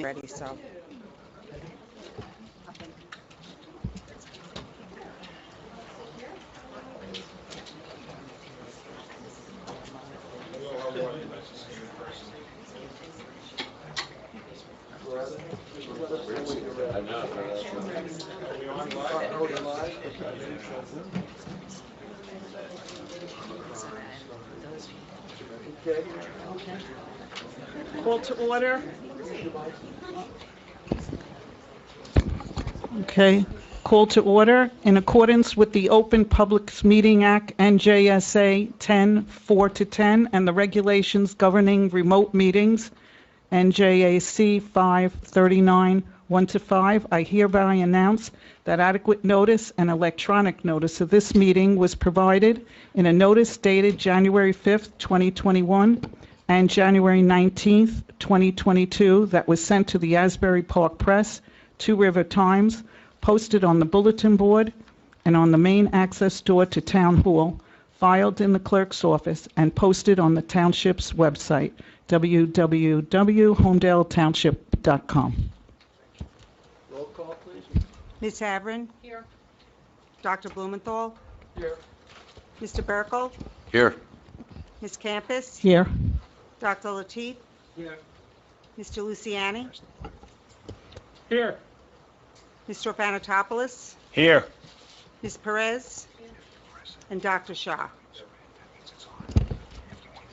ready, so. Call to order. Okay. Call to order. In accordance with the Open Public Meeting Act, NJSA 10(4)-10, and the regulations governing remote meetings, NJAC 539(1)-5, I hereby announce that adequate notice and electronic notice of this meeting was provided in a notice dated January 5th, 2021, and January 19th, 2022, that was sent to the Asbury Park Press, Two River Times, posted on the bulletin board and on the main access door to Town Hall, filed in the clerk's office, and posted on the township's website, www.holmdeltownship.com. Roll call, please. Ms. Havren? Here. Dr. Blumenthal? Here. Mr. Burkle? Here. Ms. Campus? Here. Dr. Lateef? Here. Mr. Luciani? Here. Mr. Ofanatopoulos? Here. Ms. Perez? And Dr. Shah.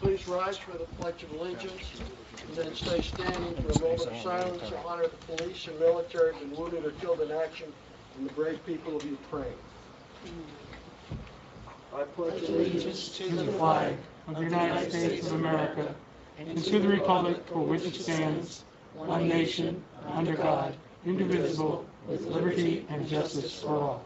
Please rise for the Pledge of Allegiance, and then stay standing for a moment of silence to honor the police and military who have been wounded or killed in action and the brave people of Ukraine. I pledge allegiance to the flag of the United States of America and to the republic for which it stands, one nation, under God, indivisible, with liberty and justice for all.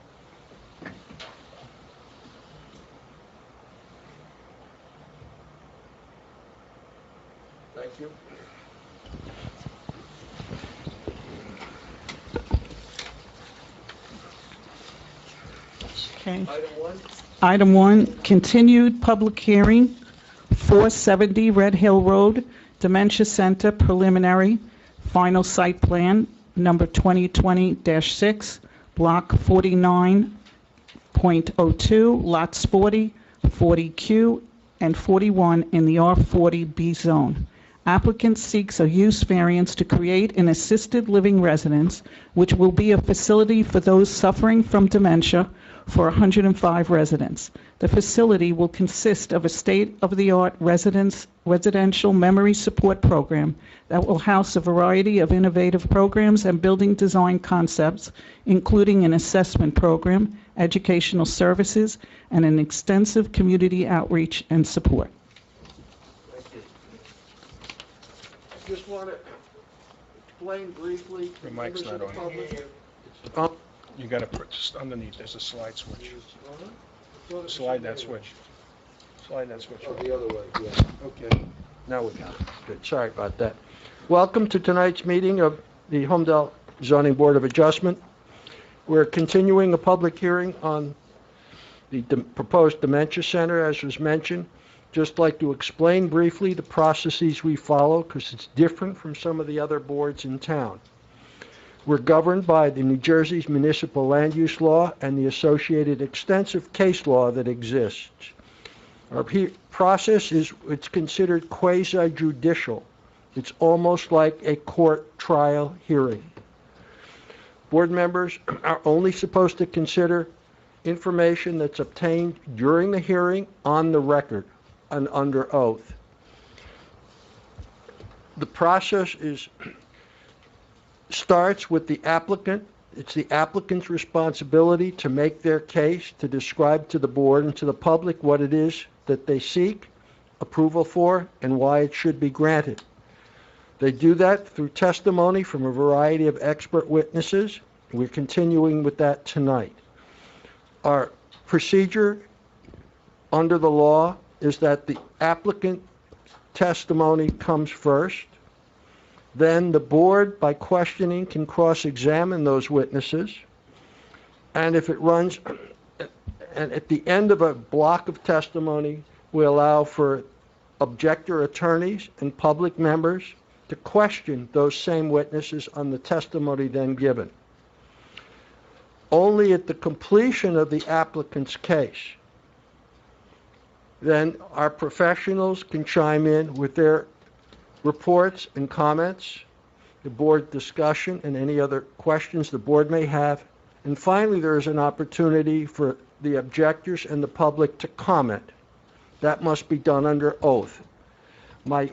Thank you. Okay. Item 1. Item 1, continued public hearing, 470 Red Hill Road, Dementia Center preliminary, final site plan, number 2020-6, block 49.02, lots 40, 40Q, and 41 in the R40B zone. Applicant seeks a use variance to create an assisted living residence, which will be a facility for those suffering from dementia for 105 residents. The facility will consist of a state-of-the-art residential memory support program that will house a variety of innovative programs and building design concepts, including an assessment program, educational services, and an extensive community outreach and support. Thank you. Just want to explain briefly. The mic's not on. You got to put just underneath. There's a slide switch. Slide that switch. Slide that switch. Oh, the other way, yeah. Okay. Now we got it. Good. Sorry about that. Welcome to tonight's meeting of the Holmdel Zoning Board of Adjustment. We're continuing a public hearing on the proposed Dementia Center, as was mentioned. Just like to explain briefly the processes we follow, because it's different from some of the other boards in town. We're governed by the New Jersey's municipal land use law and the associated extensive case law that exists. Our process is, it's considered quasi-judicial. It's almost like a court trial hearing. Board members are only supposed to consider information that's obtained during the hearing on the record and under oath. The process starts with the applicant. It's the applicant's responsibility to make their case, to describe to the board and to the public what it is that they seek approval for and why it should be granted. They do that through testimony from a variety of expert witnesses. We're continuing with that tonight. Our procedure under the law is that the applicant testimony comes first. Then the board, by questioning, can cross-examine those witnesses. And if it runs, and at the end of a block of testimony, we allow for objector attorneys and public members to question those same witnesses on the testimony then given. Only at the completion of the applicant's case, then our professionals can chime in with their reports and comments, the board discussion, and any other questions the board may have. And finally, there is an opportunity for the objectors and the public to comment. That must be done under oath. My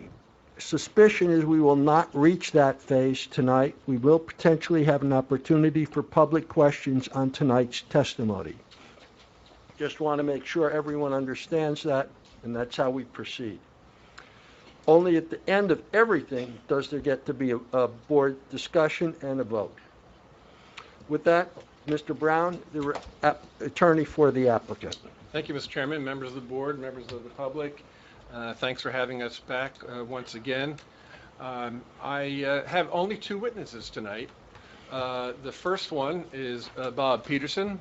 suspicion is we will not reach that phase tonight. We will potentially have an opportunity for public questions on tonight's testimony. Just want to make sure everyone understands that, and that's how we proceed. Only at the end of everything does there get to be a board discussion and a vote. With that, Mr. Brown, the attorney for the applicant. Thank you, Mr. Chairman, members of the board, members of the public. Thanks for having us back once again. I have only two witnesses tonight. The first one is Bob Peterson,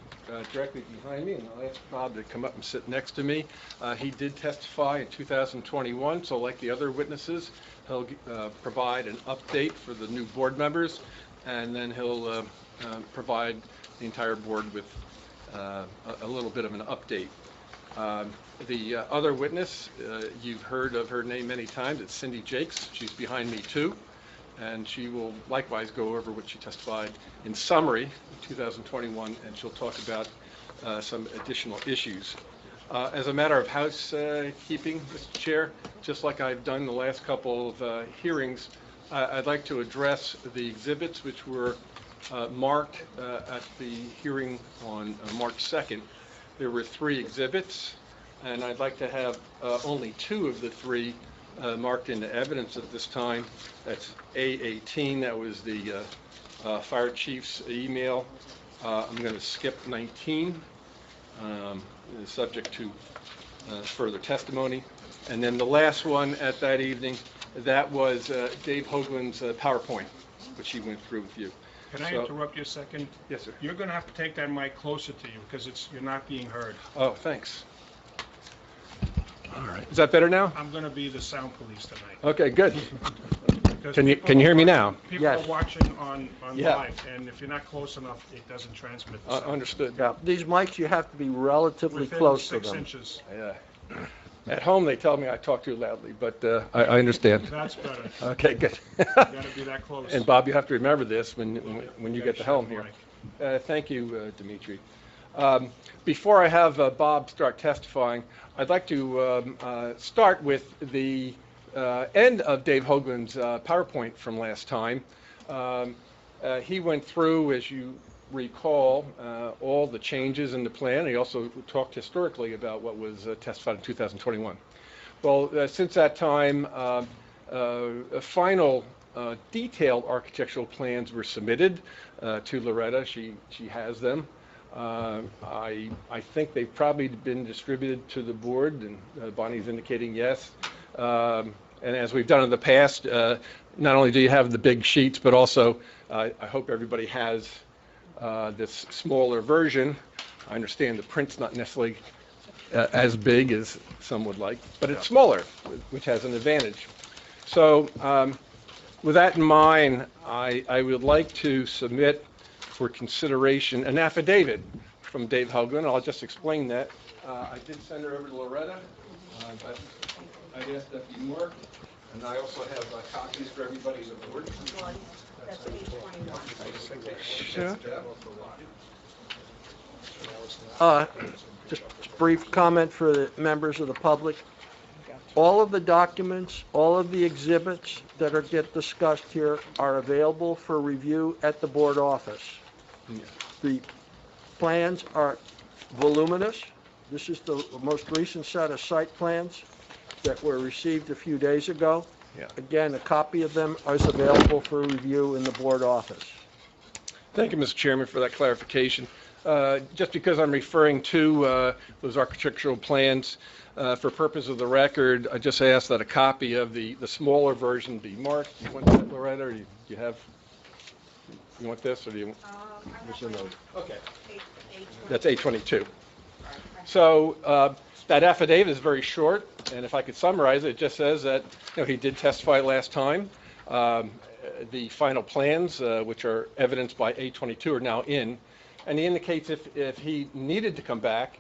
directly behind me, and I'll ask Bob to come up and sit next to me. He did testify in 2021, so like the other witnesses, he'll provide an update for the new board members, and then he'll provide the entire board with a little bit of an update. The other witness, you've heard of her name many times, it's Cindy Jakes. She's behind me too, and she will likewise go over what she testified in summary in 2021, and she'll talk about some additional issues. As a matter of housekeeping, Mr. Chair, just like I've done the last couple of hearings, I'd like to address the exhibits which were marked at the hearing on March 2nd. There were 3 exhibits, and I'd like to have only 2 of the 3 marked into evidence at this time. That's A18, that was the fire chief's email. I'm going to skip 19, subject to further testimony. And then the last one at that evening, that was Dave Hoagland's PowerPoint, which he went through with you. Can I interrupt you a second? Yes, sir. You're going to have to take that mic closer to you because you're not being heard. Oh, thanks. All right. Is that better now? I'm going to be the sound police tonight. Okay, good. Because Can you people hear me are- now? People Yes. are watching on Yeah. live, and if you're not close enough, it doesn't transmit the sound. Understood. Yeah, these mics, you have to be relatively Within close to 6 them. inches. Yeah. At home, they tell me I talk too loudly, but I understand. That's better. Okay, good. You got to be that close. And Bob, you have to remember this when you get the helm gotta here. shut the Thank you, Dimitri. Before I have Bob start testifying, I'd like to start with the end of Dave Hoagland's PowerPoint from last time. He went through, as you recall, all the changes in the plan. He also talked historically about what was testified in 2021. Well, since that time, final detailed architectural plans were submitted to Loretta. She has them. I think they've probably been distributed to the board, and Bonnie's indicating yes. And as we've done in the past, not only do you have the big sheets, but also I hope everybody has this smaller version. I understand the print's not necessarily as big as some would like, but it's smaller, which has an advantage. So with that in mind, I would like to submit for consideration an affidavit from Dave Hoagland. I'll just explain that. I did send her over to Loretta, but I asked that be marked, and I also have copies for everybody in the board. That's page 21. Sure. Just a brief comment for the members of the public. All of the documents, all of the exhibits that get discussed here are available for review at the board office. The plans are voluminous. This is the most recent set of site plans that were received a few days ago. Yeah. Again, a copy of them is available for review in the board office. Thank you, Mr. Chairman, for that clarification. Just because I'm referring to those architectural plans, for purpose of the record, I just ask that a copy of the smaller version be marked. You want that, Loretta, or do you have, you want this, or do you? What's your note? Okay. That's 822. So that affidavit is very short, and if I could summarize it, it just says that he did testify last time. The final plans, which are evidenced by A22, are now in, and he indicates if he needed to come back,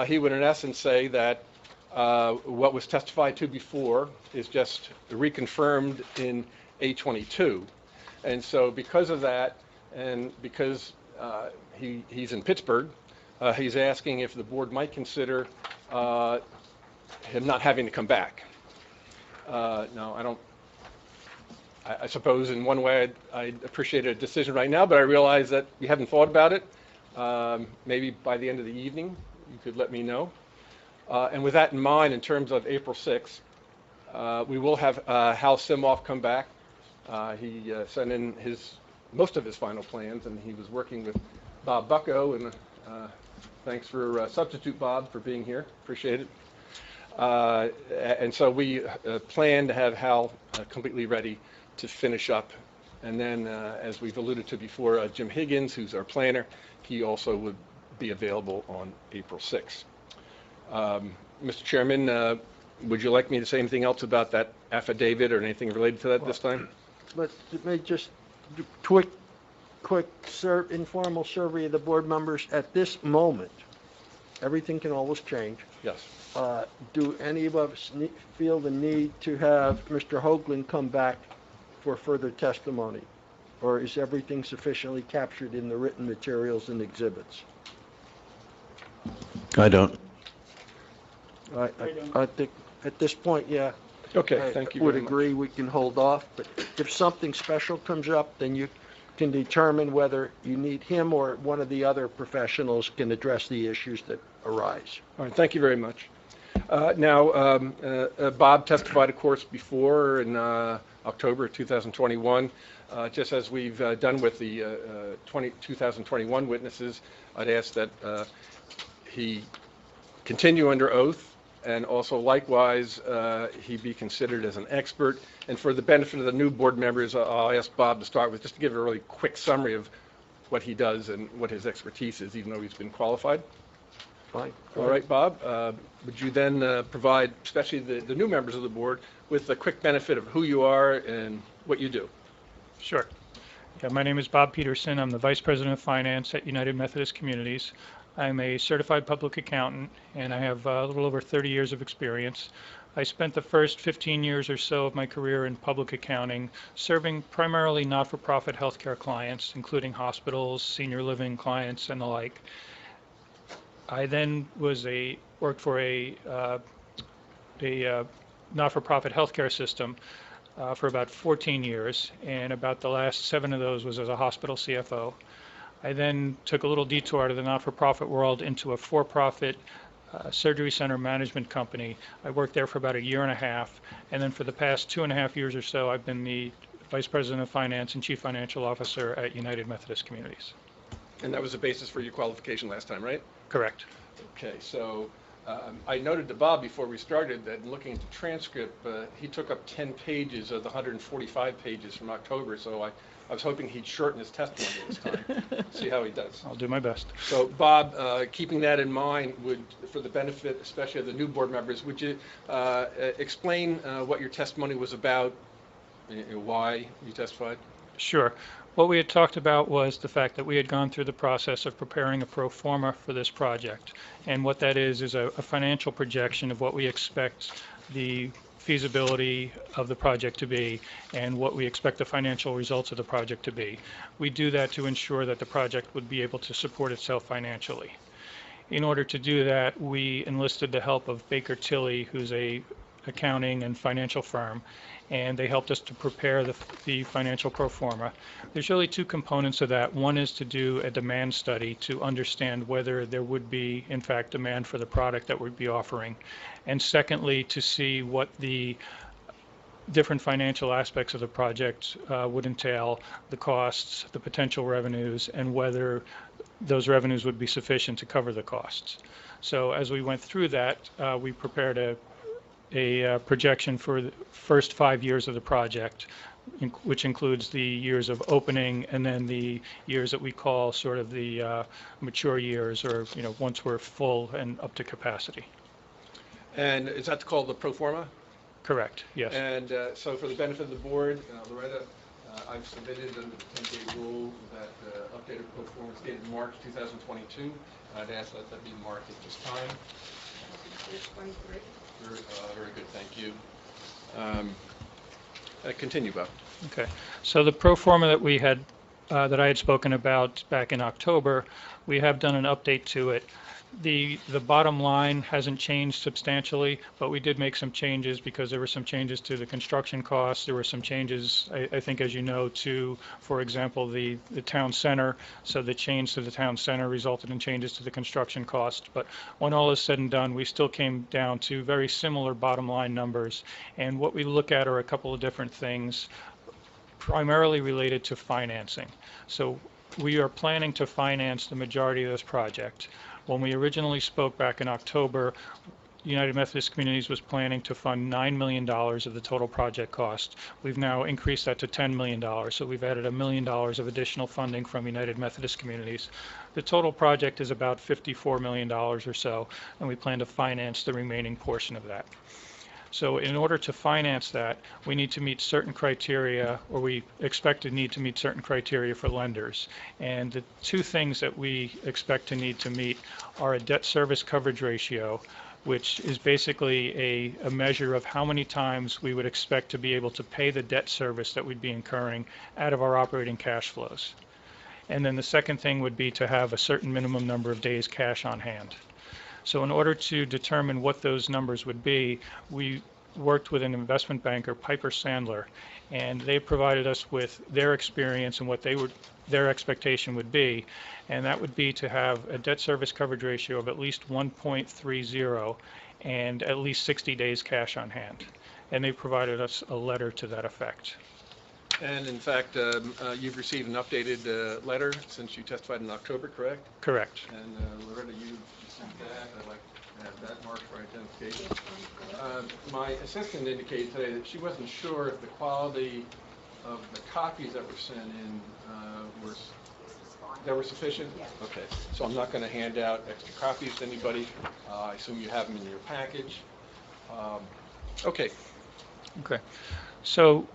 he would in essence say that what was testified to before is just reconfirmed in A22. And so because of that, and because he's in Pittsburgh, he's asking if the board might consider him not having to come back. Now, I suppose in one way I'd appreciate a decision right now, but I realize that you haven't thought about it. Maybe by the end of the evening, you could let me know. And with that in mind, in terms of April 6th, we will have Hal Simoff come back. He sent in most of his final plans, and he was working with Bob Bucko, and thanks for substitute Bob for being here. Appreciate it. And so we plan to have Hal completely ready to finish up. And then, as we've alluded to before, Jim Higgins, who's our planner, he also would be available on April 6th. Mr. Chairman, would you like me to say anything else about that affidavit or anything related to that this time? Let me just do quick informal survey of the board members at this moment. Everything can always change. Yes. Do any of us feel the need to have Mr. Hoagland come back for further testimony? Or is everything sufficiently captured in the written materials and exhibits? I don't. I think at this point, yeah. Okay, thank you I would very much. agree we can hold off, but if something special comes up, then you can determine whether you need him or one of the other professionals can address the issues that arise. All right, thank you very much. Now, Bob testified, of course, before in October 2021. Just as we've done with the 2021 witnesses, I'd ask that he continue under oath, and also likewise he be considered as an expert. And for the benefit of the new board members, I'll ask Bob to start with just to give a really quick summary of what he does and what his expertise is, even though he's been qualified. Fine. All right, Bob, would you then provide, especially the new members of the board, with a quick benefit of who you are and what you do? Sure. Yeah, my name is Bob Peterson. I'm the Vice President of Finance at United Methodist Communities. I'm a certified public accountant, and I have a little over 30 years of experience. I spent the first 15 years or so of my career in public accounting, serving primarily not-for-profit healthcare clients, including hospitals, senior living clients, and the like. I then worked for a not-for-profit healthcare system for about 14 years, and about the last 7 of those was as a hospital CFO. I then took a little detour out of the not-for-profit world into a for-profit surgery center management company. I worked there for about 1.5 years, and then for the past 2.5 years or so, I've been the Vice President of Finance and Chief Financial Officer at United Methodist Communities. And that was the basis for your qualification last time, right? Correct. Okay, so I noted to Bob before we started that in looking at the transcript, he took up 10 pages of the 145 pages from October, so I was hoping he'd shorten his testimony this time. See how he does. I'll do my best. So, Bob, keeping that in mind, for the benefit especially of the new board members, would you explain what your testimony was about, why you testified? Sure. What we had talked about was the fact that we had gone through the process of preparing a pro forma for this project. And what that is a financial projection of what we expect the feasibility of the project to be and what we expect the financial results of the project to be. We do that to ensure that the project would be able to support itself financially. In order to do that, we enlisted the help of Baker Tilly, who's a accounting and financial firm, and they helped us to prepare the financial pro forma. There's really 2 components of that. One is to do a demand study to understand whether there would be, in fact, demand for the product that we'd be offering. And secondly, to see what the different financial aspects of the project would entail, the costs, the potential revenues, and whether those revenues would be sufficient to cover the costs. So as we went through that, we prepared a projection for the first 5 years of the project, which includes the years of opening and then the years that we call sort of the mature years, or once we're full and up to capacity. And is that called the pro forma? Correct, yes. And so for the benefit of the board, Loretta, I've submitted under the 10-day rule that updated pro forma is dated March 2022. I'd ask that be marked at this time. There's 23. Very good, thank you. Continue, Bob. Okay, so the pro forma that we had, that I had spoken about back in October, we have done an update to it. The bottom line hasn't changed substantially, but we did make some changes because there were some changes to the construction costs. There were some changes, I think, as you know, to, for example, the town center. So the change to the town center resulted in changes to the construction cost. But when all is said and done, we still came down to very similar bottom line numbers. And what we look at are a couple of different things, primarily related to financing. So we are planning to finance the majority of this project. When we originally spoke back in October, United Methodist Communities was planning to fund $9 million of the total project cost. We've now increased that to $10 million, so we've added $1 million of additional funding from United Methodist Communities. The total project is about $54 million or so, and we plan to finance the remaining portion of that. So in order to finance that, we need to meet certain criteria, or we expect to need to meet certain criteria for lenders. And the two things that we expect to need to meet are a debt service coverage ratio, which is basically a measure of how many times we would expect to be able to pay the debt service that we'd be incurring out of our operating cash flows. And then the second thing would be to have a certain minimum number of days cash on hand. So in order to determine what those numbers would be, we worked with an investment banker, Piper Sandler, and they provided us with their experience and what their expectation would be, and that would be to have a debt service coverage ratio of at least 1.30 and at least 60 days cash on hand. And they provided us a letter to that effect. And in fact, you've received an updated letter since you testified in October, correct? Correct. And Loretta, you received that. I'd like to have that marked for identification. My assistant indicated today that she wasn't sure if the quality of the copies that were sent in were sufficient? Yes. Okay, so I'm not going to hand out extra copies to anybody. I assume you have them in your package. Okay. Okay. So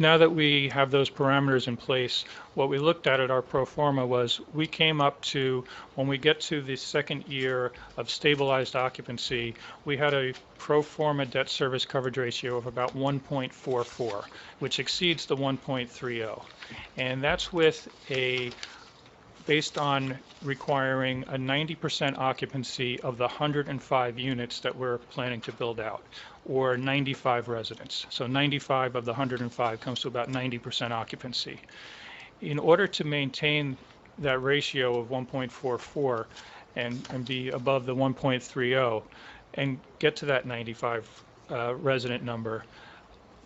now that we have those parameters in place, what we looked at our pro forma was we came up to, when we get to the second year of stabilized occupancy, we had a pro forma debt service coverage ratio of about 1.44, which exceeds the 1.30. And that's based on requiring a 90% occupancy of the 105 units that we're planning to build out, or 95 residents. So 95 of the 105 comes to about 90% occupancy. In order to maintain that ratio of 1.44 and be above the 1.30 and get to that 95 resident number,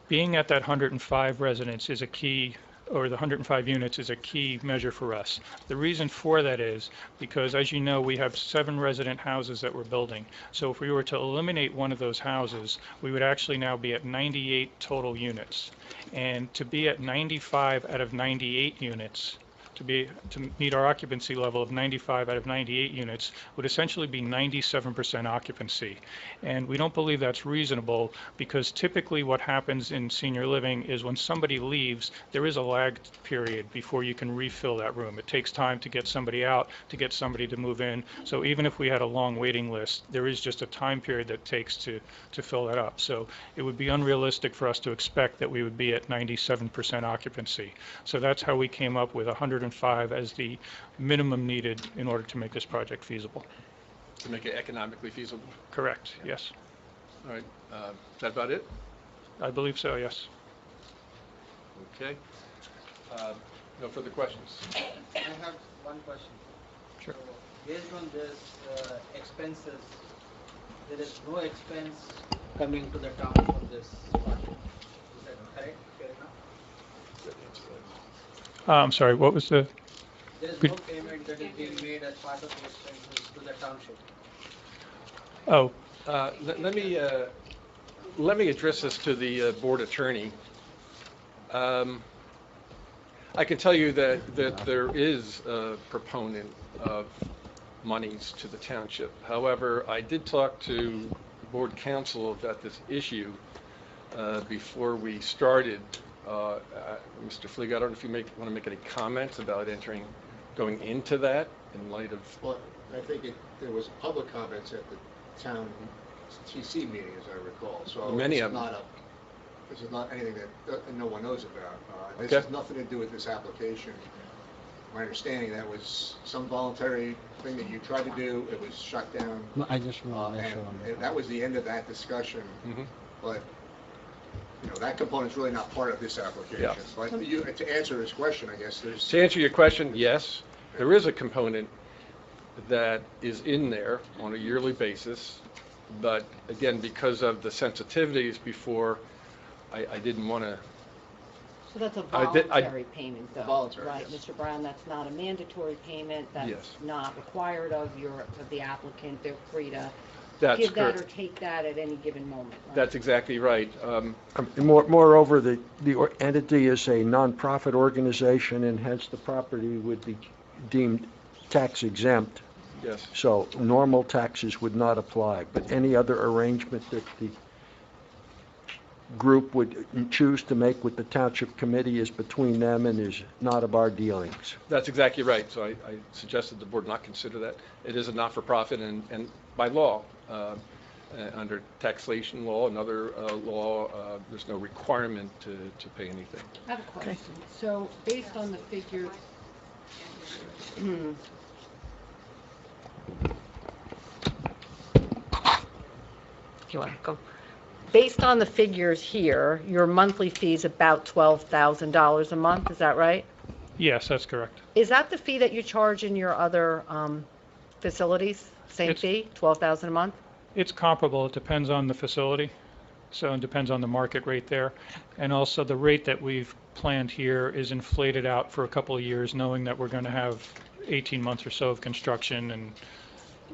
being at that 105 residents is a key, or the 105 units is a key measure for us. The reason for that is because, as you know, we have 7 resident houses that we're building. So if we were to eliminate one of those houses, we would actually now be at 98 total units. And to be at 95 out of 98 units, to meet our occupancy level of 95 out of 98 units would essentially be 97% occupancy. And we don't believe that's reasonable, because typically what happens in senior living is when somebody leaves, there is a lag period before you can refill that room. It takes time to get somebody out, to get somebody to move in. So even if we had a long waiting list, there is just a time period that takes to fill that up. So it would be unrealistic for us to expect that we would be at 97% occupancy. So that's how we came up with 105 as the minimum needed in order to make this project feasible. To make it economically feasible? Correct, yes. All right, is that about it? I believe so, yes. Okay. No further questions? I have one question. Sure. So, based on this expenses, there is no expense coming to the town for this project. Is that correct? Fair enough? I'm sorry, what was the? There is no payment that is being made as part of the expenses to the township. Oh, Let me address this to the board attorney. I can tell you that there is a proponent of monies to the township. However, I did talk to board counsel about this issue, before we started, Mr. Fleeg, I don't know if you want to make any comments about going into that in light of... Well, I think there was public comments at the town TC meeting, as I recall, so Many of them. This is not anything that no one knows about. This Okay. has nothing to do with this application. My understanding, that was some voluntary thing that you tried to do, it was shut down. No, I just want to make sure on And that was the end of that discussion, Mhm. but, that component's really not part of this application. Yeah. But to answer this question, I guess there's... To answer your question, yes, there is a component that is in there on a yearly basis, but again, because of the sensitivities before, I didn't want to... So that's a I did- I- voluntary payment, though? Voluntary, Right, yes. Mr. Brown, that's not a mandatory payment, Yes. that's not required of the applicant, they're free to That's give that or correct. take that at any given moment, right? That's exactly right. Moreover, the entity is a nonprofit organization, and hence the property would be deemed tax exempt. Yes. So normal taxes would not apply, but any other arrangement that the group would choose to make with the township committee is between them and is not of our dealings. That's exactly right. So I suggested the board not consider that. It is a not-for-profit, and by law, under taxation law, another law, there's no requirement to pay anything. I have a question. So based on the figure, you want to go? Based on the figures here, your monthly fee is about $12,000 a month, is that right? Yes, that's correct. Is that the fee that you charge in your other facilities? Same It's- fee, $12,000 a month? It's comparable. It depends on the facility, so it depends on the market rate there. And also the rate that we've planned here is inflated out for a couple of years, knowing that we're going to have 18 months or so of construction, and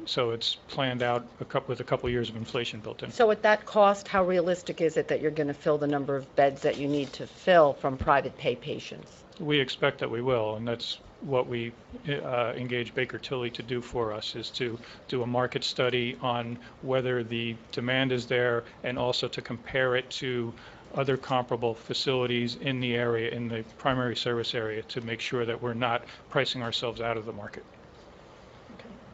so it's planned out with a couple of years of inflation built in. So at that cost, how realistic is it that you're going to fill the number of beds that you need to fill from private pay patients? We expect that we will, and that's what we engage Baker Tilly to do for us, is to do a market study on whether the demand is there, and also to compare it to other comparable facilities in the area, in the primary service area, to make sure that we're not pricing ourselves out of the market.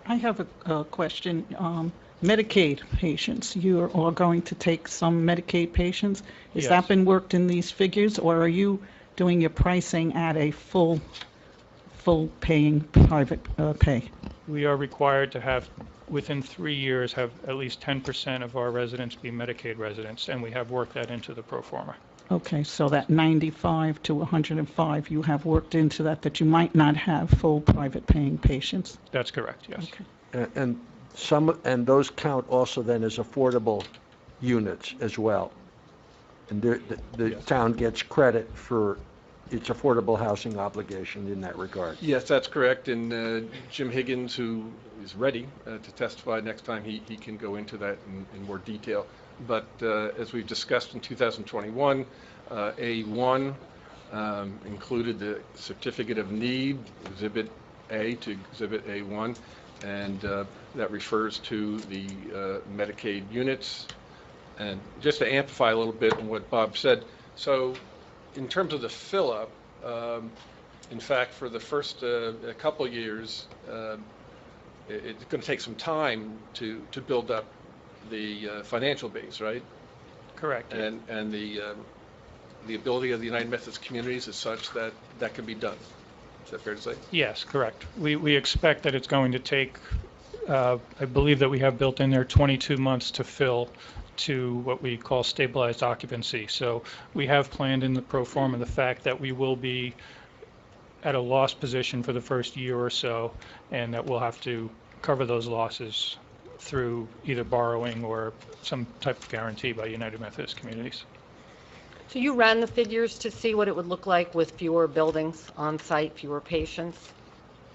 I have a question. Medicaid patients, you are all going to take some Medicaid patients? Has Yes. that been worked in these figures, or are you doing your pricing at a full paying private pay? We are required to have, within 3 years, have at least 10% of our residents be Medicaid residents, and we have worked that into the pro forma. Okay, so that 95 to 105, you have worked into that you might not have full private paying patients? That's correct, yes. Okay. And those count also then as affordable units as well. And the Yes. town gets credit for its affordable housing obligation in that regard. Yes, that's correct, and Jim Higgins, who is ready to testify next time, he can go into that in more detail. But as we've discussed in 2021, A1 included the Certificate of Need, Exhibit A to Exhibit A1, and that refers to the Medicaid units. And just to amplify a little bit on what Bob said, so in terms of the fill-up, in fact, for the first couple years, it's going to take some time to build up the financial base, right? Correct. And the ability of the United Methodist Communities is such that that can be done. Is that fair to say? Yes, correct. We expect that it's going to take, I believe that we have built in there 22 months to fill to what we call stabilized occupancy. So we have planned in the pro forma the fact that we will be at a loss position for the first year or so, and that we'll have to cover those losses through either borrowing or some type of guarantee by United Methodist Communities. So you ran the figures to see what it would look like with fewer buildings on site, fewer patients?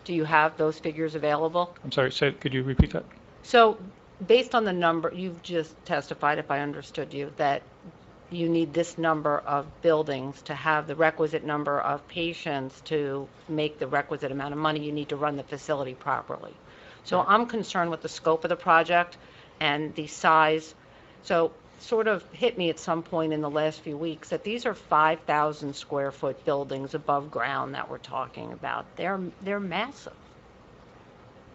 Do you have those figures available? I'm sorry, could you repeat that? So based on the number, you've just testified, if I understood you, that you need this number of buildings to have the requisite number of patients to make the requisite amount of money you need to run the facility properly. So I'm concerned with the scope of the project and the size. So sort of hit me at some point in the last few weeks that these are 5,000 square foot buildings above ground that we're talking about. They're massive.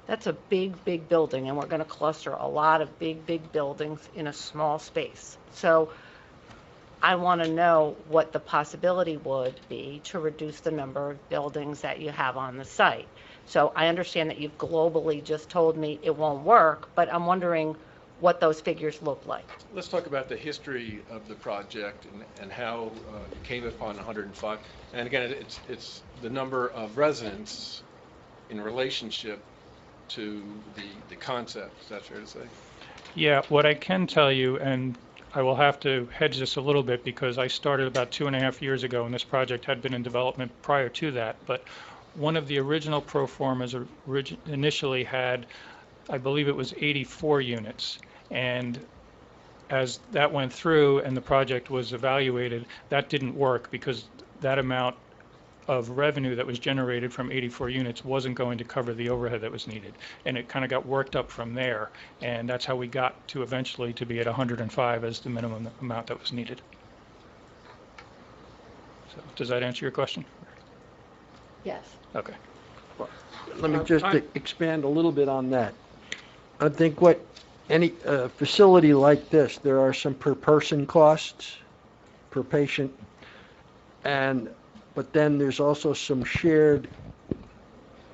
That's a big, big building, and we're going to cluster a lot of big, big buildings in a small space. So I want to know what the possibility would be to reduce the number of buildings that you have on the site. So I understand that you've globally just told me it won't work, but I'm wondering what those figures look like. Let's talk about the history of the project and how you came upon 105. And again, it's the number of residents in relationship to the concept. Is that fair to say? Yeah, what I can tell you, and I will have to hedge this a little bit because I started about 2.5 years ago and this project had been in development prior to that, but one of the original pro formas initially had, I believe it was 84 units. And as that went through and the project was evaluated, that didn't work because that amount of revenue that was generated from 84 units wasn't going to cover the overhead that was needed. And it kind of got worked up from there. And that's how we got to eventually to be at 105 as the minimum amount that was needed. So does that answer your question? Yes. Okay. Let me just expand a little bit on that. I think what any facility like this, there are some per person costs, per patient, but then there's also some shared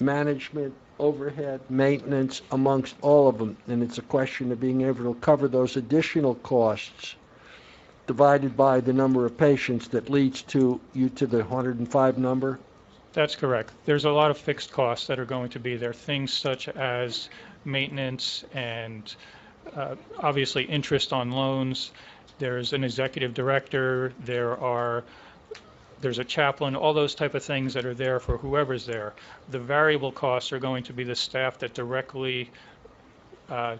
management, overhead, maintenance amongst all of them. And it's a question of being able to cover those additional costs divided by the number of patients that leads to the 105 number. That's correct. There's a lot of fixed costs that are going to be there, things such as maintenance and obviously interest on loans. There's an executive director, there's a chaplain, all those type of things that are there for whoever's there. The variable costs are going to be the staff that directly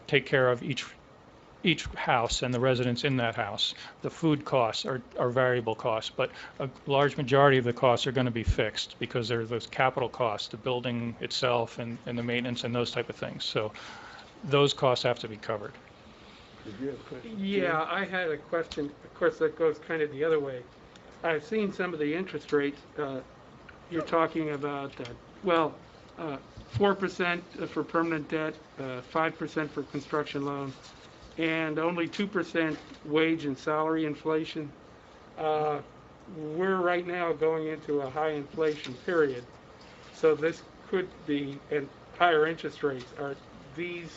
take care of each house and the residents in that house. The food costs are variable costs, but a large majority of the costs are going to be fixed because there are those capital costs, the building itself and the maintenance and those type of things. So those costs have to be covered. Did you have a question? Yeah, I had a question. Of course, that goes kind of the other way. I've seen some of the interest rates. You're talking about, 4% for permanent debt, 5% for construction loan, and only 2% wage and salary inflation. We're right now going into a high inflation period, so this could be at higher interest rates. Are these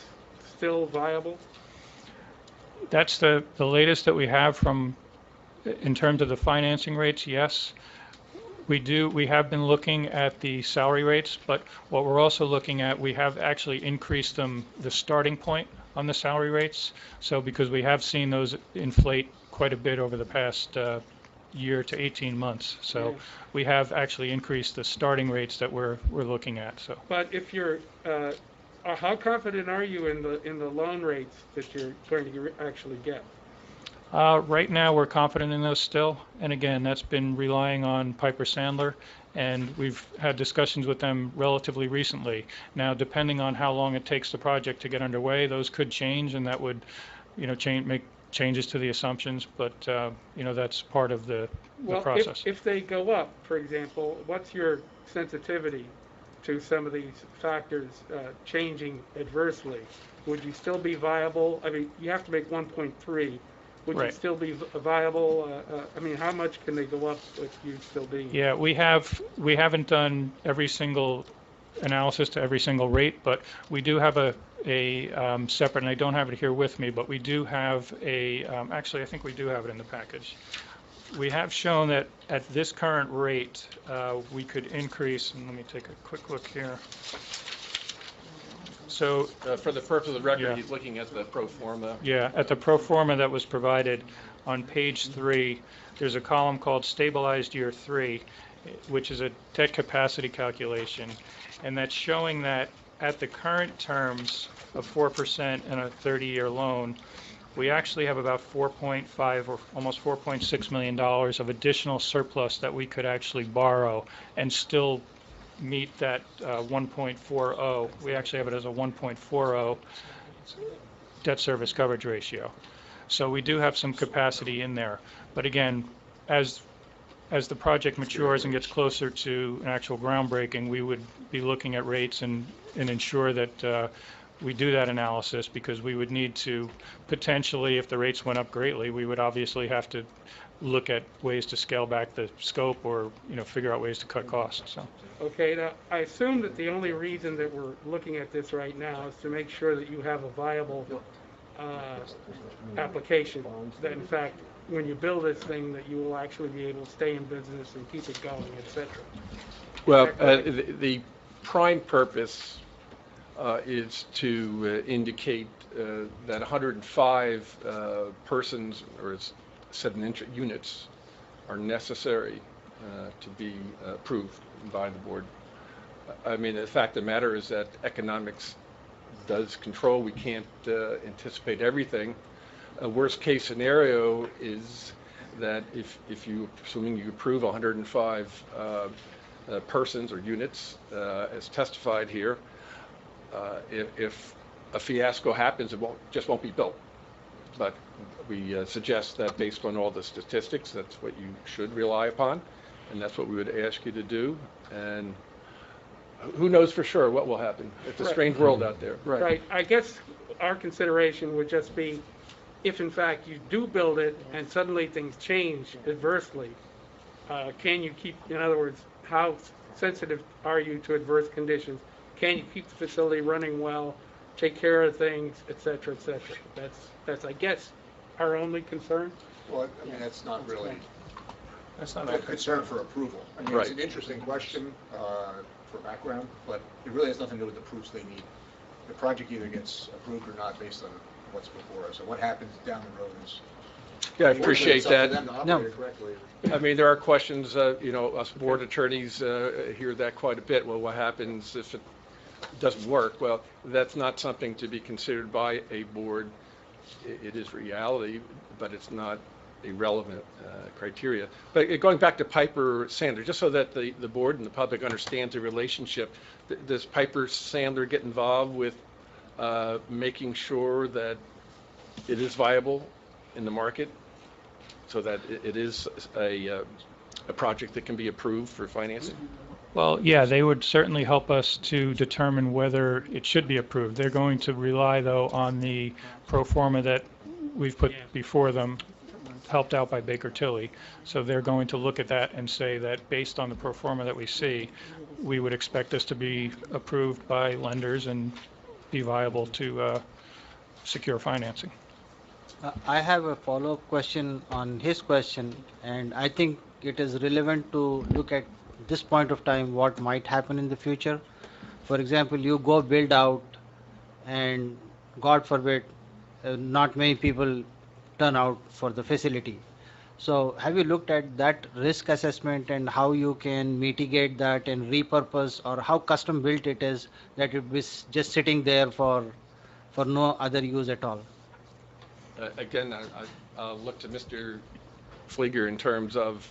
still viable? That's the latest that we have from, in terms of the financing rates, yes. We have been looking at the salary rates, but what we're also looking at, we have actually increased the starting point on the salary rates. So because we have seen those inflate quite a bit over the past year to 18 months. So yeah, we have actually increased the starting rates that we're looking at. So. But if you're, how confident are you in the loan rates that you're going to actually get? Right now, we're confident in those still, and again, that's been relying on Piper Sandler, and we've had discussions with them relatively recently. Now, depending on how long it takes the project to get underway, those could change, and that would, make changes to the assumptions. But that's part of the process. If they go up, for example, what's your sensitivity to some of these factors changing adversely? Would you still be viable? I mean, you have to make 1.3. Would you still be viable? How much can they go up if you still be? Yeah, we haven't done every single analysis to every single rate, but we do have a separate, and I don't have it here with me, but we do have actually, I think we do have it in the package. We have shown that at this current rate, we could increase, and let me take a quick look here. So for the purpose of the record, he's looking at the pro forma. Yeah, at the pro forma that was provided on page 3, there's a column called Stabilized Year 3, which is a debt capacity calculation, and that's showing that at the current terms of 4% and a 30-year loan, we actually have about 4.5 or almost $4.6 million of additional surplus that we could actually borrow and still meet that 1.40. We actually have it as a 1.40 debt service coverage ratio. So we do have some capacity in there. But again, as the project matures and gets closer to an actual groundbreaking, we would be looking at rates and ensure that we do that analysis, because we would need to potentially, if the rates went up greatly, we would obviously have to look at ways to scale back the scope or, figure out ways to cut costs. So. Okay, now, I assume that the only reason that we're looking at this right now is to make sure that you have a viable application, that in fact, when you build this thing, that you will actually be able to stay in business and keep it going, et cetera. Well, the prime purpose is to indicate that 105 persons, or as said in units, are necessary to be approved by the board. I mean, the fact of the matter is that economics does control. We can't anticipate everything. A worst case scenario is that if you, assuming you approve 105 persons or units as testified here, if a fiasco happens, it just won't be built. But we suggest that based on all the statistics, that's what you should rely upon, and that's what we would ask you to do. And who knows for sure what will happen? It's a strange world out there. Right. I guess our consideration would just be, if in fact you do build it and suddenly things change adversely, can you keep, in other words, how sensitive are you to adverse conditions? Can you keep the facility running well, take care of things, et cetera, et cetera? That's I guess, our only concern. Well, I mean, that's not really That's not a concern for approval. I mean, it's Right. an interesting question for background, but it really has nothing to do with the proofs they need. The project either gets approved or not based on what's before us. So what happens down the road is... Yeah, I appreciate It's up to them that. to operate it correctly. I mean, there are questions, us board attorneys hear that quite a bit. Well, what happens if it doesn't work? Well, that's not something to be considered by a board. It is reality, but it's not a relevant criteria. But going back to Piper Sandler, just so that the board and the public understands the relationship, does Piper Sandler get involved with making sure that it is viable in the market, so that it is a project that can be approved for financing? Well, yeah, they would certainly help us to determine whether it should be approved. They're going to rely, though, on the pro forma that we've put before them, helped out by Baker Tilly. So they're going to look at that and say that based on the pro forma that we see, we would expect this to be approved by lenders and be viable to secure financing. I have a follow-up question on his question, and I think it is relevant to look at this point of time what might happen in the future. For example, you go build out and God forbid not many people turn out for the facility. So have you looked at that risk assessment and how you can mitigate that and repurpose, or how custom built it is that it is just sitting there for no other use at all? Again, I'll look to Mr. Flieger in terms of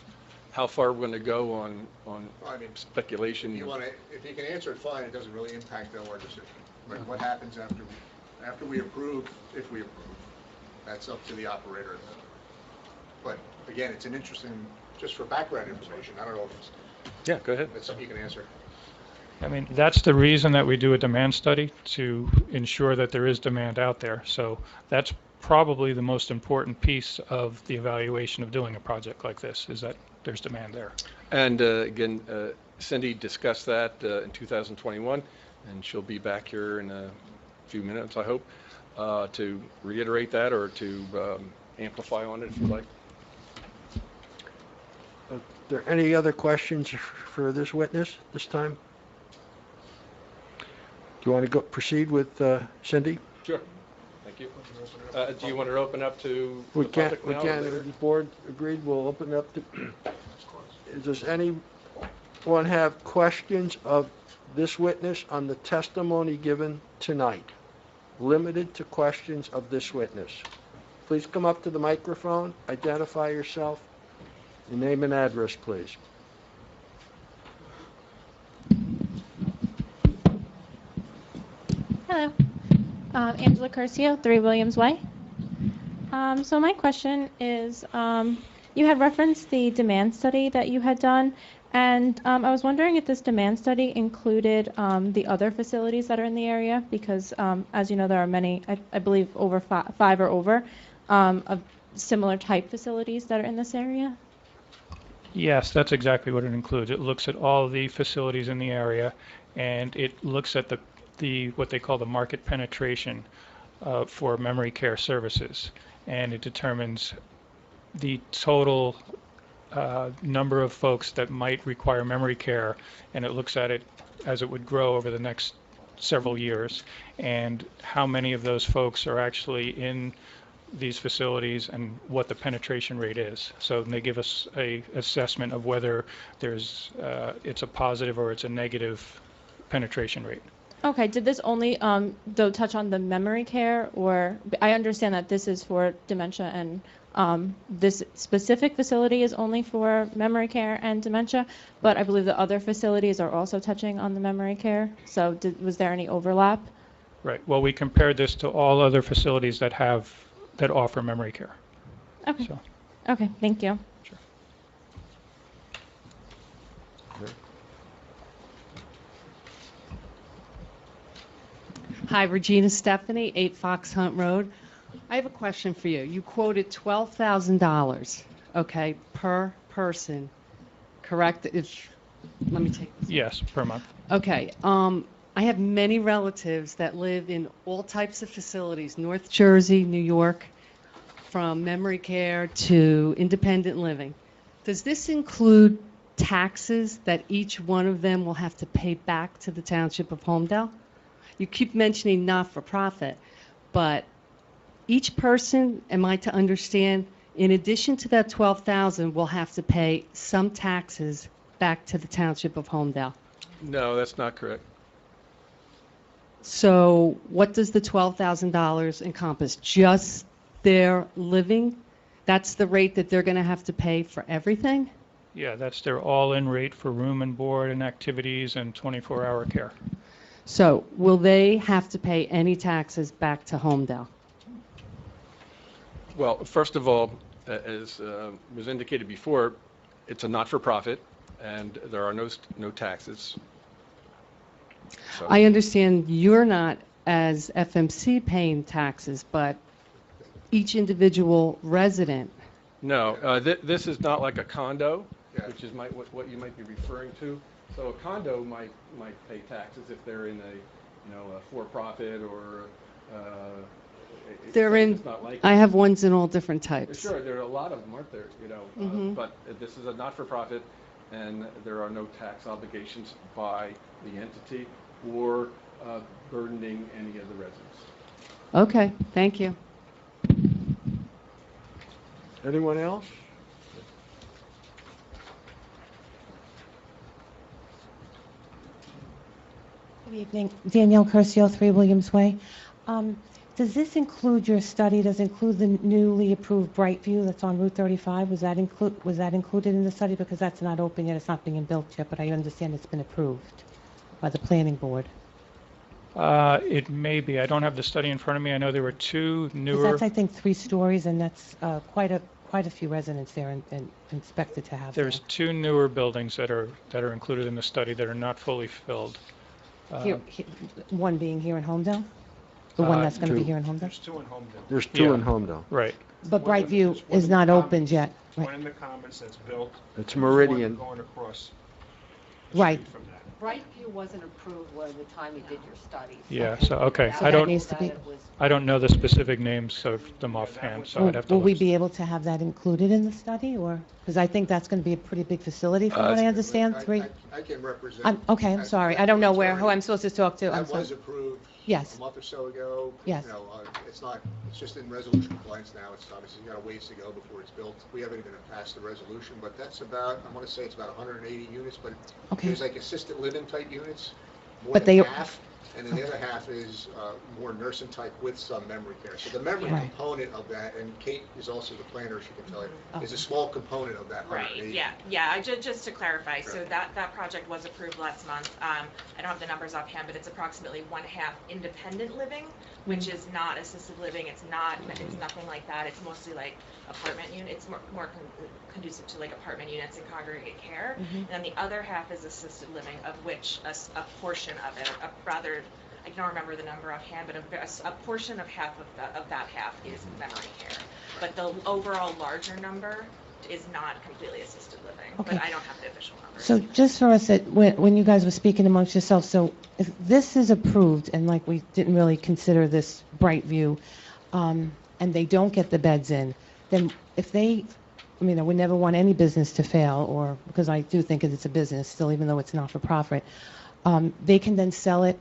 how far we're going to go on I mean, speculation. If you can answer it, fine. It doesn't really impact our decision. But what happens after we approve, if we approve, that's up to the operator. But again, it's an interesting, just for background information. I don't know if Yeah, go ahead. that's something you can answer. I mean, that's the reason that we do a demand study, to ensure that there is demand out there. So that's probably the most important piece of the evaluation of doing a project like this, is that there's demand there. And again, Cindy discussed that in 2021, and she'll be back here in a few minutes, I hope, to reiterate that or to amplify on it if you like. Are there any other questions for this witness this time? Do you want to proceed with Cindy? Sure. Thank you. Do you want to open up to We the can, public we now or can, later? if the board agreed, we'll open up to, does anyone have questions of this witness on the testimony given tonight? Limited to questions of this witness. Please come up to the microphone, identify yourself, your name and address, please. Hello. Angela Curcio, 3 Williams Way. So my question is, you had referenced the demand study that you had done, and I was wondering if this demand study included the other facilities that are in the area, because as you know, there are many, I believe over five or over, of similar type facilities that are in this area. Yes, that's exactly what it includes. It looks at all the facilities in the area, and it looks at the what they call the market penetration for memory care services, and it determines the total number of folks that might require memory care, and it looks at it as it would grow over the next several years, and how many of those folks are actually in these facilities and what the penetration rate is. So they give us a assessment of whether there's it's a positive or it's a negative penetration rate. Okay, did this only though touch on the memory care, or I understand that this is for dementia and this specific facility is only for memory care and dementia, but I believe the other facilities are also touching on the memory care. So was there any overlap? Right. Well, we compared this to all other facilities that offer memory care. Okay. So, Okay, thank you. sure. Hi, Regina Stephanie, 8 Fox Hunt Road. I have a question for you. You quoted $12,000, okay, per person, correct? Let me take this. Yes, per month. Okay, I have many relatives that live in all types of facilities, North Jersey, New York, from memory care to independent living. Does this include taxes that each one of them will have to pay back to the Township of Holmdel? You keep mentioning not-for-profit, but each person, am I to understand, in addition to that $12,000, will have to pay some taxes back to the Township of Holmdel? No, that's not correct. So what does the $12,000 encompass? Just their living? That's the rate that they're going to have to pay for everything? Yeah, that's their all-in rate for room and board and activities and 24-hour care. So will they have to pay any taxes back to Holmdel? Well, first of all, as was indicated before, it's a not-for-profit, and there are no taxes. So, I understand you're not, as FMC, paying taxes, but each individual resident. no, this is not like a condo, which is what you might be referring to. So a condo might pay taxes if they're in a for-profit or They're in, it's not like I have ones in all different types. Sure, there are a lot of them, aren't there? But this is a not-for-profit, and there are no tax obligations by the entity or burdening any of the residents. Okay, thank you. Anyone else? Good evening. Danielle Curcio, 3 Williams Way. Does this include your study? Does it include the newly approved Brightview that's on Route 35? Was that included in the study? Because that's not open yet, it's not being built yet, but I understand it's been approved by the planning board. It may be. I don't have the study in front of me. I know there were 2 newer. That's, I think, 3 stories, and that's quite a few residents there and expected to have. There's 2 newer buildings that are included in the study that are not fully filled. One being here in Holmdel? The one that's going to be 2. here in Holmdel? There's 2 in Holmdel. There's 2 in Holmdel. Right. But One in- Brightview there's one is in the not Commons. opened yet. There's Right. one in the Commons that's built. It's There's one Meridian. going across the Right. street from that. Brightview wasn't approved by the time you did your study. Yeah, so, okay. So that needs to be- I don't know the specific names of them offhand, so I'd have to Will we look. be able to have that included in the study, or, because I think that's going to be a pretty big facility from what I understand, 3? I can represent. Okay, I'm sorry, I don't know who I'm supposed to talk to, I'm That sorry. was approved Yes. a month or so ago. Yes. You know, it's just in resolution compliance now. It's obviously got a ways to go before it's built. We haven't even passed the resolution, but that's about, I want to say it's about 180 units, but Okay. there's like assisted living type units, more But than they- half. And then the other half is more nursing type with some memory care. So the memory Right. component of that, and Kate is also the planner, she can tell you, Oh. is a small component of that Right, 180. yeah, just to clarify, so Sure. that project was approved last month. I don't have the numbers offhand, but it's approximately one half independent living, which is not assisted living, it's nothing like that, it's mostly like apartment unit, it's more conducive to like apartment units and congregate care. And then the other half is assisted living, of which a portion of it, I don't remember the number offhand, but a portion of that half is memory care. But the overall larger number is not completely assisted living, Okay. but I don't have the official numbers. So just for us, when you guys were speaking amongst yourselves, so if this is approved, and like we didn't really consider this Brightview, and they don't get the beds in, then if they, I mean, I would never want any business to fail, or, because I do think it's a business still, even though it's not for profit, they can then sell it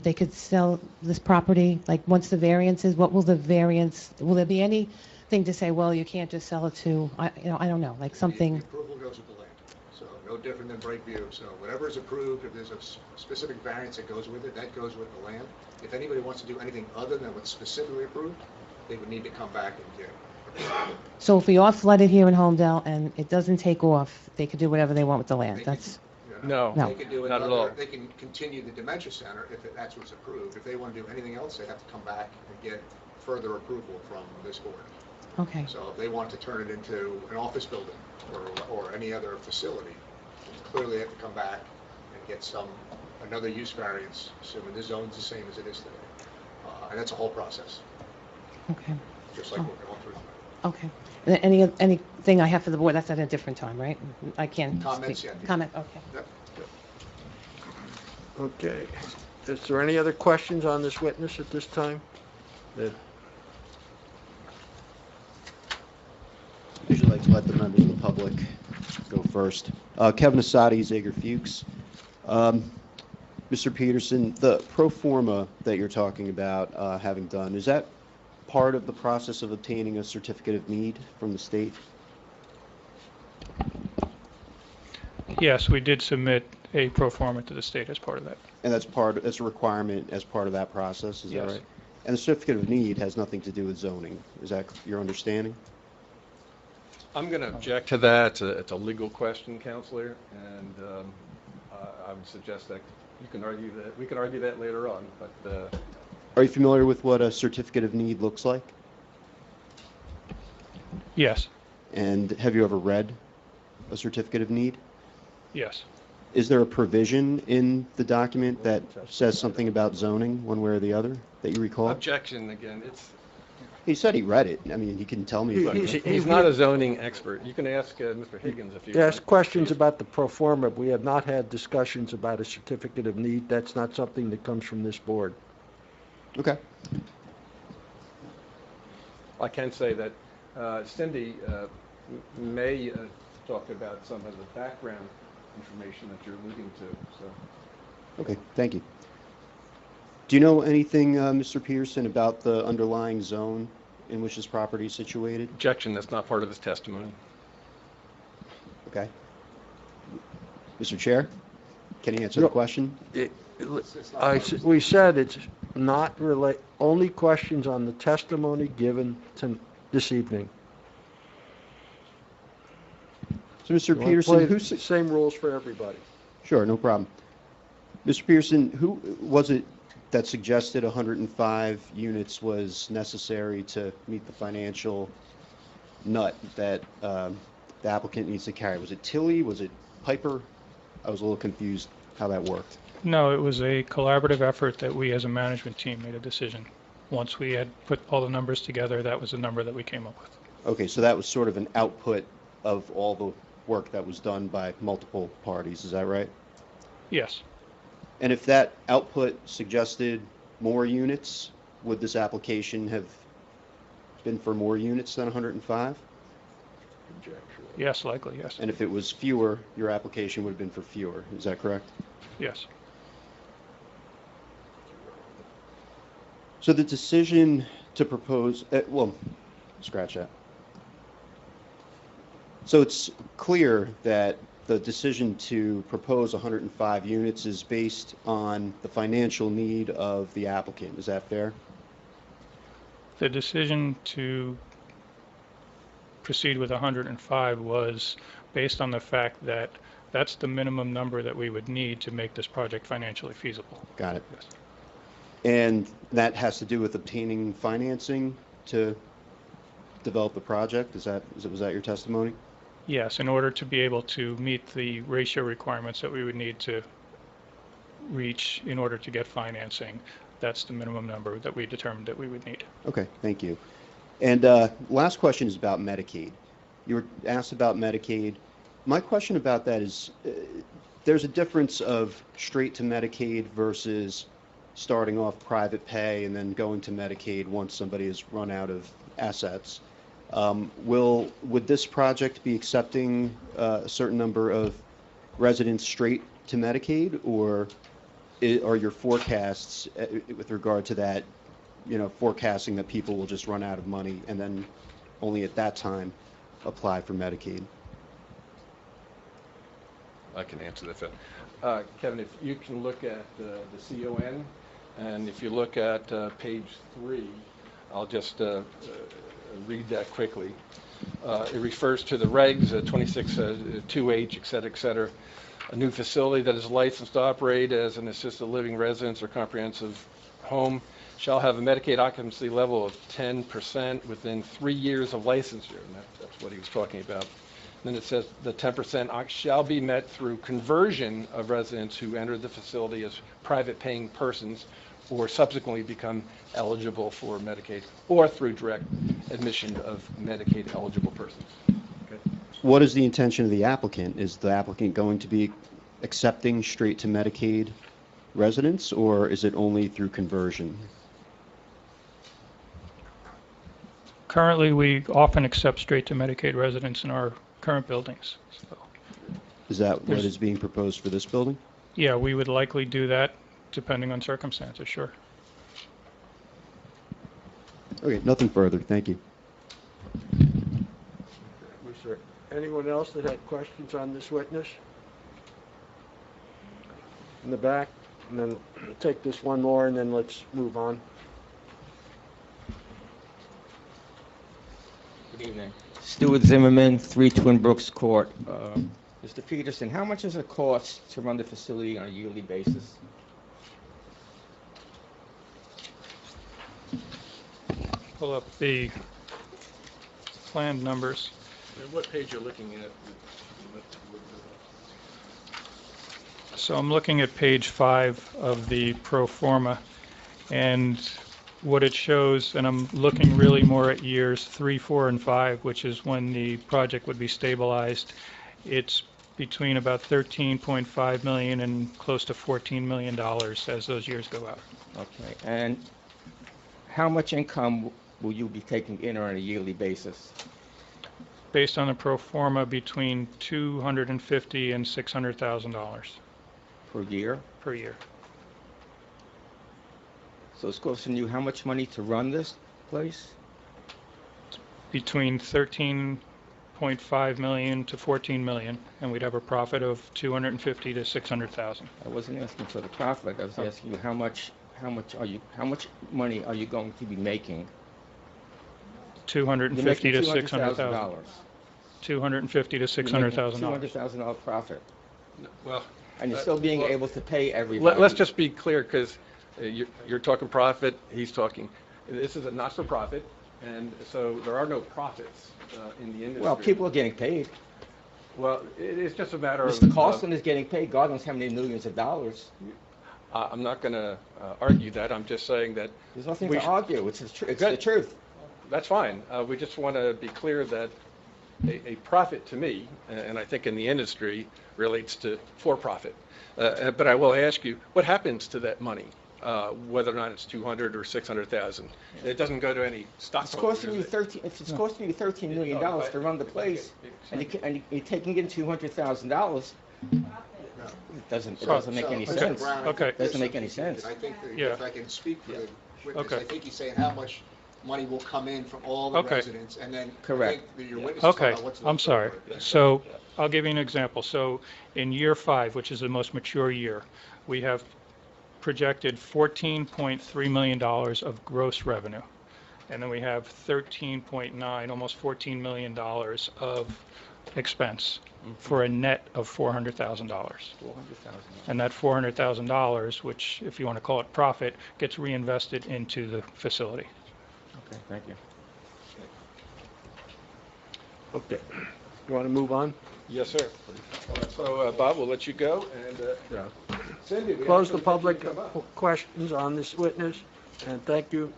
they could sell this property, like once the variance is, what will the variance, will there be anything to say, well, you can't just sell it to, I don't know, like something. The approval goes with the land. So no different than Brightview. So whatever is approved, if there's a specific variance that goes with it, that goes with the land. If anybody wants to do anything other than what's specifically approved, they would need to come back and get it. So if we are flooded here in Holmdel and it doesn't take off, they could do whatever they want with the land. They That's, No, No. They could do not at another, all. they can continue the Dementia Center if that's what's approved. If they want to do anything else, they have to come back and get further approval from this board. okay. So if they want to turn it into an office building or any other facility, clearly they have to come back and get another use variance, assuming the zone's the same as it is today. And that's a whole process, Okay. just like we're going through. Okay. Anything I have for the board, that's at a different time, right? I can't Comments, speak. yeah. Comment, okay. Yep. Okay. Is there any other questions on this witness at this time? Usually like to let the members of the public go first. Kevin Asadi, Zager Fuchs. Mr. Peterson, the pro forma that you're talking about having done, is that part of the process of obtaining a certificate of need from the state? Yes, we did submit a pro forma to the state as part of that. And that's a requirement as part of that process, is that Yes. right? And the certificate of need has nothing to do with zoning. Is that your understanding? I'm going to object to that. It's a legal question, Counselor, and I would suggest that we can argue that later on, but Are you familiar with what a certificate of need looks like? Yes, And have you ever read a certificate of need? yes. Is there a provision in the document that says something about zoning, one way or the other, that you recall? objection again. He said he read it. I mean, he can tell me. He's not a zoning expert. You can ask Mr. Higgins if you Yes, questions about the pro forma. We have not had discussions about a certificate of need. That's not something that comes from this board. Okay. I can say that Cindy may talk about some of the background information that you're alluding to. So, Okay, thank you. Do you know anything, Mr. Peterson, about the underlying zone in which this property is situated? objection. That's not part of his testimony. Okay. Mr. Chair, can you answer the question? We said it's not only questions on the testimony given this evening. So, Mr. You wanna Peterson, play same rules for everybody. Sure, no problem. Mr. Peterson, who was it that suggested 105 units was necessary to meet the financial nut that the applicant needs to carry? Was it Tilly? Was it Piper? I was a little confused how that worked. No, it was a collaborative effort that we as a management team made a decision. Once we had put all the numbers together, that was the number that we came up with. Okay, so that was sort of an output of all the work that was done by multiple parties, is that right? Yes, And if that output suggested more units, would this application have been for more units than 105? yes, likely, yes, And if it was fewer, your application would have been for fewer, is that correct? yes. So the decision to propose, well, scratch that. So it's clear that the decision to propose 105 units is based on the financial need of the applicant. Is that fair? The decision to proceed with 105 was based on the fact that that's the minimum number that we would need to make this project financially feasible. Got it. Yes. And that has to do with obtaining financing to develop the project? Was that your testimony? Yes, in order to be able to meet the ratio requirements that we would need to reach in order to get financing, that's the minimum number that we determined that we would need. Okay, thank you. And last question is about Medicaid. You were asked about Medicaid. My question about that is, there's a difference of straight to Medicaid versus starting off private pay and then going to Medicaid once somebody has run out of assets. Would this project be accepting a certain number of residents straight to Medicaid, or are your forecasts with regard to that, forecasting that people will just run out of money and then only at that time apply for Medicaid? I can answer that, Phil. Kevin, if you can look at the CON, and if you look at page 3, I'll just read that quickly. It refers to the regs, 26(2)H, et cetera. A new facility that is licensed to operate as an assisted living residence or comprehensive home shall have a Medicaid occupancy level of 10% within 3 years of licensure. And that's what he was talking about. Then it says the 10% shall be met through conversion of residents who enter the facility as private paying persons or subsequently become eligible for Medicaid, or through direct admission of Medicaid eligible persons. Okay. What is the intention of the applicant? Is the applicant going to be accepting straight to Medicaid residents, or is it only through conversion? Currently, we often accept straight to Medicaid residents in our current buildings. So, Is that what is being proposed for this building? yeah, we would likely do that depending on circumstances, sure. Okay, nothing further. Thank you. Was there anyone else that had questions on this witness? In the back, and then take this one more, and then let's move on. Good evening. Stuart Zimmerman, 3 Twin Brooks Court. Mr. Peterson, how much does it cost to run the facility on a yearly basis? Pull up the planned numbers. And what page you're looking at? So I'm looking at page 5 of the pro forma, and what it shows, and I'm looking really more at years 3, 4, and 5, which is when the project would be stabilized. It's between about $13.5 million and close to $14 million as those years go out. Okay, and how much income will you be taking in on a yearly basis? Based on the pro forma, between $250,000 and $600,000 Per year? per year. So it's costing you how much money to run this place? Between $13.5 million to $14 million, and we'd have a profit of $250,000 to $600,000. I wasn't asking for the profit. I was asking you how much money are you going to be making? $250,000 to $600,000. $250,000 to $600,000. $200,000 profit. Well, And you're still being able to pay everybody. let's just be clear, because you're talking profit, he's talking. This is a not-for-profit, and so there are no profits in the industry. Well, people are getting paid. Well, it's just a matter of... Mr. Carlson is getting paid, God knows how many millions of dollars. I'm not going to argue that. I'm just saying that... There's nothing to argue. It's the truth. That's fine. We just want to be clear that a profit to me, and I think in the industry, relates to for-profit. But I will ask you, what happens to that money, whether or not it's $200,000 or $600,000? It doesn't go to any stockholders. If it's costing you $13 million to run the place, and you're taking in $200,000, it doesn't make any sense. Brown, Okay. Doesn't make any sense. I think, Yeah. if I can speak for the witness, Okay. I think he's saying how much money will come in from all the Okay. residents, and then I Correct. think that your witnesses Okay, talk about what's I'm left sorry. over. So I'll give you an example. So in year 5, which is the most mature year, we have projected $14.3 million of gross revenue. And then we have 13.9, almost $14 million of expense for a net of $400,000. And that $400,000, which if you want to call it profit, gets reinvested into the facility. Okay, thank you. Okay. You want to move on? Yes, sir. So, Bob, we'll let you go, and Yeah. Cindy, we Close the actually public let you come up. questions on this witness, and thank you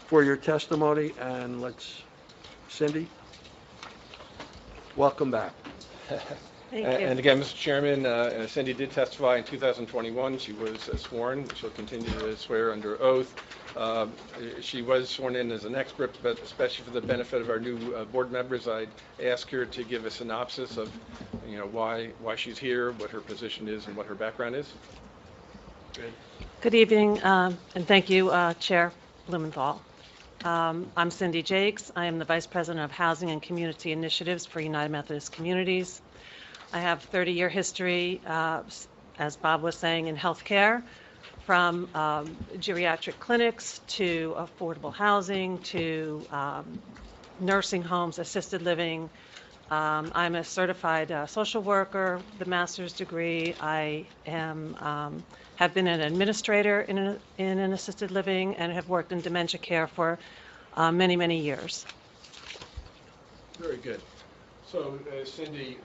for your testimony, and Cindy, welcome back. And again, Mr. Chairman, Cindy did testify in 2021. She was sworn. She'll continue to swear under oath. She was sworn in as an expert, but especially for the benefit of our new board members, I'd ask her to give a synopsis of, why she's here, what her position is, and what her background is. Good evening, and thank you, Chair Blumenthal. I'm Cindy Jakes. I am the Vice President of Housing and Community Initiatives for United Methodist Communities. I have 30-year history, as Bob was saying, in healthcare, from geriatric clinics to affordable housing to nursing homes, assisted living. I'm a certified social worker, the master's degree. I have been an administrator in an assisted living and have worked in dementia care for many, many years. Very good. So, Cindy,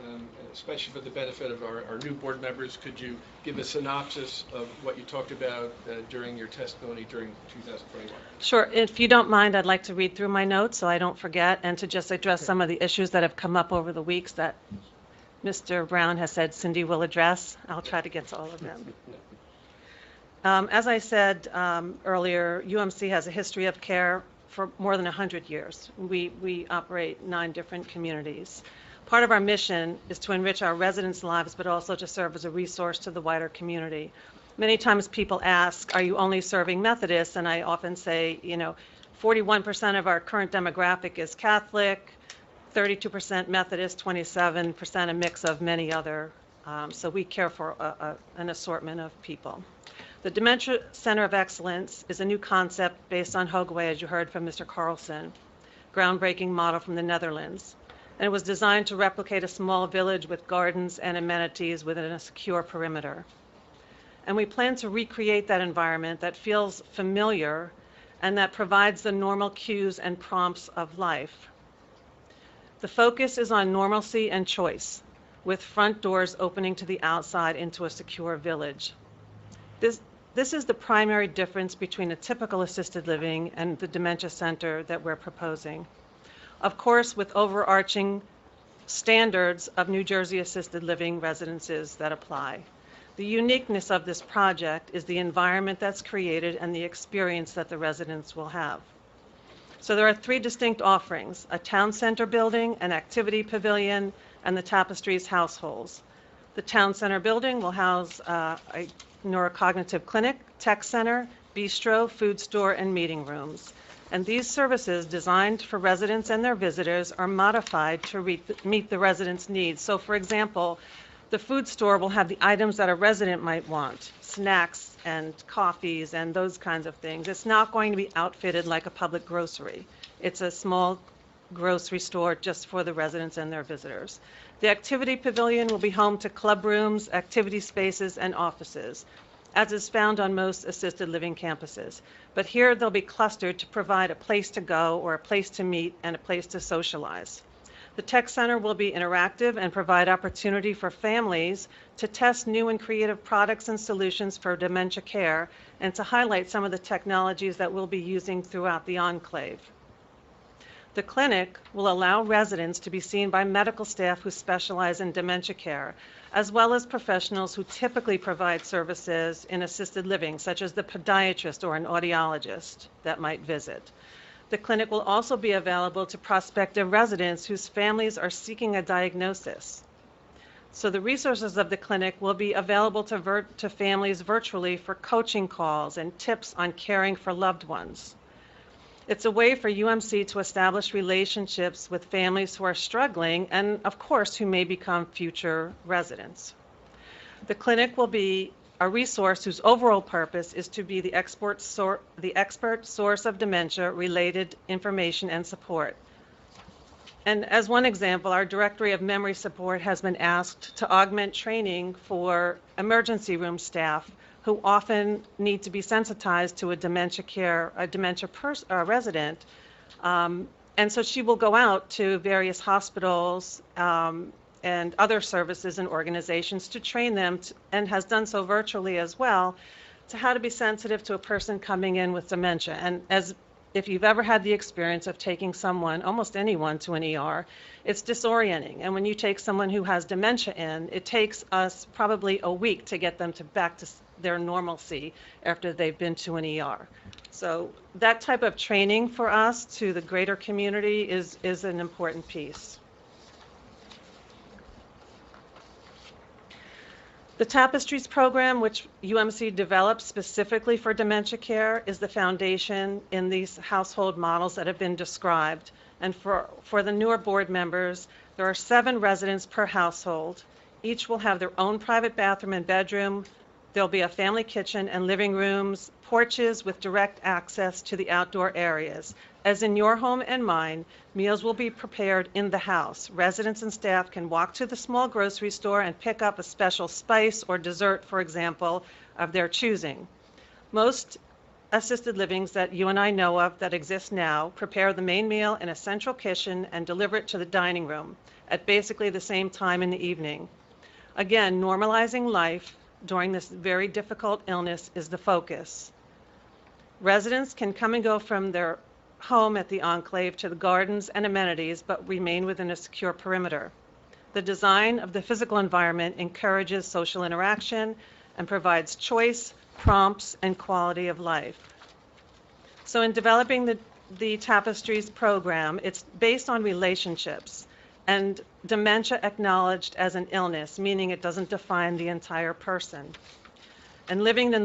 especially for the benefit of our new board members, could you give a synopsis of what you talked about during your testimony during 2021? Sure. If you don't mind, I'd like to read through my notes so I don't forget, and to just address some of the issues that have come up over the weeks that Mr. Brown has said Cindy will address. I'll try to get to all of them. As I said earlier, UMC has a history of care for more than 100 years. We operate 9 different communities. Part of our mission is to enrich our residents' lives, but also to serve as a resource to the wider community. Many times people ask, are you only serving Methodists? And I often say, 41% of our current demographic is Catholic, 32% Methodist, 27% a mix of many other. So we care for an assortment of people. The Dementia Center of Excellence is a new concept based on Hogeway, as you heard from Mr. Carlson, groundbreaking model from the Netherlands. And it was designed to replicate a small village with gardens and amenities within a secure perimeter. And we plan to recreate that environment that feels familiar and that provides the normal cues and prompts of life. The focus is on normalcy and choice, with front doors opening to the outside into a secure village. This is the primary difference between a typical assisted living and the dementia center that we're proposing. Of course, with overarching standards of New Jersey assisted living residences that apply. The uniqueness of this project is the environment that's created and the experience that the residents will have. So there are 3 distinct offerings: a town center building, an activity pavilion, and the Tapestries households. The town center building will house a neurocognitive clinic, tech center, bistro, food store, and meeting rooms. And these services, designed for residents and their visitors, are modified to meet the residents' needs. So, for example, the food store will have the items that a resident might want, snacks and coffees and those kinds of things. It's not going to be outfitted like a public grocery. It's a small grocery store just for the residents and their visitors. The activity pavilion will be home to club rooms, activity spaces, and offices, as is found on most assisted living campuses. But here they'll be clustered to provide a place to go or a place to meet and a place to socialize. The tech center will be interactive and provide opportunity for families to test new and creative products and solutions for dementia care and to highlight some of the technologies that we'll be using throughout the enclave. The clinic will allow residents to be seen by medical staff who specialize in dementia care, as well as professionals who typically provide services in assisted living, such as the podiatrist or an audiologist that might visit. The clinic will also be available to prospective residents whose families are seeking a diagnosis. So the resources of the clinic will be available to families virtually for coaching calls and tips on caring for loved ones. It's a way for UMC to establish relationships with families who are struggling and, of course, who may become future residents. The clinic will be a resource whose overall purpose is to be the expert source of dementia-related information and support. And as one example, our Directory of Memory Support has been asked to augment training for emergency room staff who often need to be sensitized to a dementia resident. And so she will go out to various hospitals and other services and organizations to train them, and has done so virtually as well, to how to be sensitive to a person coming in with dementia. And as if you've ever had the experience of taking someone, almost anyone, to an ER, it's disorienting. And when you take someone who has dementia in, it takes us probably a week to get them back to their normalcy after they've been to an ER. So that type of training for us to the greater community is an important piece. The Tapestries program, which UMC developed specifically for dementia care, is the foundation in these household models that have been described. And for the newer board members, there are 7 residents per household. Each will have their own private bathroom and bedroom. There'll be a family kitchen and living rooms, porches with direct access to the outdoor areas. As in your home and mine, meals will be prepared in the house. Residents and staff can walk to the small grocery store and pick up a special spice or dessert, for example, of their choosing. Most assisted livings that you and I know of that exist now prepare the main meal in a central kitchen and deliver it to the dining room at basically the same time in the evening. Again, normalizing life during this very difficult illness is the focus. Residents can come and go from their home at the enclave to the gardens and amenities, but remain within a secure perimeter. The design of the physical environment encourages social interaction and provides choice, prompts, and quality of life. So in developing the Tapestries program, it's based on relationships and dementia acknowledged as an illness, meaning it doesn't define the entire person. And living in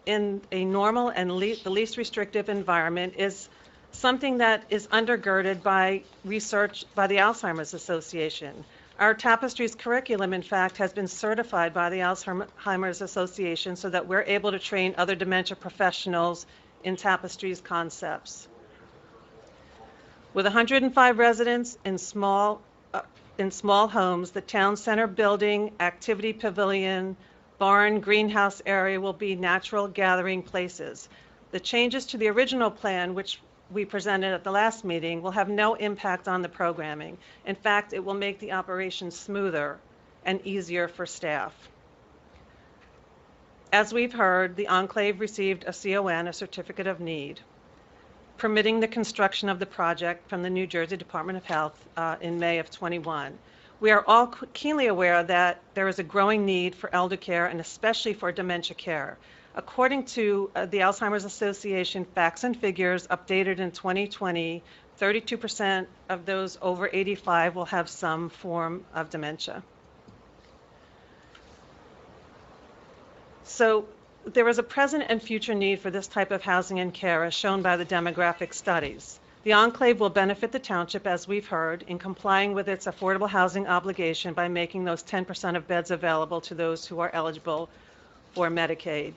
in a normal and the least restrictive environment is something that is undergirded by research by the Alzheimer's Association. Our Tapestries curriculum, in fact, has been certified by the Alzheimer's Association so that we're able to train other dementia professionals in Tapestries concepts. With 105 residents in small homes, the town center building, activity pavilion, barn, greenhouse area will be natural gathering places. The changes to the original plan, which we presented at the last meeting, will have no impact on the programming. In fact, it will make the operation smoother and easier for staff. As we've heard, the enclave received a CON, a Certificate of Need, permitting the construction of the project from the New Jersey Department of Health in May of '21. We are all keenly aware that there is a growing need for elder care and especially for dementia care. According to the Alzheimer's Association facts and figures updated in 2020, 32% of those over 85 will have some form of dementia. So there is a present and future need for this type of housing and care as shown by the demographic studies. The enclave will benefit the township, as we've heard, in complying with its affordable housing obligation by making those 10% of beds available to those who are eligible for Medicaid.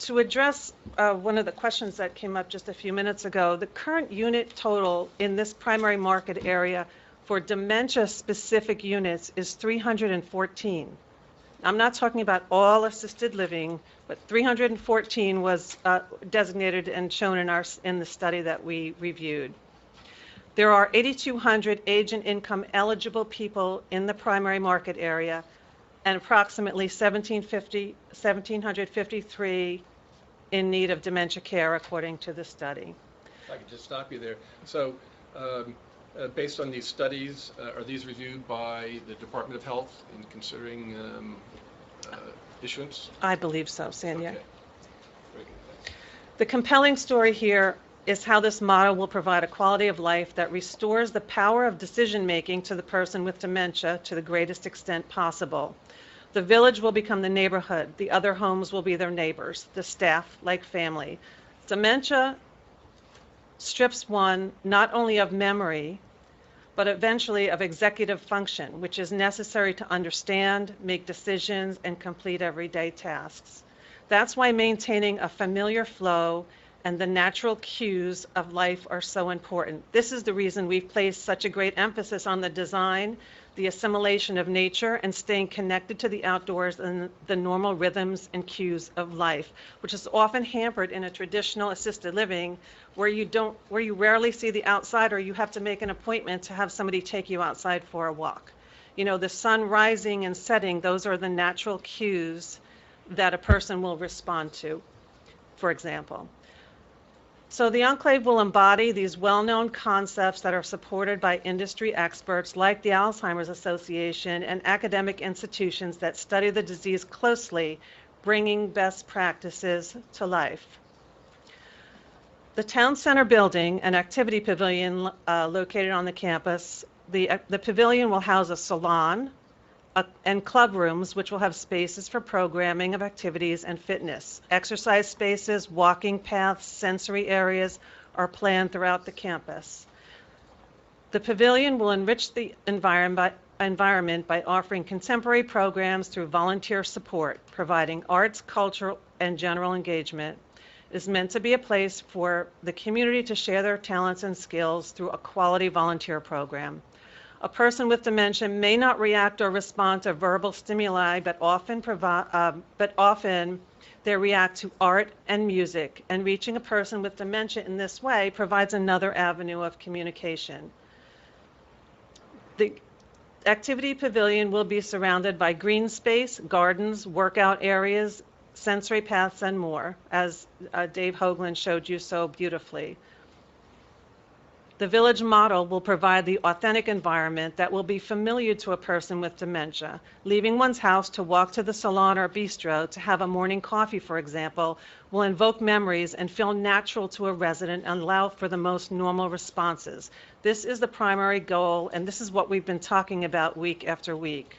To address one of the questions that came up just a few minutes ago, the current unit total in this primary market area for dementia-specific units is 314. I'm not talking about all assisted living, but 314 was designated and shown in the study that we reviewed. There are 8,200 age and income eligible people in the primary market area, and approximately 1,753 in need of dementia care, according to the study. If I could just stop you there. So, based on these studies, are these reviewed by the Department of Health in considering issuance? I believe so, Sanya. Okay. Very good. The compelling story here is how this model will provide a quality of life that restores the power of decision-making to the person with dementia to the greatest extent possible. The village will become the neighborhood. The other homes will be their neighbors, the staff like family. Dementia strips one not only of memory, but eventually of executive function, which is necessary to understand, make decisions, and complete everyday tasks. That's why maintaining a familiar flow and the natural cues of life are so important. This is the reason we've placed such a great emphasis on the design, the assimilation of nature, and staying connected to the outdoors and the normal rhythms and cues of life, which is often hampered in a traditional assisted living where you rarely see the outside, or you have to make an appointment to have somebody take you outside for a walk. You know, the sun rising and setting, those are the natural cues that a person will respond to, for example. So the Enclave will embody these well-known concepts that are supported by industry experts like the Alzheimer's Association and academic institutions that study the disease closely, bringing best practices to life. The Town Center building, an activity pavilion located on the campus, the pavilion will house a salon and club rooms, which will have spaces for programming of activities and fitness. Exercise spaces, walking paths, sensory areas are planned throughout the campus. The pavilion will enrich the environment by offering contemporary programs through volunteer support, providing arts, cultural, and general engagement. It is meant to be a place for the community to share their talents and skills through a quality volunteer program. A person with dementia may not react or respond to verbal stimuli, but often they react to art and music, and reaching a person with dementia in this way provides another avenue of communication. The activity pavilion will be surrounded by green space, gardens, workout areas, sensory paths, and more, as Dave Hoagland showed you so beautifully. The village model will provide the authentic environment that will be familiar to a person with dementia. Leaving one's house to walk to the salon or bistro to have a morning coffee, for example, will invoke memories and feel natural to a resident and allow for the most normal responses. This is the primary goal, and this is what we've been talking about week after week.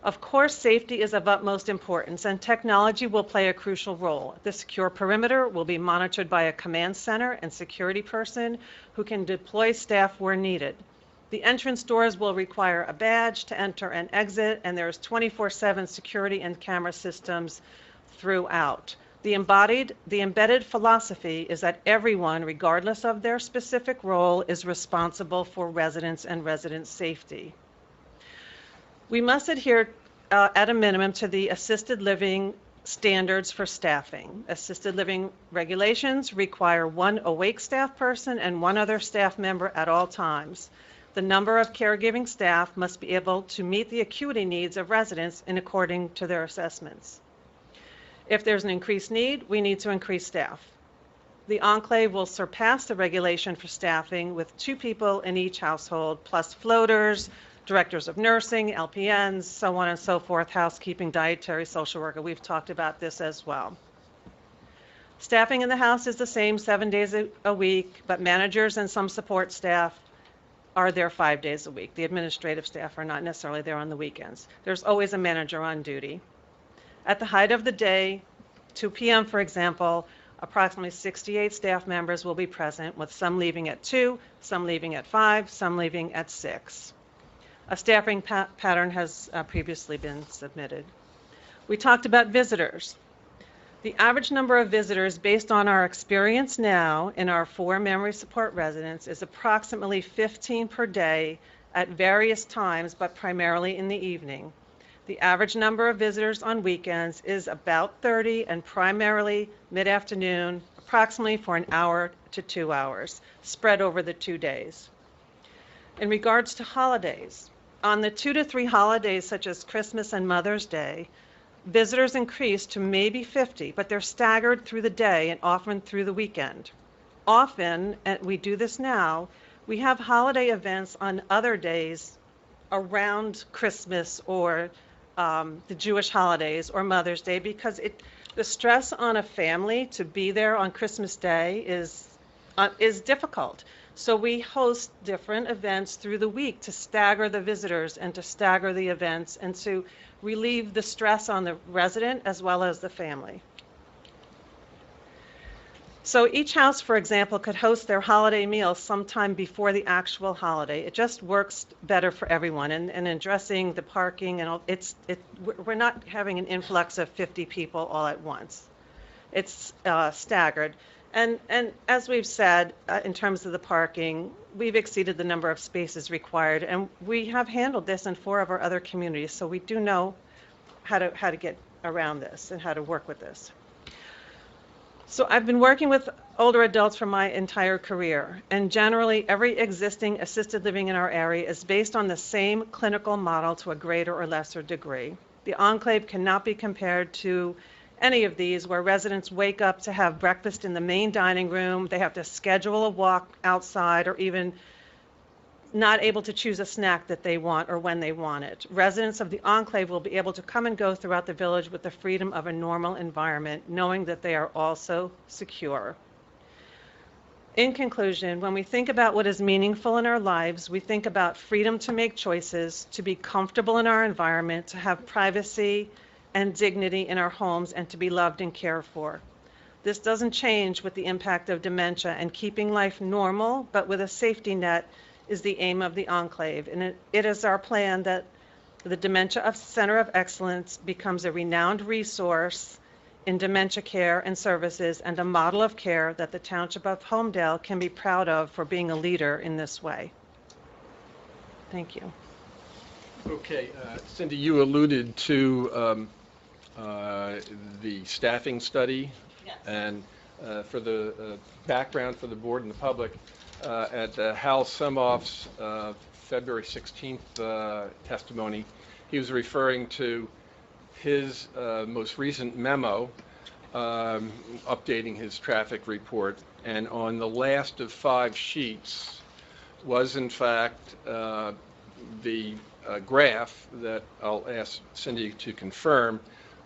Of course, safety is of utmost importance, and technology will play a crucial role. The secure perimeter will be monitored by a command center and security person who can deploy staff where needed. The entrance doors will require a badge to enter and exit, and there's 24/7 security and camera systems throughout. The embedded philosophy is that everyone, regardless of their specific role, is responsible for residents and resident safety. We must adhere at a minimum to the assisted living standards for staffing. Assisted living regulations require one awake staff person and one other staff member at all times. The number of caregiving staff must be able to meet the acuity needs of residents in according to their assessments. If there's an increased need, we need to increase staff. The Enclave will surpass the regulation for staffing with 2 people in each household, plus floaters, directors of nursing, LPNs, so on and so forth, housekeeping, dietary, social worker. We've talked about this as well. Staffing in the house is the same 7 days a week, but managers and some support staff are there 5 days a week. The administrative staff are not necessarily there on the weekends. There's always a manager on duty. At the height of the day, 2 p.m., for example, approximately 68 staff members will be present, with some leaving at 2, some leaving at 5, some leaving at 6. A staffing pattern has previously been submitted. We talked about visitors. The average number of visitors, based on our experience now in our 4 memory support residents, is approximately 15 per day at various times, but primarily in the evening. The average number of visitors on weekends is about 30, and primarily mid-afternoon, approximately for an hour to 2 hours, spread over the 2 days. In regards to holidays, on the 2 to 3 holidays such as Christmas and Mother's Day, visitors increase to maybe 50, but they're staggered through the day and often through the weekend. Often, and we do this now, we have holiday events on other days around Christmas or the Jewish holidays or Mother's Day, because the stress on a family to be there on Christmas Day is difficult. So we host different events through the week to stagger the visitors and to stagger the events and to relieve the stress on the resident as well as the family. So each house, for example, could host their holiday meal sometime before the actual holiday. It just works better for everyone. And addressing the parking and all, we're not having an influx of 50 people all at once. It's staggered. And as we've said, in terms of the parking, we've exceeded the number of spaces required, and we have handled this in 4 of our other communities, so we do know how to get around this and how to work with this. So I've been working with older adults for my entire career, and generally every existing assisted living in our area is based on the same clinical model to a greater or lesser degree. The Enclave cannot be compared to any of these where residents wake up to have breakfast in the main dining room, they have to schedule a walk outside, or even not able to choose a snack that they want or when they want it. Residents of the Enclave will be able to come and go throughout the village with the freedom of a normal environment, knowing that they are also secure. In conclusion, when we think about what is meaningful in our lives, we think about freedom to make choices, to be comfortable in our environment, to have privacy and dignity in our homes, and to be loved and cared for. This doesn't change with the impact of dementia, and keeping life normal, but with a safety net, is the aim of the Enclave. And it is our plan that the Dementia Center of Excellence becomes a renowned resource in dementia care and services, and a model of care that the Township of Holmdel can be proud of for being a leader in this way. Thank you. Okay, Cindy, you alluded to the staffing study. Yes. And for the background for the board and the public, at Hal Sumoff's February 16th testimony, he was referring to his most recent memo updating his traffic report. And on the last of 5 sheets was, in fact, the graph that I'll ask Cindy to confirm.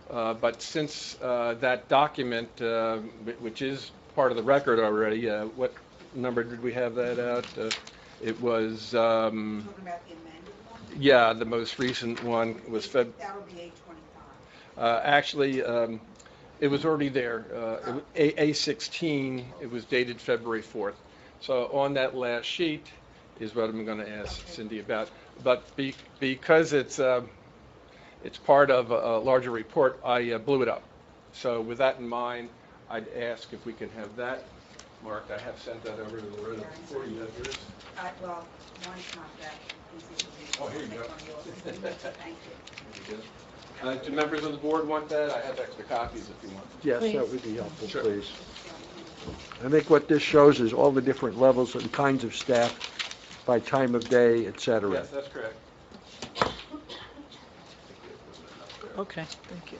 But since that document, which is part of the record already, what number did we have that out? It was, yeah, the most recent one was That'll be 825. actually, it was already there. A16, it was dated February 4th. So on that last sheet is what I'm going to ask Cindy about. But because it's part of a larger report, I blew it up. So with that in mind, I'd ask if we can have that marked. I have sent that over to Loretta before you have yours. Well, one's not that easy to read. Oh, here you go. Thank you. Do members of the board want that? I have extra copies if you want. Yes, Please. that would be helpful, Sure. please. I think what this shows is all the different levels and kinds of staff by time of day, et cetera. Yes, that's correct. Okay, thank you.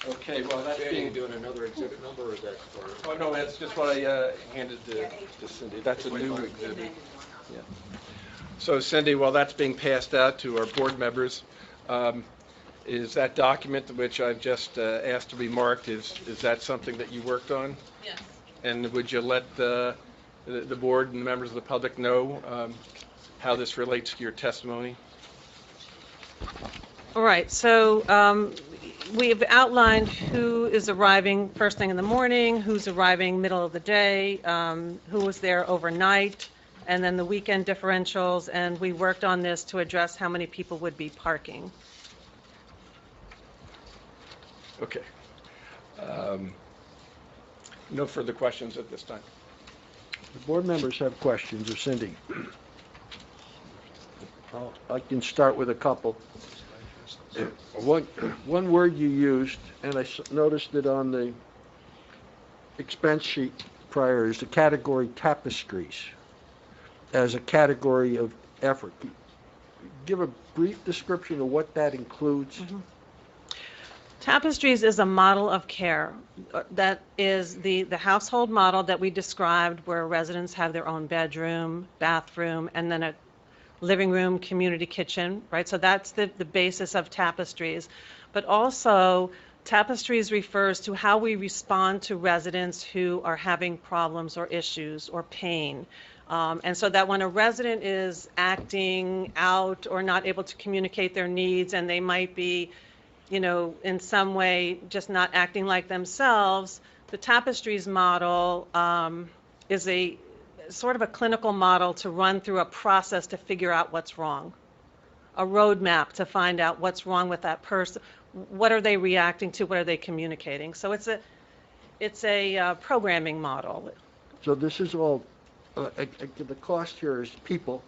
Okay, well, that's being... doing another exhibit number, or is that for? Oh, no, that's just what I handed to Cindy. That's a new exhibit. Yeah. So Cindy, while that's being passed out to our board members, is that document which I've just asked to be marked, is that something that you worked on? Yes. And would you let the board and the members of the public know how this relates to your testimony? All right, so we've outlined who is arriving first thing in the morning, who's arriving middle of the day, who was there overnight, and then the weekend differentials, and we worked on this to address how many people would be parking. Okay. No further questions at this time. The board members have questions of Cindy. I can start with a couple. One word you used, and I noticed it on the expense sheet prior, is the category tapestries as a category of effort. Give a brief description of what that includes. Mm-hmm. Tapestries is a model of care. That is the household model that we described, where residents have their own bedroom, bathroom, and then a living room, community kitchen, right? So that's the basis of tapestries. But also, tapestries refers to how we respond to residents who are having problems or issues or pain. And so that when a resident is acting out or not able to communicate their needs, and they might be, in some way just not acting like themselves, The Tapestries model is a sort of a clinical model to run through a process to figure out what's wrong, a roadmap to find out what's wrong with that person, what are they reacting to, what are they communicating. So it's a programming model. So this is all, the cost here is people,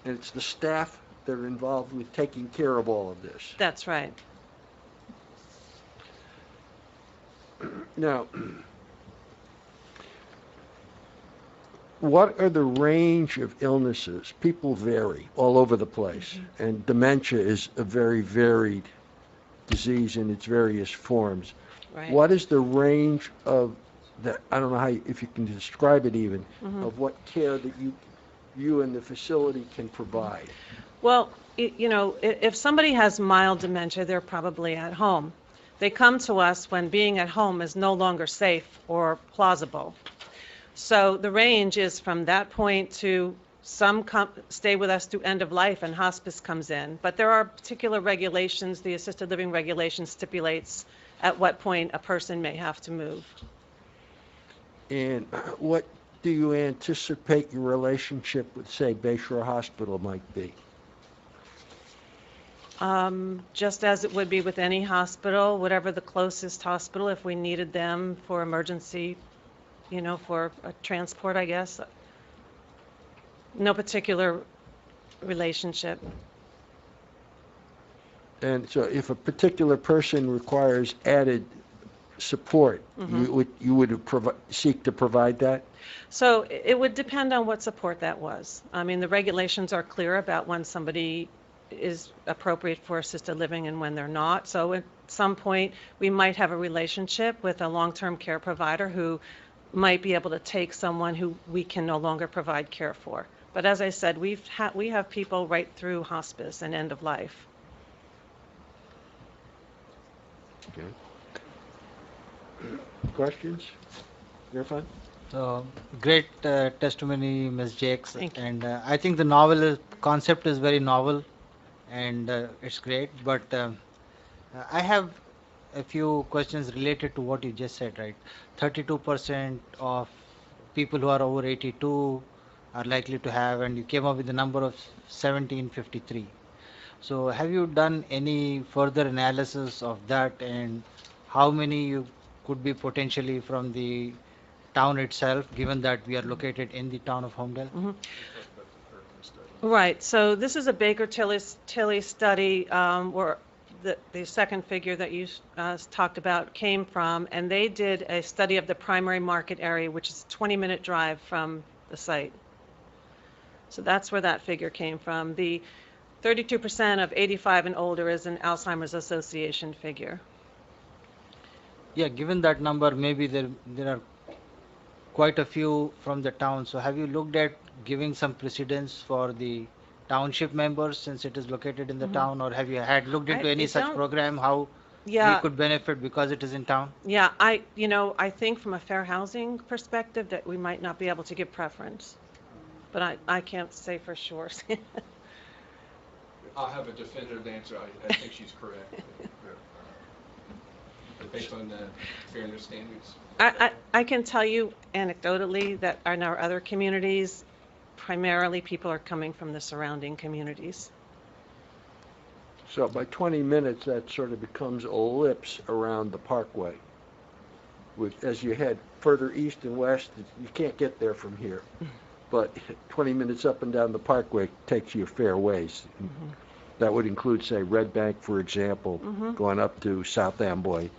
and it's the staff that are involved with taking care of all of this. That's right. Now, what are the range of illnesses? People vary all over the place, and dementia is a very varied disease in its various forms. Right. What is the range of that? I don't know how, if you can describe it even, of what care that you and the facility can provide. Well, you know, if somebody has mild dementia, they're probably at home. They come to us when being at home is no longer safe or plausible. So the range is from that point to some stay with us through end of life and hospice comes in. But there are particular regulations, the assisted living regulation stipulates at what point a person may have to move. And what do you anticipate your relationship with, say, Bayshore Hospital might be? Just as it would be with any hospital, whatever the closest hospital, if we needed them for emergency, you know, for a transport, I guess. No particular relationship. And so if a particular person requires added support, you would seek to provide that? So it would depend on what support that was. I mean, the regulations are clear about when somebody is appropriate for assisted living and when they're not. So at some point, we might have a relationship with a long-term care provider who might be able to take someone who we can no longer provide care for. But as I said, we have people right through hospice and end of life. Okay. Questions? You're fine. So great testimony, Ms. Jakes. Thank you. And I think the concept is very novel, and it's great. But I have a few questions related to what you just said, right? 32% of people who are over 82 are likely to have, and you came up with the number of 1753. So have you done any further analysis of that, and how many you could be potentially from the town itself, given that we are located in the town of Holmdel? Right. So this is a Baker Tilly study where the second figure that you talked about came from, and they did a study of the primary market area, which is a 20-minute drive from the site. So that's where that figure came from. The 32% of 85 and older is an Alzheimer's Association figure. Yeah, given that number, maybe there are quite a few from the town. So have you looked at giving some precedence for the township members since it is located in the town, or have you looked into any such program, how we could benefit because it is in town? Yeah, I think from a fair housing perspective that we might not be able to give preference, but I can't say for sure. I'll have a definitive answer. I think she's correct. Based on the fairness standards. I can tell you anecdotally that in our other communities, primarily people are coming from the surrounding communities. So by 20 minutes, that sort of becomes a ellipse around the parkway. As you head further east and west, you can't get there from here. But 20 minutes up and down the parkway takes you a fair ways. That would include, say, Red Bank, for example, going up to South Amboy.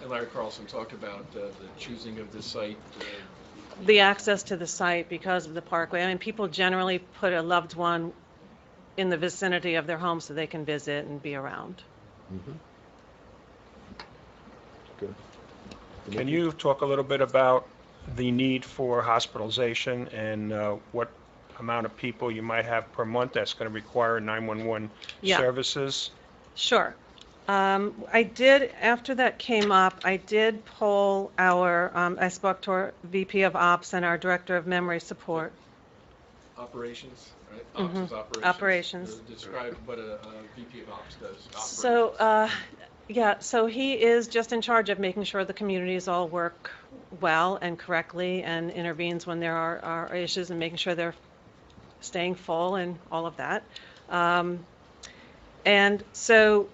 And Larry Carlson talked about the choosing of the site. The access to the site because of the parkway. I mean, people generally put a loved one in the vicinity of their home so they can visit and be around. Good. Can you talk a little bit about the need for hospitalization and what amount of people you might have per month that's going to require 911 services? Sure. I did, after that came up, I did poll I spoke to our VP of Ops and our Director of Memory Support. Operations, right? Ops is operations. Operations. Describe what a VP of Ops does. So Yeah, so he is just in charge of making sure the communities all work well and correctly and intervenes when there are issues and making sure they're staying full and all of that. And so,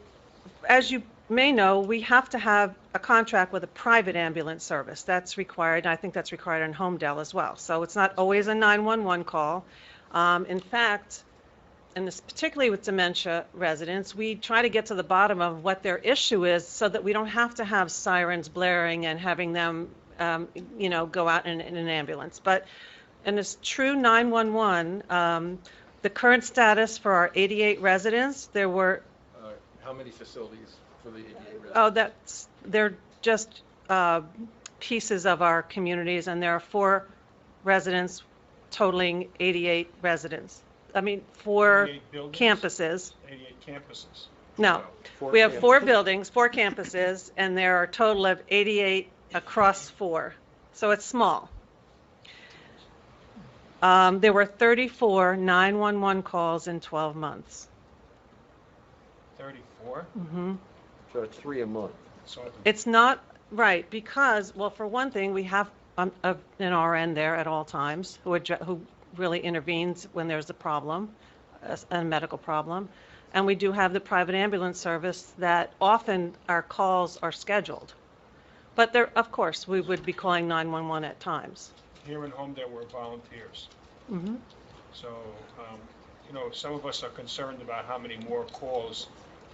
as you may know, we have to have a contract with a private ambulance service. That's required, and I think that's required in Holmdel as well. So it's not always a 911 call. In fact, and this particularly with dementia residents, we try to get to the bottom of what their issue is so that we don't have to have sirens blaring and having them, go out in an ambulance. But in this true 911, the current status for our 88 residents, there were... How many facilities for the 88 residents? Oh, they're just pieces of our communities, and there are 4 residents totaling 88 residents. I mean, 4 campuses. 88 campuses. No, we have 4 buildings, 4 campuses, and there are a total of 88 across 4. So it's small. There were 34 911 calls in 12 months. 34? Mm-hmm. So it's 3 a month. It's not right because, well, for one thing, we have an RN there at all times who really intervenes when there's a problem, a medical problem. And we do have the private ambulance service that often our calls are scheduled. But there, of course, we would be calling 911 at times. Here in Holmdel, we're volunteers. Mm-hmm. So, some of us are concerned about how many more calls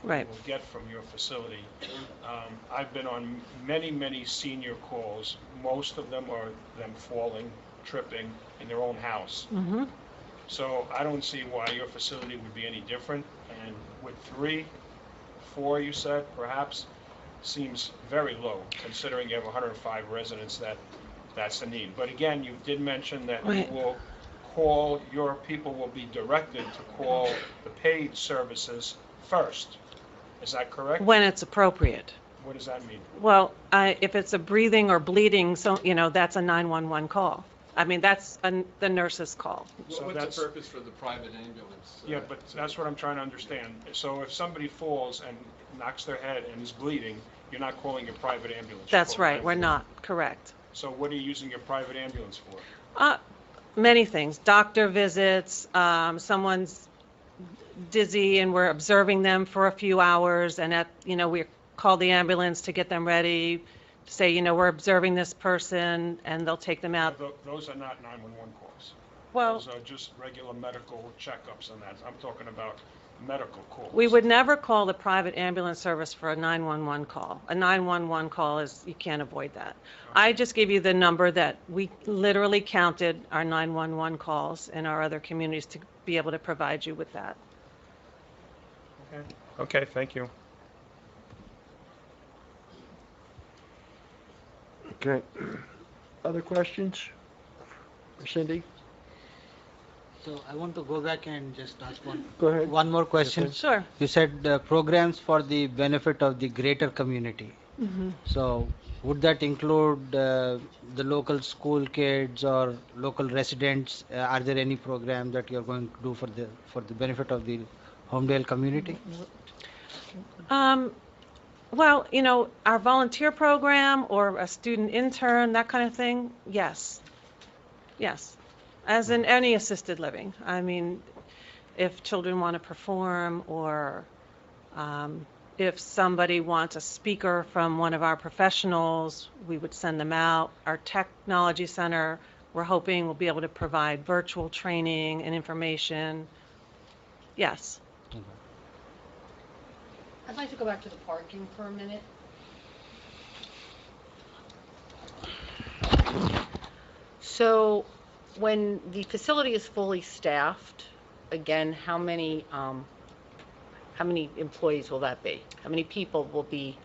Right. we'll get from your facility. I've been on many, many senior calls. Most of them are them falling, tripping in their own house. Mm-hmm. So I don't see why your facility would be any different. And with 3, 4, you said, perhaps, seems very low, considering you have 105 residents that's the need. But again, you did mention that Right. you will your people will be directed to call the paid services first. Is that correct? When it's appropriate. What does that mean? Well, if it's a breathing or bleeding, so that's a 911 call. I mean, that's the nurse's call. So What's that's the purpose for the private ambulance? Yeah, but that's what I'm trying to understand. So if somebody falls and knocks their head and is bleeding, you're not calling your private ambulance. That's right. We're not. Correct. So what are you using your private ambulance for? Many things. Doctor visits, someone's dizzy and we're observing them for a few hours, and we call the ambulance to get them ready, say, we're observing this person, and they'll take them out. Those are not 911 calls. Well, those are just regular medical checkups and that. I'm talking about medical calls. we would never call the private ambulance service for a 911 call. A 911 call you can't avoid that. Okay. I just gave you the number that we literally counted our 911 calls in our other communities to be able to provide you with that. Okay, thank you. Okay. Other questions? Cindy? So I want to go back and just ask Go ahead. one more question. Sure. You said programs for the benefit of the greater community. Mm-hmm. So would that include the local school kids or local residents? Are there any programs that you're going to do for the benefit of the Holmdel community? Well, our volunteer program or a student intern, that kind of thing, yes. Yes. As in any assisted living. I mean, if children want to perform or if somebody wants a speaker from one of our professionals, we would send them out. Our technology center, we're hoping will be able to provide virtual training and information. Yes. I'd like to go back to the parking for a minute. So when the facility is fully staffed, again, how many employees will that be? How many people will be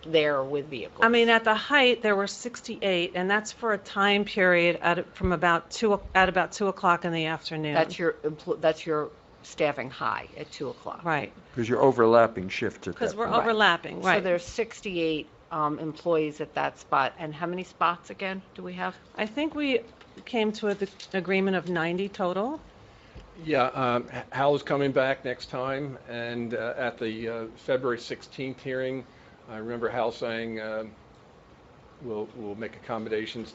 there with vehicles? I mean, at the height, there were 68, and that's for a time period at about 2 o'clock in the afternoon. That's your staffing high at 2 o'clock. Right. Because you're overlapping shifts at that Because we're point. overlapping, right. So there's 68 employees at that spot. And how many spots again do we have? I think we came to an agreement of 90 total. Yeah, Hal is coming back next time, and at the February 16th hearing, I remember Hal saying, we'll make accommodations.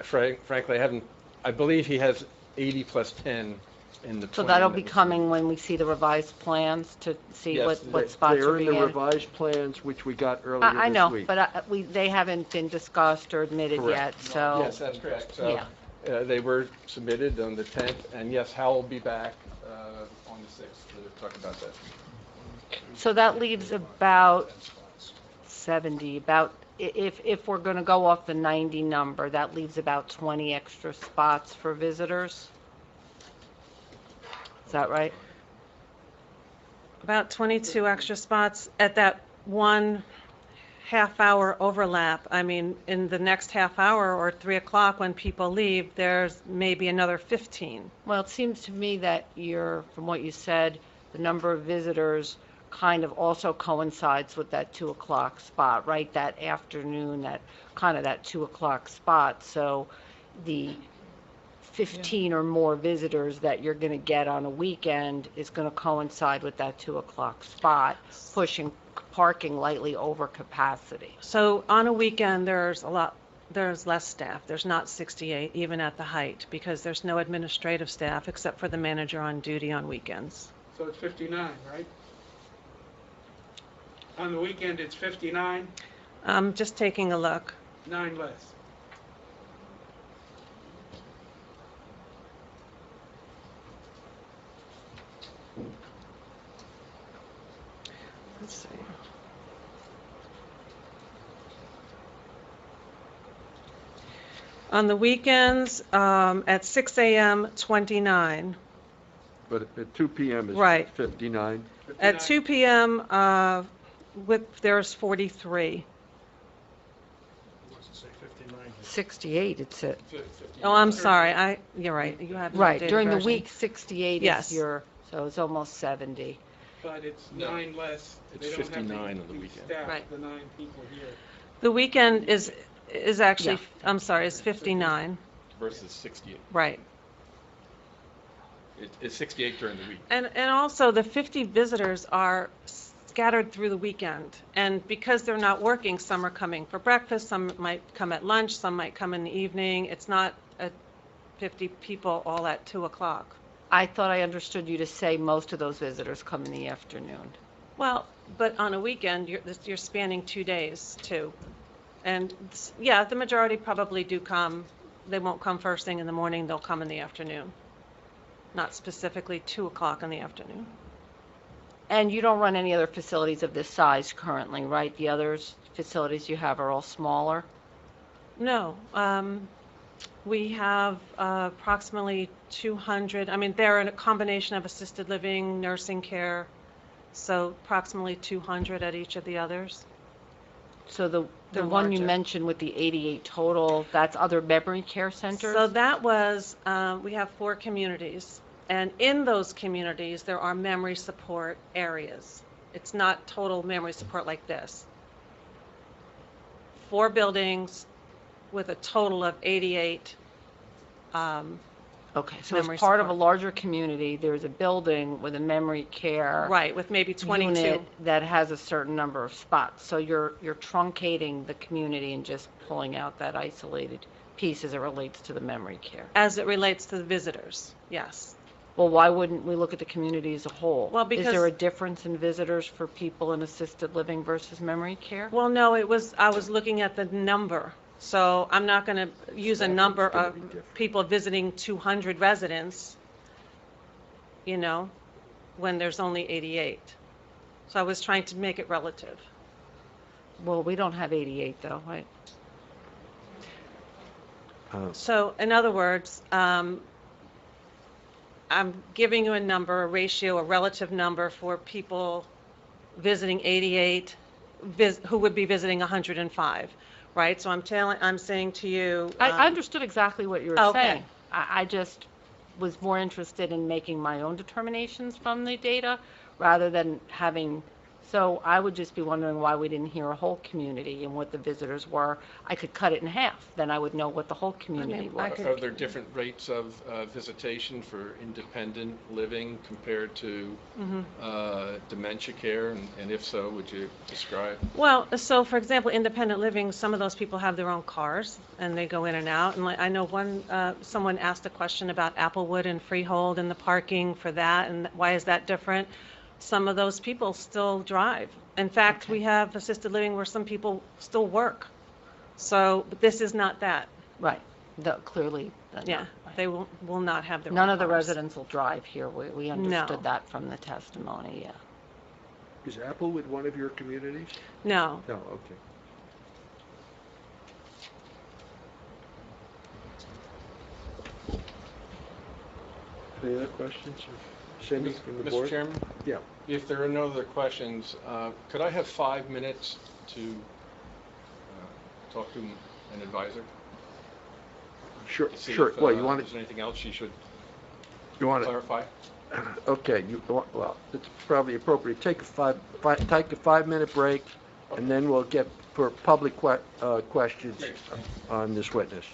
Frankly, I believe he has 80 plus 10 in the plan. So that'll be that was- coming when we see the revised plans to see Yes, what spots are They're in being the added? revised plans, which we got earlier I this know, week. but they haven't been discussed or admitted Correct. yet, so. Yes, that's correct. So Yeah. they were submitted on the 10th, and yes, Hal will be back on the 6th to talk about that. So that leaves about 70, if we're going to go off the 90 number, that leaves about 20 extra spots for visitors. Is that right? About 22 extra spots at that one half-hour overlap. I mean, in the next half hour or 3 o'clock when people leave, there's maybe another 15. Well, it seems to me that from what you said, the number of visitors kind of also coincides with that 2 o'clock spot, right? That afternoon, that 2 o'clock spot. So the 15 or more visitors that you're going to get on a weekend is going to coincide with that 2 o'clock spot, pushing parking lightly over capacity. So on a weekend, there's less staff. There's not 68, even at the height, because there's no administrative staff except for the manager on duty on weekends. So it's 59, right? On the weekend, it's 59, I'm just taking a look. 9 less. Let's see. On the weekends, at 6 a.m., 29. But at 2 p.m. is Right. 59. At 2 p.m., there's 43. 68, it's at. Oh, I'm sorry. You're right. You have the Right, updated during the version. week, 68 Yes. is so it's almost 70. But it's No. 9 less. It's They don't have 59 on the to weekend. staff Right. the 9 people here. The weekend is actually, Yeah. I'm sorry, is 59. Versus 68. Right. It's 68 during the week. And also the 50 visitors are scattered through the weekend. And because they're not working, some are coming for breakfast, some might come at lunch, some might come in the evening. It's not 50 people all at 2 o'clock. I thought I understood you to say most of those visitors come in the afternoon. Well, but on a weekend, you're spanning 2 days too. And yeah, the majority probably do come. They won't come first thing in the morning, they'll come in the afternoon. Not specifically 2 o'clock in the afternoon. And you don't run any other facilities of this size currently, right? The other facilities you have are all smaller? No, we have approximately 200, I mean, they're a combination of assisted living, nursing care, so approximately 200 at each of the others. So the They're one you larger. mentioned with the 88 total, that's other memory care centers? So that was, we have 4 communities, and in those communities, there are memory support areas. It's not total memory support like this. 4 buildings with a total of 88. Okay, so memory as part of a support. larger community, there's a building with a memory care Right, with maybe 22. unit that has a certain number of spots. So you're truncating the community and just pulling out that isolated piece as it relates to the memory care. As it relates to the visitors, yes. Well, why wouldn't we look at the community as a whole? Well, Is because- there a difference in visitors for people in assisted living versus memory care? Well, no, I was looking at the number. So I'm not going to use a number of people visiting 200 residents, when there's only 88. So I was trying to make it relative. Well, we don't have 88 though, right? So in other words, I'm giving you a number, a ratio, a relative number for people visiting 88, who would be visiting 105, right? So I'm saying to you. I understood exactly what you were Okay. saying. I just was more interested in making my own determinations from the data rather than having So I would just be wondering why we didn't hear a whole community and what the visitors were. I could cut it in half, then I would know what the whole community was. Are there different rates of visitation for independent living compared to dementia care? And if so, would you describe? Well, so for example, independent living, some of those people have their own cars and they go in and out. And like, I know someone asked a question about Applewood and Freehold and the parking for that and why is that different? Some of those people still drive. In fact, we have assisted living where some people still work. So, but this is not that. Right. Clearly. Yeah, they will not have their None own of the cars. residents will drive here. We understood that from the testimony, yeah. Is Applewood one of your communities? No. No, okay. Any other questions? Cindy from the board? Mr. Chairman? Yeah. If there are no other questions, could I have 5 minutes to talk to an advisor? Sure, See sure. if, Well, you want is there anything else she should You want clarify? Okay, well, it's probably appropriate. Take a 5-minute break, and then we'll get for public questions on this witness.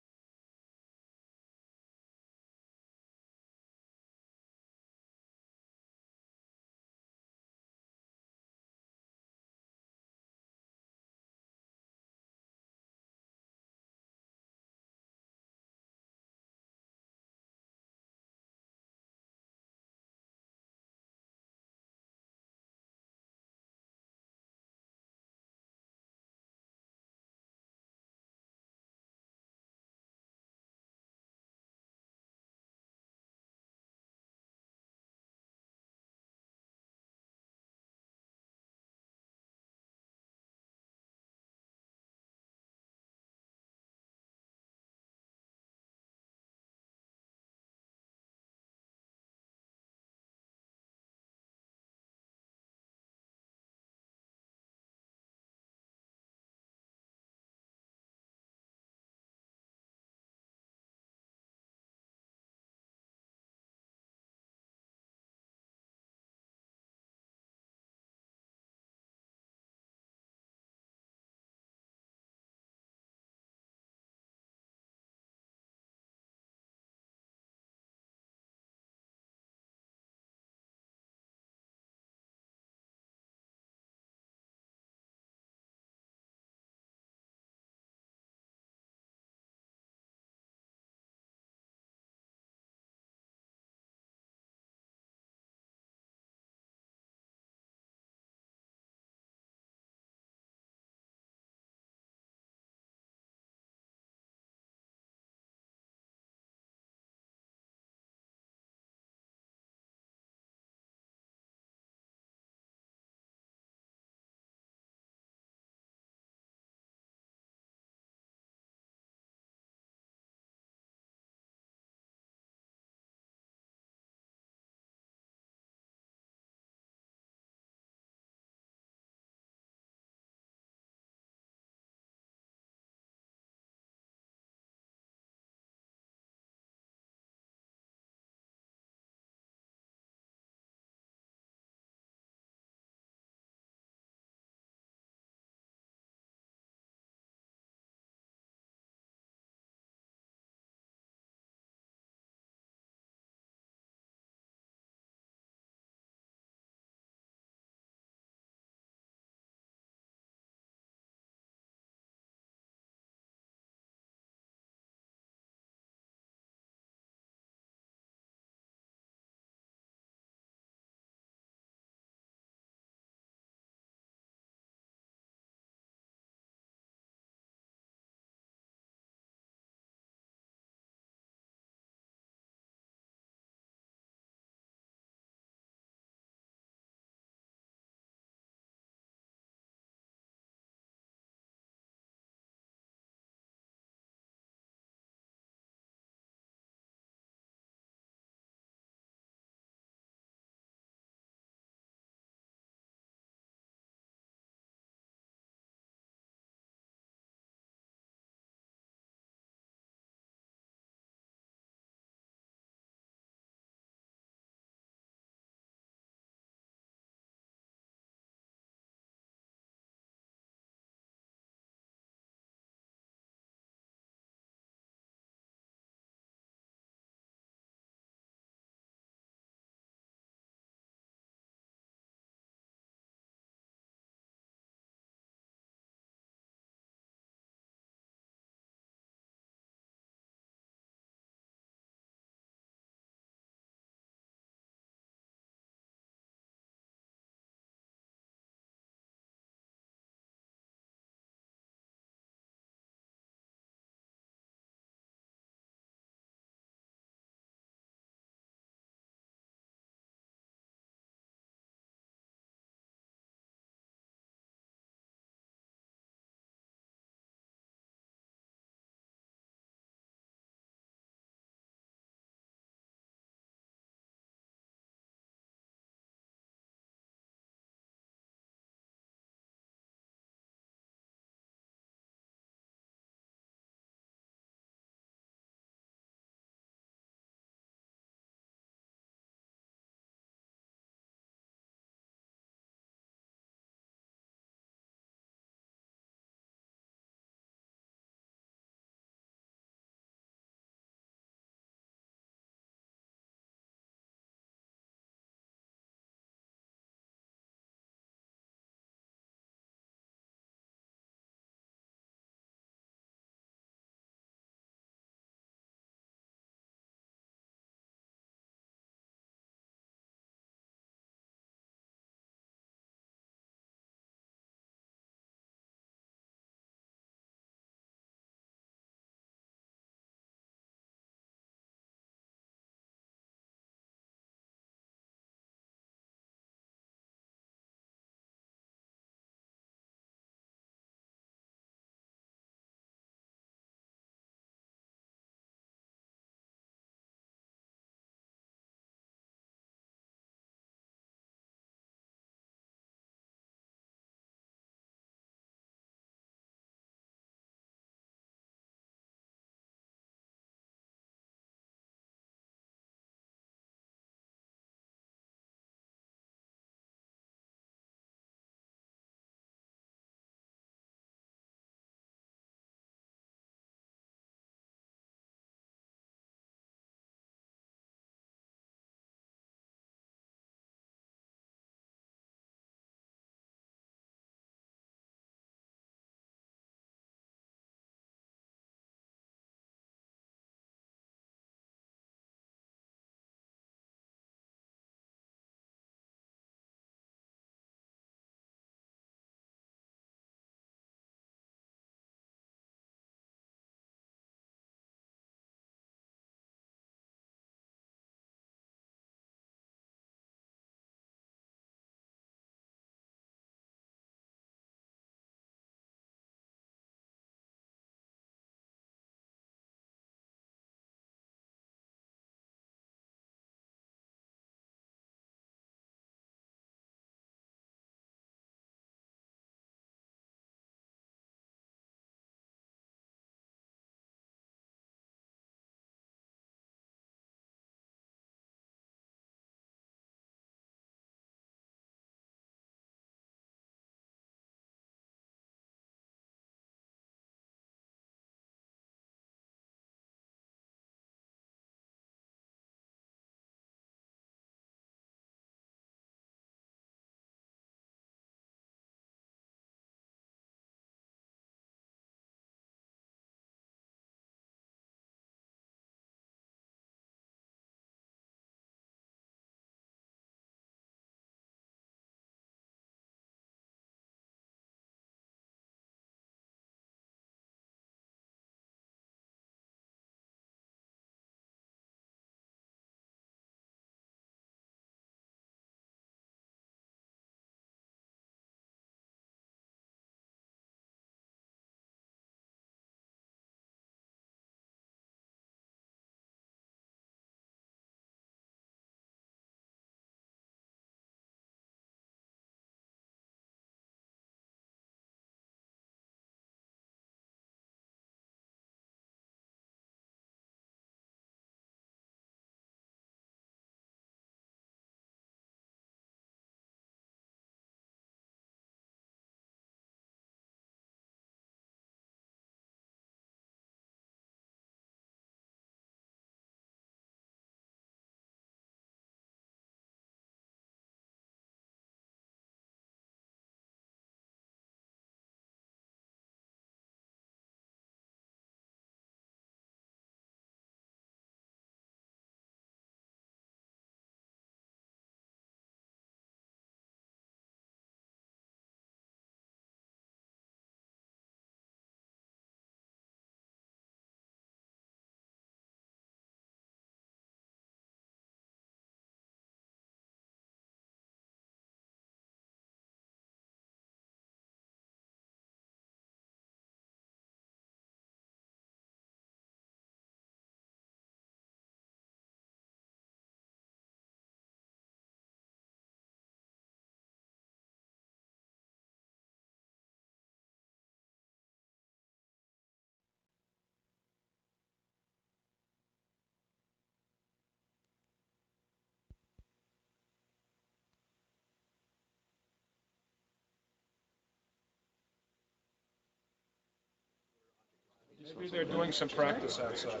Maybe they're doing some practice outside.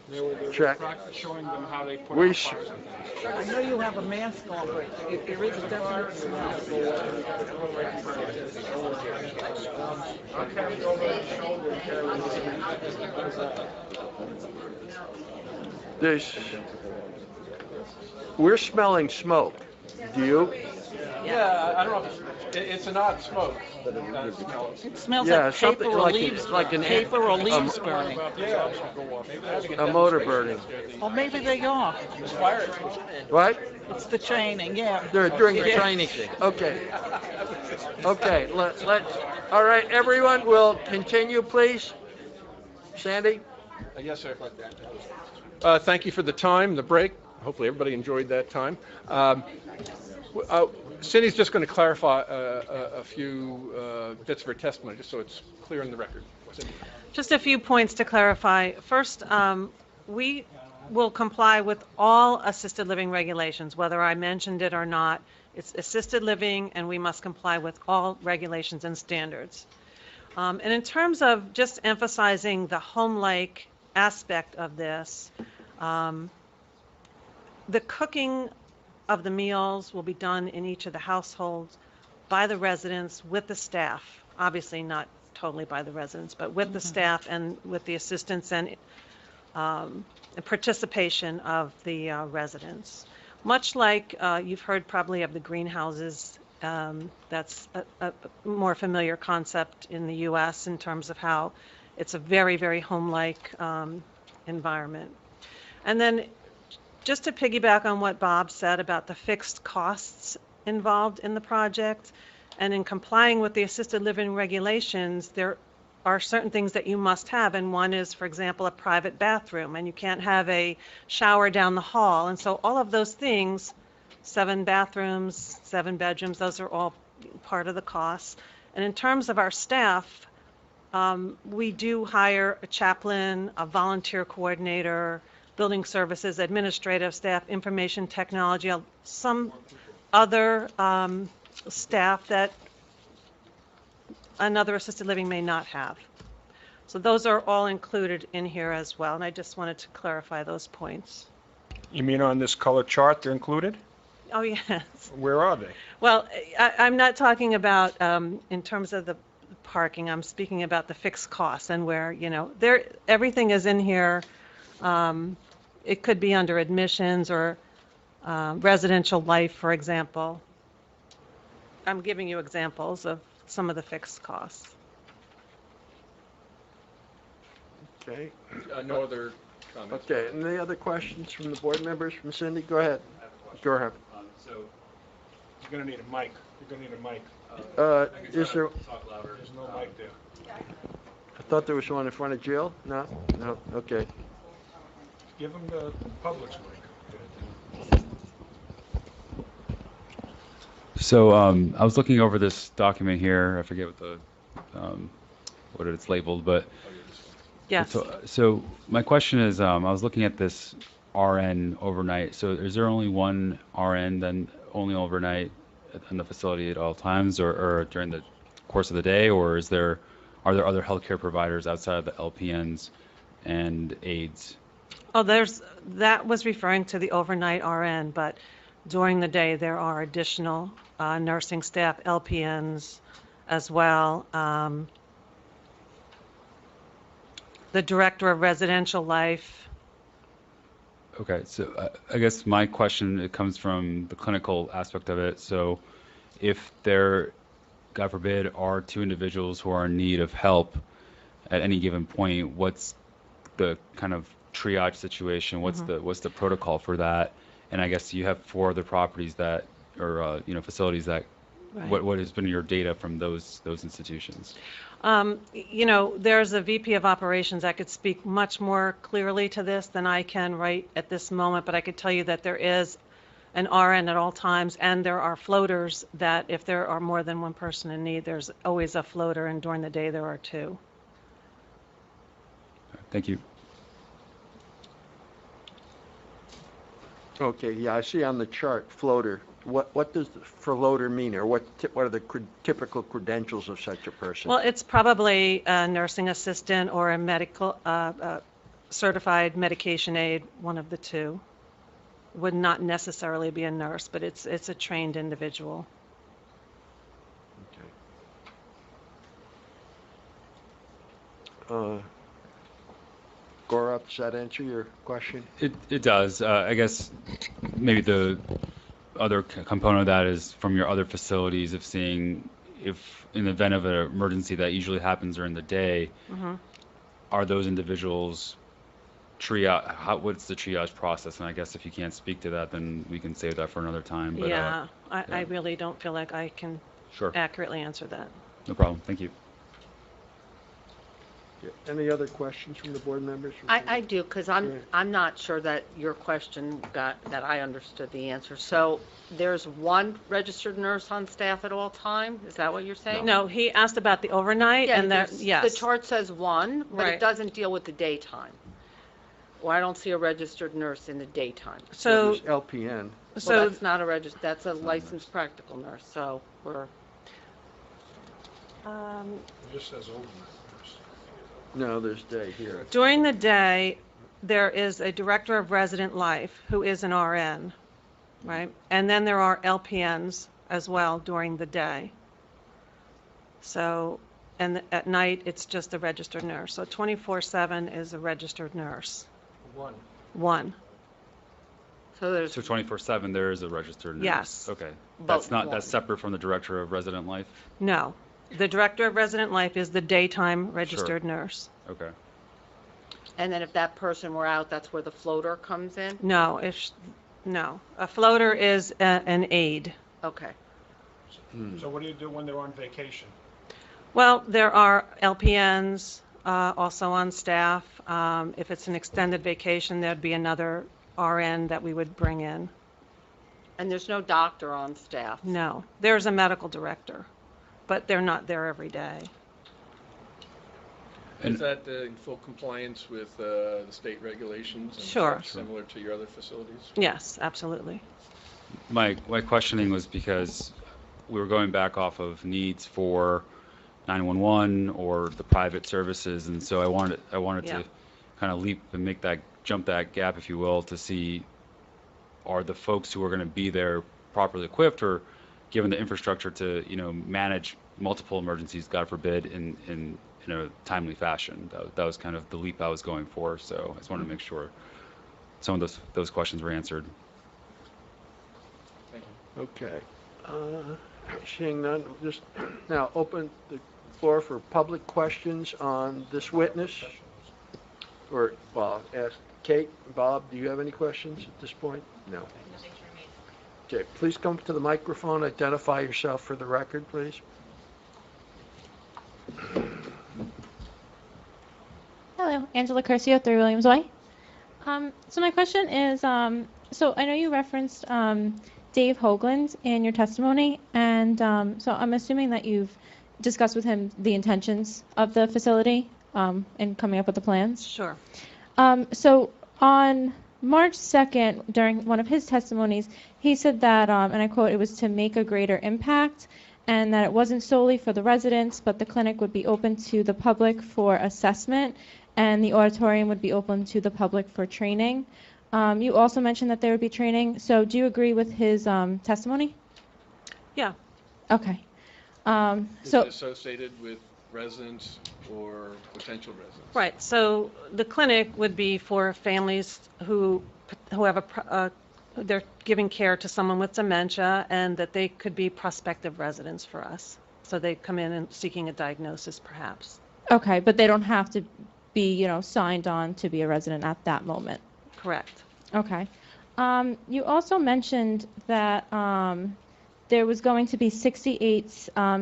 They're Check. practice showing them how they put We out sh- fires and things. I know you have a mask on, but there is a definite smell. I'll carry it over the shoulder and carry it. There's, we're smelling smoke. Do you? Yeah, I don't know if it's an odd smoke. It smells Yeah, like something paper or like leaves, like an paper or leaves burning. a motor burning. Or maybe they are. What? It's the training, yeah. They're during the Yeah. training thing. Okay. Okay. Let's. All right, everyone. Will continue, please. Sandy. Yes, sir. Thank you for the time, the break. Hopefully everybody enjoyed that time. Cindy's just going to clarify a few bits of her testimony, just so it's clear in the record. Cindy. Just a few points to clarify. First, we will comply with all assisted living regulations, whether I mentioned it or not. It's assisted living, and we must comply with all regulations and standards. And in terms of just emphasizing the home-like aspect of this, the cooking of the meals will be done in each of the households by the residents with the staff. Obviously not totally by the residents, but with the staff and with the assistance and participation of the residents. Much like you've heard probably of the greenhouses, that's a more familiar concept in the U.S. in terms of how it's a very, very home-like environment. And then just to piggyback on what Bob said about the fixed costs involved in the project, and in complying with the assisted living regulations, there are certain things that you must have, and one is, for example, a private bathroom, and you can't have a shower down the hall. And so all of those things, 7 bathrooms, 7 bedrooms, those are all part of the costs. And in terms of our staff, we do hire a chaplain, a volunteer coordinator, building services, administrative staff, information technology, some other staff that another assisted living may not have. So those are all included in here as well, and I just wanted to clarify those points. You mean on this color chart they're included? Oh, yes. Where are they? Well, I'm not talking about in terms of the parking. I'm speaking about the fixed costs and where, everything is in here. It could be under admissions or residential life, for example. I'm giving you examples of some of the fixed costs. Okay. No other comments? Okay. Any other questions from the board members? From Cindy? Go ahead. Go ahead. So you're going to need a mic. You're going to need a mic. Is there? There's no mic there. I thought there was one in front of Jill. No. No. Okay. Give them the public's mic. So I was looking over this document here. I forget what it's labeled, but yes. So my question is, I was looking at this RN overnight. So is there only one RN then only overnight in the facility at all times, or during the course of the day, or are there other healthcare providers outside of the LPNs and aides? Oh, that was referring to the overnight RN, but during the day there are additional nursing staff, LPNs as well. The director of residential life. Okay, so I guess my question, it comes from the clinical aspect of it. So if there, God forbid, are 2 individuals who are in need of help at any given point, what's the kind of triage situation? What's the protocol for that? And I guess you have 4 other properties that, or facilities that. Right. What has been your data from those institutions? There's a VP of operations that could speak much more clearly to this than I can right at this moment, but I could tell you that there is an RN at all times, and there are floaters that if there are more than one person in need, there's always a floater, and during the day there are 2. Thank you. Okay, yeah, I see on the chart floater. what does floater mean, or what are the typical credentials of such a person? Well, it's probably a nursing assistant or a medical, certified medication aide, one of the two. Would not necessarily be a nurse, but it's a trained individual. Gaurav, does that answer your question? It does. I guess maybe the other component of that is from your other facilities of seeing if in the event of an emergency that usually happens during the day, are those individuals triage, what's the triage process? And I guess if you can't speak to that, then we can save that for another time. But, yeah, I really don't feel like I can accurately answer that. No problem. Thank you. Any other questions from the board members? I do, because I'm not sure that your question that I understood the answer. So there's one registered nurse on staff at all time? Is that what you're saying? No, he asked about the overnight, and that, yes. The chart says one, but it doesn't deal with the daytime. Well, I don't see a registered nurse in the daytime. So there's LPN. So that's not a registered, that's a licensed practical nurse, so we're... It just says overnight. No, there's day here. During the day, there is a director of resident life who is an RN, right? And then there are LPNs as well during the day. So, and at night, it's just a registered nurse. So 24/7 is a registered nurse. One. So there's... So 24/7, there is a registered nurse? Yes. Okay. That's separate from the director of resident life? No. The director of resident life is the daytime registered nurse. Okay. And then if that person were out, that's where the floater comes in? No, no. A floater is an aide. Okay. So what do you do when they're on vacation? Well, there are LPNs also on staff. If it's an extended vacation, there'd be another RN that we would bring in. And there's no doctor on staff? No. There's a medical director, but they're not there every day. Is that in full compliance with the state regulations? And Sure. such, similar to your other facilities? Yes, absolutely. My questioning was because we were going back off of needs for 911 or the private services, and so I wanted to kind of leap and jump that gap, if you will, to see are the folks who are going to be there properly equipped or given the infrastructure to manage multiple emergencies, God forbid, in a timely fashion. That was kind of the leap I was going for. So I just wanted to make sure some of those questions were answered. Thank you. Okay. Seeing none, just now open the floor for public questions on this witness. Or, well, ask Kate, Bob, do you have any questions at this point? No. Okay, please come to the microphone, identify yourself for the record, please. Hello, Angela Curcio, 3 Williams Way. So my question is, so I know you referenced Dave Hoagland in your testimony, and so I'm assuming that you've discussed with him the intentions of the facility and coming up with the plans? Sure. So on March 2nd, during one of his testimonies, he said that, and I quote, it was to make a greater impact, and that it wasn't solely for the residents, but the clinic would be open to the public for assessment, and the auditorium would be open to the public for training. You also mentioned that there would be training, so do you agree with his testimony? Yeah. Okay. Is it associated with residents or potential residents? Right. So the clinic would be for families who have they're giving care to someone with dementia, and that they could be prospective residents for us. So they come in and seeking a diagnosis, perhaps. Okay, but they don't have to be, signed on to be a resident at that moment. Correct. Okay. You also mentioned that there was going to be 68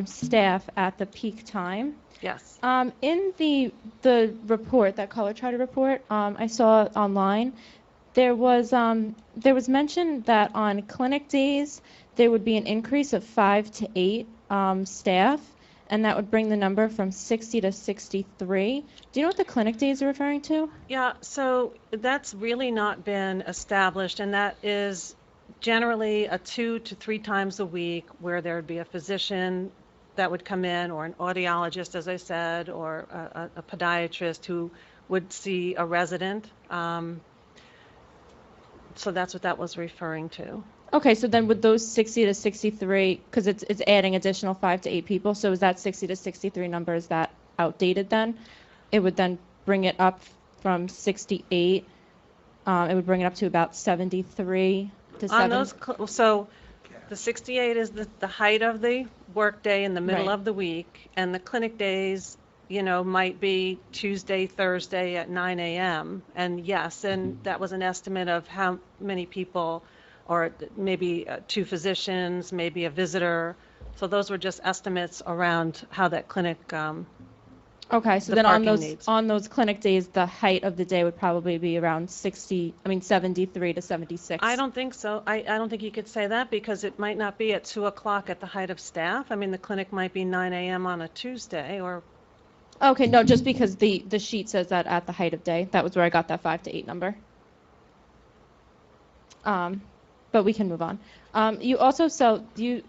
staff at the peak time. Yes. In the report, that color charted report, I saw online, there was mention that on clinic days there would be an increase of 5 to 8 staff, and that would bring the number from 60 to 63. Do you know what the clinic days are referring to? Yeah, so that's really not been established, and that is generally 2 to 3 times a week where there would be a physician that would come in, or an audiologist, as I said, or a podiatrist who would see a resident. So that's what that was referring to. Okay, so then with those 60 to 63, because it's adding additional 5 to 8 people, so is that 60 to 63 number, is that outdated then? It would then bring it up from 68, it would bring it up to about 73 to 7. On those, so the 68 is the height of the workday in the middle Right. of the week, and the clinic days, might be Tuesday, Thursday at 9 a.m. And yes, and that was an estimate of how many people, or maybe 2 physicians, maybe a visitor. So those were just estimates around how that clinic, Okay, so the then parking needs. on those clinic days, the height of the day would probably be around 73 to 76. I don't think so. I don't think you could say that, because it might not be at 2 o'clock at the height of staff. I mean, the clinic might be 9 a.m. on a Tuesday, or Okay, no, just because the sheet says that at the height of day. That was where I got that 5 to 8 number. But we can move on. You also, suggested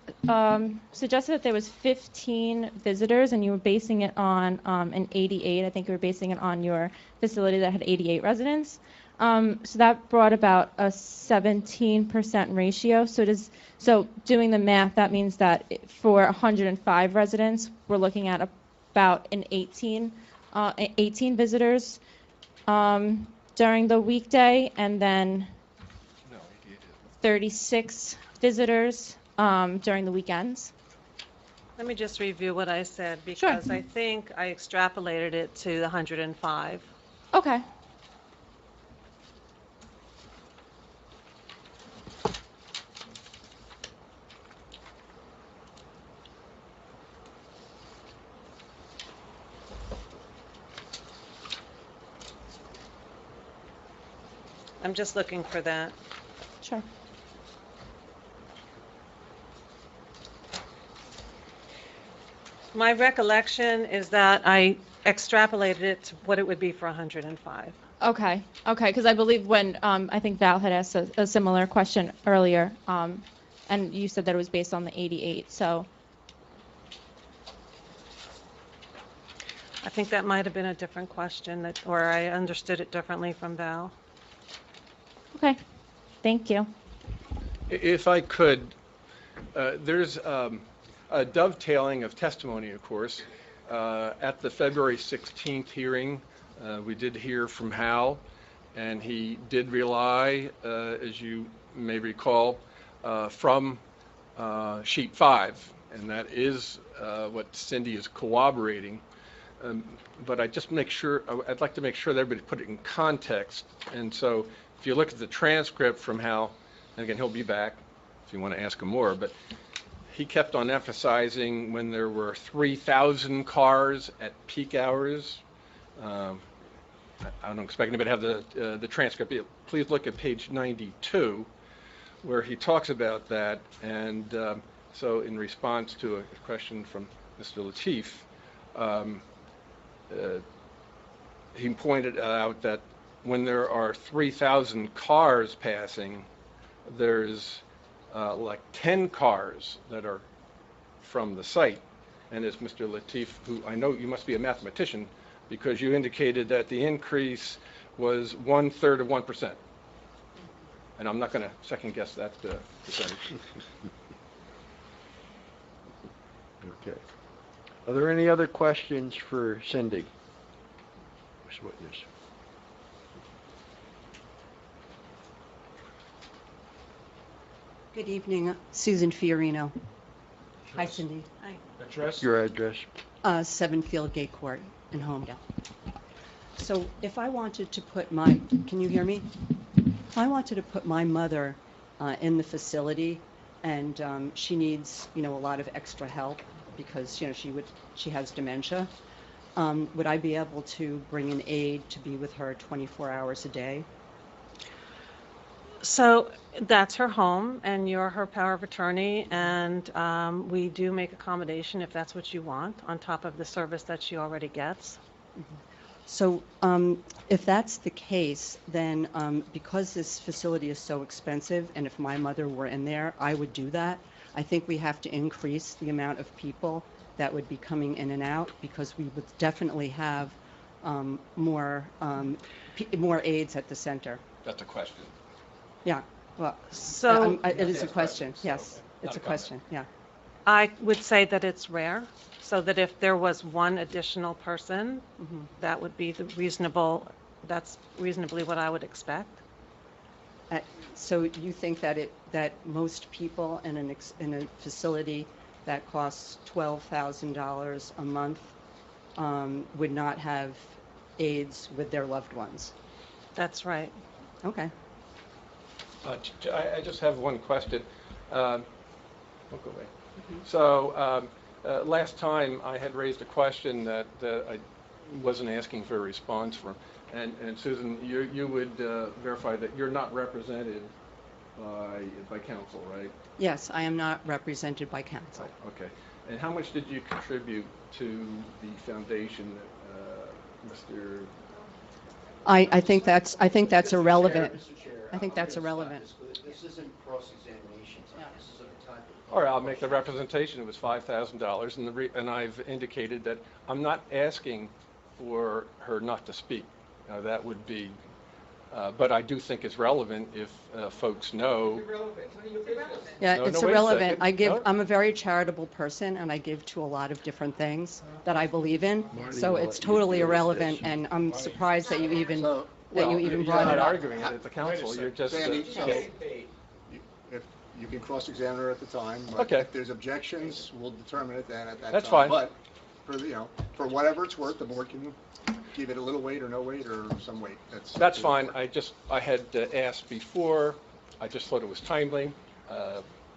that there was 15 visitors, and you were basing it on an 88. I think you were basing it on your facility that had 88 residents. So that brought about a 17% ratio. So doing the math, that means that for 105 residents, we're looking at about an 18 visitors during the weekday, and then 36 visitors during the weekends. let me just review what I said, because I think I extrapolated it to the 105. Okay. I'm just looking for that. Sure. My recollection is that I extrapolated it to what it would be for 105. Okay, because I believe when, I think Val had asked a similar question earlier, and you said that it was based on the 88, so. I think that might have been a different question, or I understood it differently from Val. Okay, thank you. If I could, there's a dovetailing of testimony, of course. At the February 16th hearing, we did hear from Hal, and he did rely, as you may recall, from sheet 5, and that is what Cindy is corroborating. But I'd like to make sure that everybody put it in context. And so if you look at the transcript from Hal, and again, he'll be back if you want to ask him more, but he kept on emphasizing when there were 3,000 cars at peak hours. I don't expect anybody to have the transcript. Please look at page 92, where he talks about that. And so in response to a question from Mr. Lateef, he pointed out that when there are 3,000 cars passing, there's like 10 cars that are from the site. And as Mr. Lateef, who I know you must be a mathematician, because you indicated that the increase was 1/3 of 1%. And I'm not going to second guess that percentage. Okay. Are there any other questions for Cindy? This witness. Good evening, Susan Fiorino. Hi, Cindy. Hi. Address? Your address. 7 Fieldgate Court in Holmdel. So if I wanted to put my, can you hear me? If I wanted to put my mother in the facility, and she needs, a lot of extra help because, she has dementia, would I be able to bring an aide to be with her 24 hours a day? So that's her home, and you're her power of attorney, and we do make accommodation if that's what you want, on top of the service that she already gets. So if that's the case, then because this facility is so expensive, and if my mother were in there, I would do that. I think we have to increase the amount of people that would be coming in and out, because we would definitely have more aides at the center. That's a question. Yeah, well, So- it is a question, yes. It's a question, yeah. I would say that it's rare, so that if there was one additional person, that would be that's reasonably what I would expect. So you think that most people in a facility that costs $12,000 a month would not have aides with their loved ones? That's right. Okay. I just have one question. Don't go away. So last time I had raised a question that I wasn't asking for a response from. And Susan, you would verify that you're not represented by counsel, right? Yes, I am not represented by counsel. Okay. And how much did you contribute to the foundation that Mr. I think that's irrelevant. I think that's irrelevant. This isn't cross-examination time. This is a time. All right, I'll make the representation. It was $5,000, and I've indicated that I'm not asking for her not to speak. That would be, but I do think it's relevant if folks know. Yeah, No, it's wait a irrelevant. second. I'm a very charitable person, and I give to a lot of different things that I believe in. So it's totally irrelevant, and I'm surprised that you even brought You're it not up. arguing it at the council. You're just. Sandy, if you can cross-examine her at the time. But Okay. If there's objections, we'll determine it then at that time. That's fine. But for whatever it's worth, the board can give it a little weight or no weight or some weight. That's fine. I had asked before. I just thought it was timely.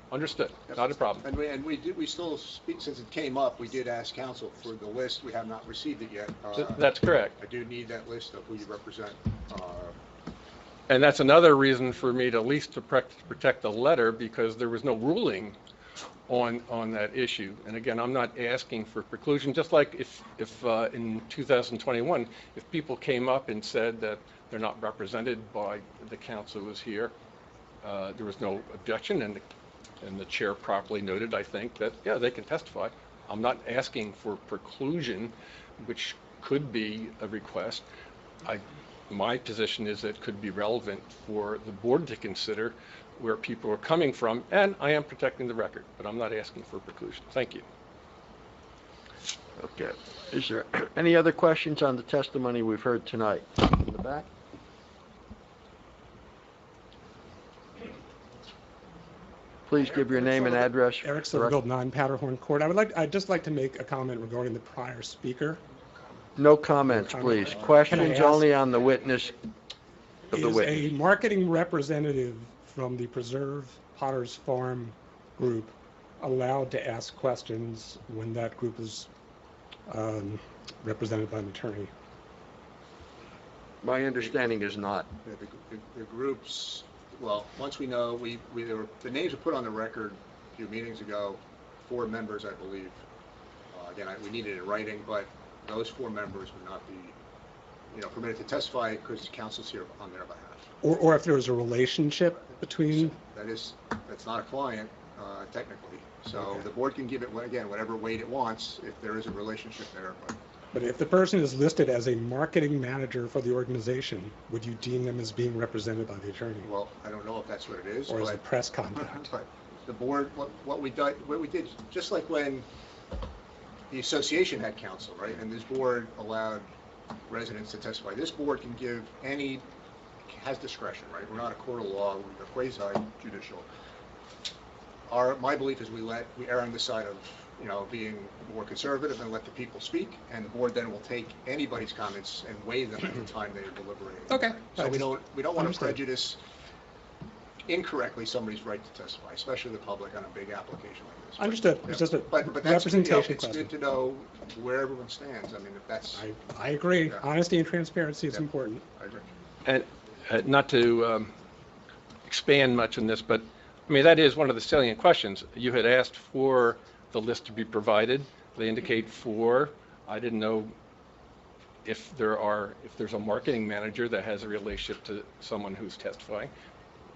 Understood. Not a problem. And we still speak, since it came up, we did ask counsel for the list. We have not received it yet. That's correct. I do need that list of who you represent. And that's another reason for me to at least to protect the letter, because there was no ruling on that issue. And again, I'm not asking for preclusion, just like if in 2021, if people came up and said that they're not represented by the council who was here, there was no objection, and the chair properly noted, I think, that, yeah, they can testify. I'm not asking for preclusion, which could be a request. My position is that it could be relevant for the board to consider where people are coming from, and I am protecting the record, but I'm not asking for preclusion. Thank you. Okay. Is there any other questions on the testimony we've heard tonight? In the back? Please give your name and address. Eric Silvergold, 9 Powderhorn Court. I'd just like to make a comment regarding the prior speaker. No comments, please. Questions only on the witness of the Is witness. a marketing representative from the Preserve Potter's Farm group allowed to ask questions when that group is represented by an attorney? My understanding is not. The groups, well, once we know, the names were put on the record a few meetings ago, 4 members, I believe. Again, we needed it in writing, but those 4 members would not be, permitted to testify because the council's here on their behalf. Or if there was a relationship between? That's not a client, technically. So the board can give it, again, whatever weight it wants if there is a relationship there. But if the person is listed as a marketing manager for the organization, would you deem them as being represented by the attorney? Well, I don't know if that's what it is. Or as a press contact? But the board, what we did, just like when the association had counsel, right? And this board allowed residents to testify. This board can give has discretion, right? We're not a court of law, we're quasi-judicial. My belief is we err on the side of, being more conservative and let the people speak, and the board then will take anybody's comments and weigh them at the time they are deliberating. Okay. So we don't want to prejudice incorrectly somebody's right to testify, especially the public on a big application like this. Understood. It's just a But that's, representation it's question. good to know where everyone stands. I mean, if that's... I agree. Honesty and transparency is important. I agree. And not to expand much on this, but I mean, that is one of the salient questions. You had asked for the list to be provided. They indicate 4. I didn't know if there's a marketing manager that has a relationship to someone who's testifying,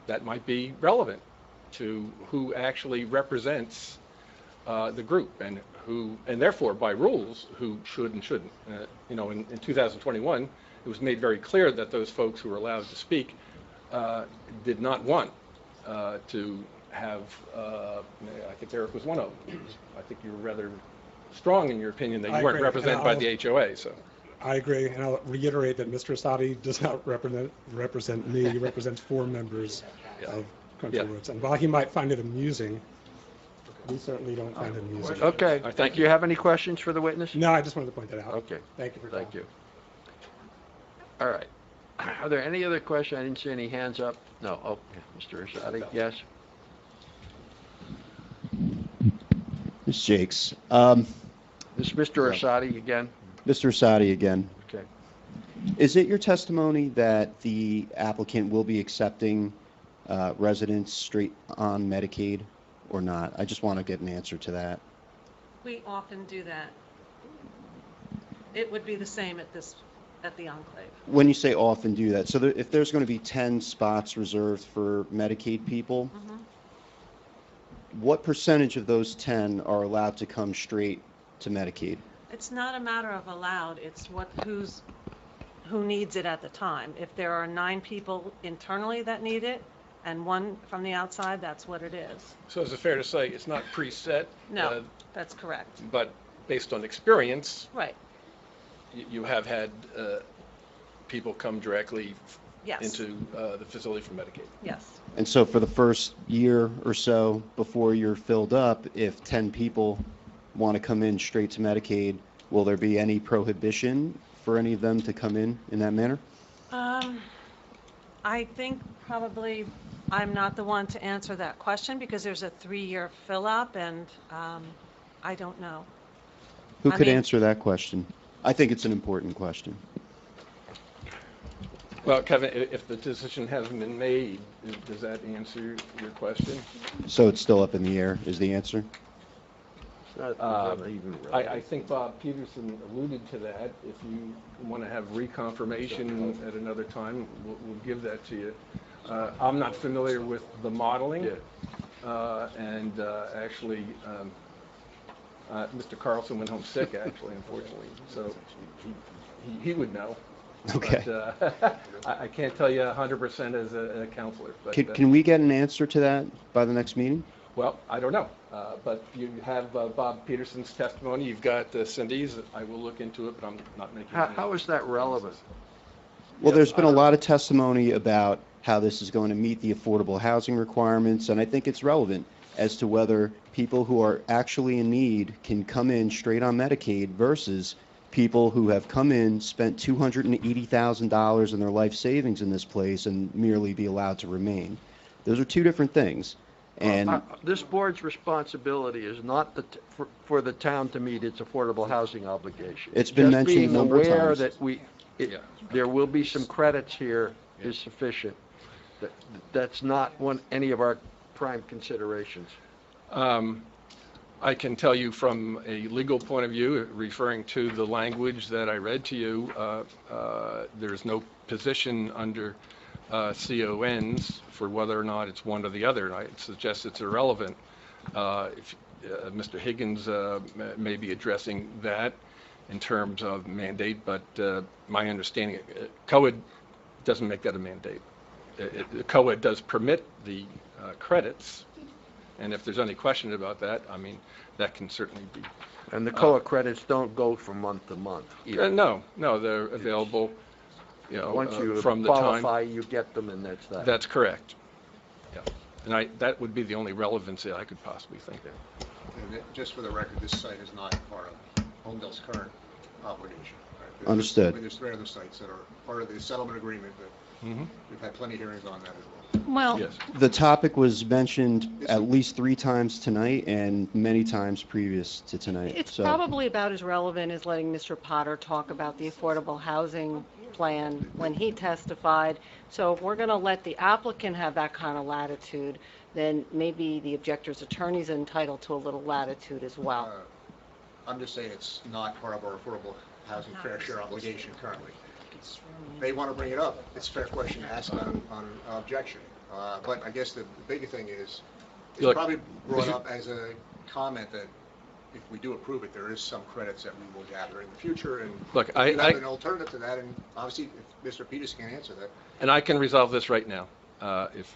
that might be relevant to who actually represents the group and therefore by rules who should and shouldn't. In 2021, it was made very clear that those folks who were allowed to speak did not want to have, I think Eric was one of them. I think you were rather strong in your opinion that you weren't represented by the HOA. So I agree, and I'll reiterate that Mr. Asadi does not represent me. He represents 4 members of Country Roots. And while he might find it amusing, we certainly don't find it amusing. Okay. Thank you. Have any questions for the witness? No, I just wanted to point that out. Okay. Thank you for Thank you. All right. Are there any other questions? I didn't see any hands up. No. Oh, Mr. Asadi, yes. Ms. Jakes. This is Mr. Asadi again. Mr. Asadi again. Okay. Is it your testimony that the applicant will be accepting residents straight on Medicaid or not? I just want to get an answer to that. We often do that. It would be the same at the Enclave. When you say often do that, so if there's going to be 10 spots reserved for Medicaid people, what percentage of those 10 are allowed to come straight to Medicaid? It's not a matter of allowed, it's who needs it at the time. If there are 9 people internally that need it and 1 from the outside, that's what it is. So is it fair to say it's not preset? No, that's correct. But based on experience, right, you have had people come directly yes, into the facility for Medicaid. Yes. And so for the first year or so before you're filled up, if 10 people want to come in straight to Medicaid, will there be any prohibition for any of them to come in that manner? I think probably I'm not the one to answer that question because there's a 3-year fill-up and I don't know. Who could answer that question? I think it's an important question. Well, Kevin, if the decision hasn't been made, does that answer your question? So it's still up in the air, is the answer? I think Bob Peterson alluded to that. If you want to have reconfirmation at another time, we'll give that to you. I'm not familiar with the modeling, and actually, Mr. Carlson went home sick, actually, unfortunately, so he would know. Okay. But, I can't tell you 100% as a counselor. But, Can we get an answer to that by the next meeting? Well, I don't know, but you have Bob Peterson's testimony. You've got Cindy's. I will look into it, but I'm not making. How is that relevant? Well, there's been a lot of testimony about how this is going to meet the affordable housing requirements, and I think it's relevant as to whether people who are actually in need can come in straight on Medicaid versus people who have come in, spent $280,000 in their life savings in this place, and merely be allowed to remain. Those are 2 different things. And this board's responsibility is not for the town to meet its affordable housing obligation. It's been mentioned a number of times. Just being aware that there will be some credits here is sufficient. That's not any of our prime considerations. I can tell you from a legal point of view, referring to the language that I read to you, there's no position under CONs for whether or not it's one or the other. I suggest it's irrelevant. If Mr. Higgins may be addressing that in terms of mandate, but my understanding, COED doesn't make that a mandate. COED does permit the credits, and if there's any question about that, I mean, that can certainly be. And the COA credits don't go from month to month either. No, they're available, once you from the qualify, time. you get them, and that's that. That's correct. Yeah. And that would be the only relevancy I could possibly think of. And just for the record, this site is not part of Holmdel's current obligation. Right? Understood. There's 3 other sites that are part of the settlement agreement that we've had plenty of hearings on that as well. Well, yes. The topic was mentioned at least 3 times tonight and many times previous to tonight. It's probably about as relevant as letting Mr. Potter talk about the affordable housing plan when he testified. So if we're going to let the applicant have that kind of latitude, then maybe the objector's attorney's entitled to a little latitude as well. I'm just saying it's not part of our affordable housing fair share obligation currently. They want to bring it up, it's a fair question to ask on objection. But I guess the bigger thing is, it's Look, probably brought up as a comment that if we do approve it, there is some credits that we will gather in the future, and Look, you have an alternative to that, and obviously, if Mr. Peters can't answer that. And I can resolve this right now,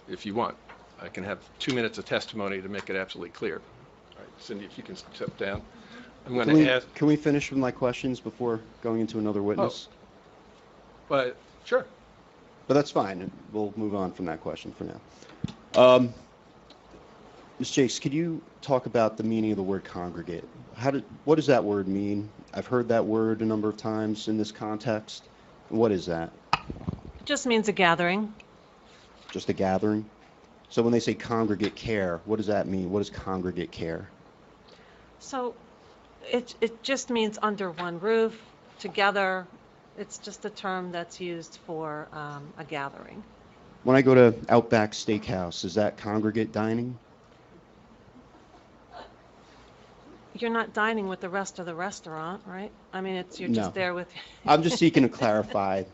if you want. I can have 2 minutes of testimony to make it absolutely clear. All right, Cindy, if you can step down. I'm going to ask. Can we finish with my questions before going into another witness? But sure. But that's fine. We'll move on from that question for now. Ms. Jakes, could you talk about the meaning of the word congregate? What does that word mean? I've heard that word a number of times in this context. What is that? It just means a gathering. Just a gathering? So when they say congregate care, what does that mean? What is congregate care? So it just means under one roof, together. It's just a term that's used for a gathering. When I go to Outback Steakhouse, is that congregate dining? You're not dining with the rest of the restaurant, right? I mean, you're just there with. I'm just seeking to clarify.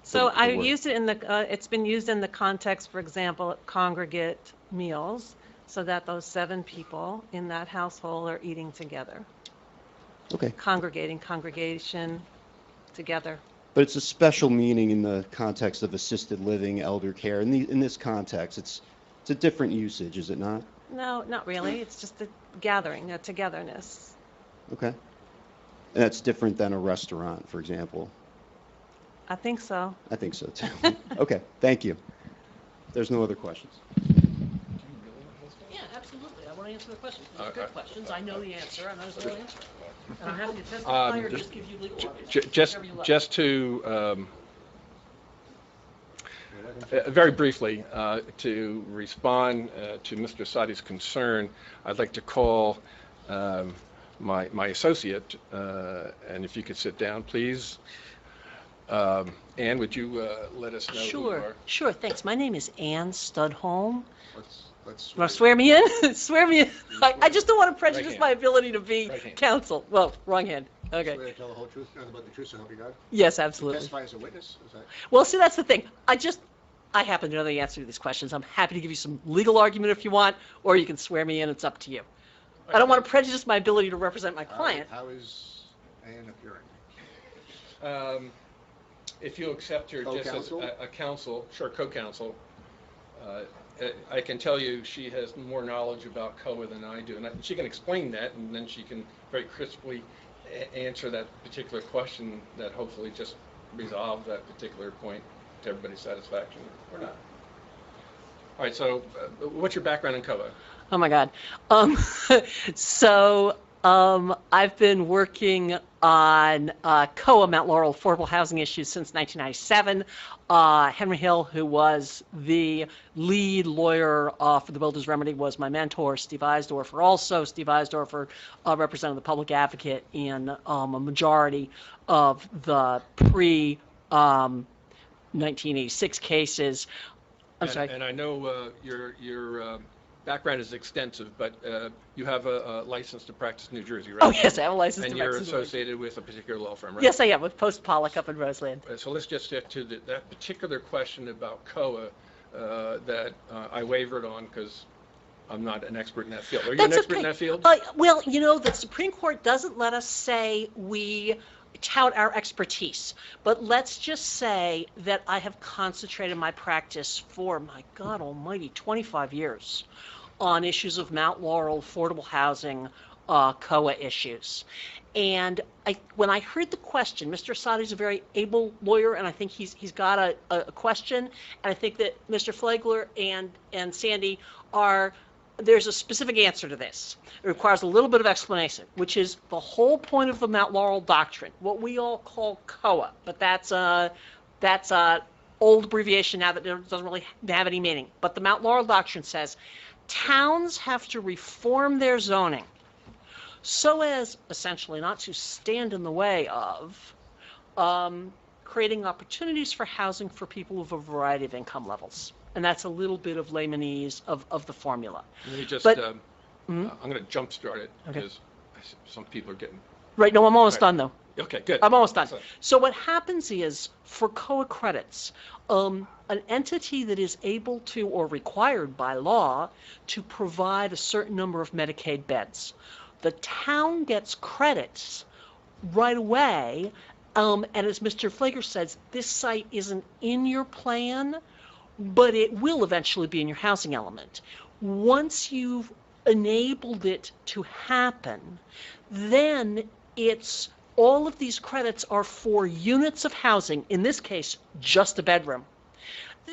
So I used it in the. It's been used in the context, for example, congregate meals, so that those 7 people in that household are eating together. Okay. Congregation, together. But it's a special meaning in the context of assisted living, elder care. In this context, it's a different usage, is it not? No, not really. It's just a gathering, a togetherness. Okay. And that's different than a restaurant, for example. I think so. I think so too. Okay, thank you. There's no other questions. Yeah, absolutely. I want to answer the questions. These are good questions. I know the answer, and I was going to answer it. And I'm happy to testify or just give you legal arguments. Just to very briefly, to respond to Mr. Sadi's concern, I'd like to call my associate, and if you could sit down, please. Ann, would you let us know who you are? Sure, thanks. My name is Ann Studholm. Let's swear me in? Swear me in. I just don't want to prejudice my ability to be counsel. Well, wrong hand. Okay. Swear to tell the whole truth, nothing but the truth, so help you God? Yes, absolutely. Testify as a witness? Is that... Well, see, that's the thing. I happen to know the answer to these questions. I'm happy to give you some legal argument if you want, or you can swear me in. It's up to you. I don't want to prejudice my ability to represent my client. How is Ann appearing? If you accept her just as a counsel, sure, co-counsel, I can tell you she has more knowledge about COA than I do, and she can explain that, and then she can very crisply answer that particular question that hopefully just resolve that particular point to everybody's satisfaction, or not. All right, so what's your background in COA? Oh my God. I've been working on COA, Mount Laurel affordable housing issues since 1997. Henry Hill, who was the lead lawyer for the Builder's Remedy, was my mentor. Steve Eisdorfer also. Steve Eisdorfer represented the public advocate in a majority of the pre-1986 cases. I'm sorry. And I know your background is extensive, but you have a license to practice in New Jersey, right? Oh, yes, I have a license to practice. And you're associated with a particular law firm, right? Yes, I am, with Post Pollock up in Roseland. So let's just get to that particular question about COA that I wavered on because I'm not an expert in that field. Are you an expert in that field? Well, you know, the Supreme Court doesn't let us say we tout our expertise, but let's just say that I have concentrated my practice for, my God almighty, 25 years on issues of Mount Laurel, affordable housing, COA issues. And when I heard the question, Mr. Asadi is a very able lawyer, and I think he's got a question, and I think that Mr. Flagler and Sandy there's a specific answer to this. It requires a little bit of explanation, which is the whole point of the Mount Laurel doctrine, what we all call COA, but that's a old abbreviation now that doesn't really have any meaning. But the Mount Laurel doctrine says towns have to reform their zoning so as essentially not to stand in the way of creating opportunities for housing for people of a variety of income levels. And that's a little bit of laymanese of the formula. Let me just, I'm going to jumpstart it because some people are getting... Right, no, I'm almost done though. Okay, good. I'm almost done. So what happens is, for COA credits, an entity that is able to, or required by law, to provide a certain number of Medicaid beds, the town gets credits right away. And as Mr. Flager says, this site isn't in your plan, but it will eventually be in your housing element. Once you've enabled it to happen, then it's all of these credits are for units of housing, in this case, just a bedroom,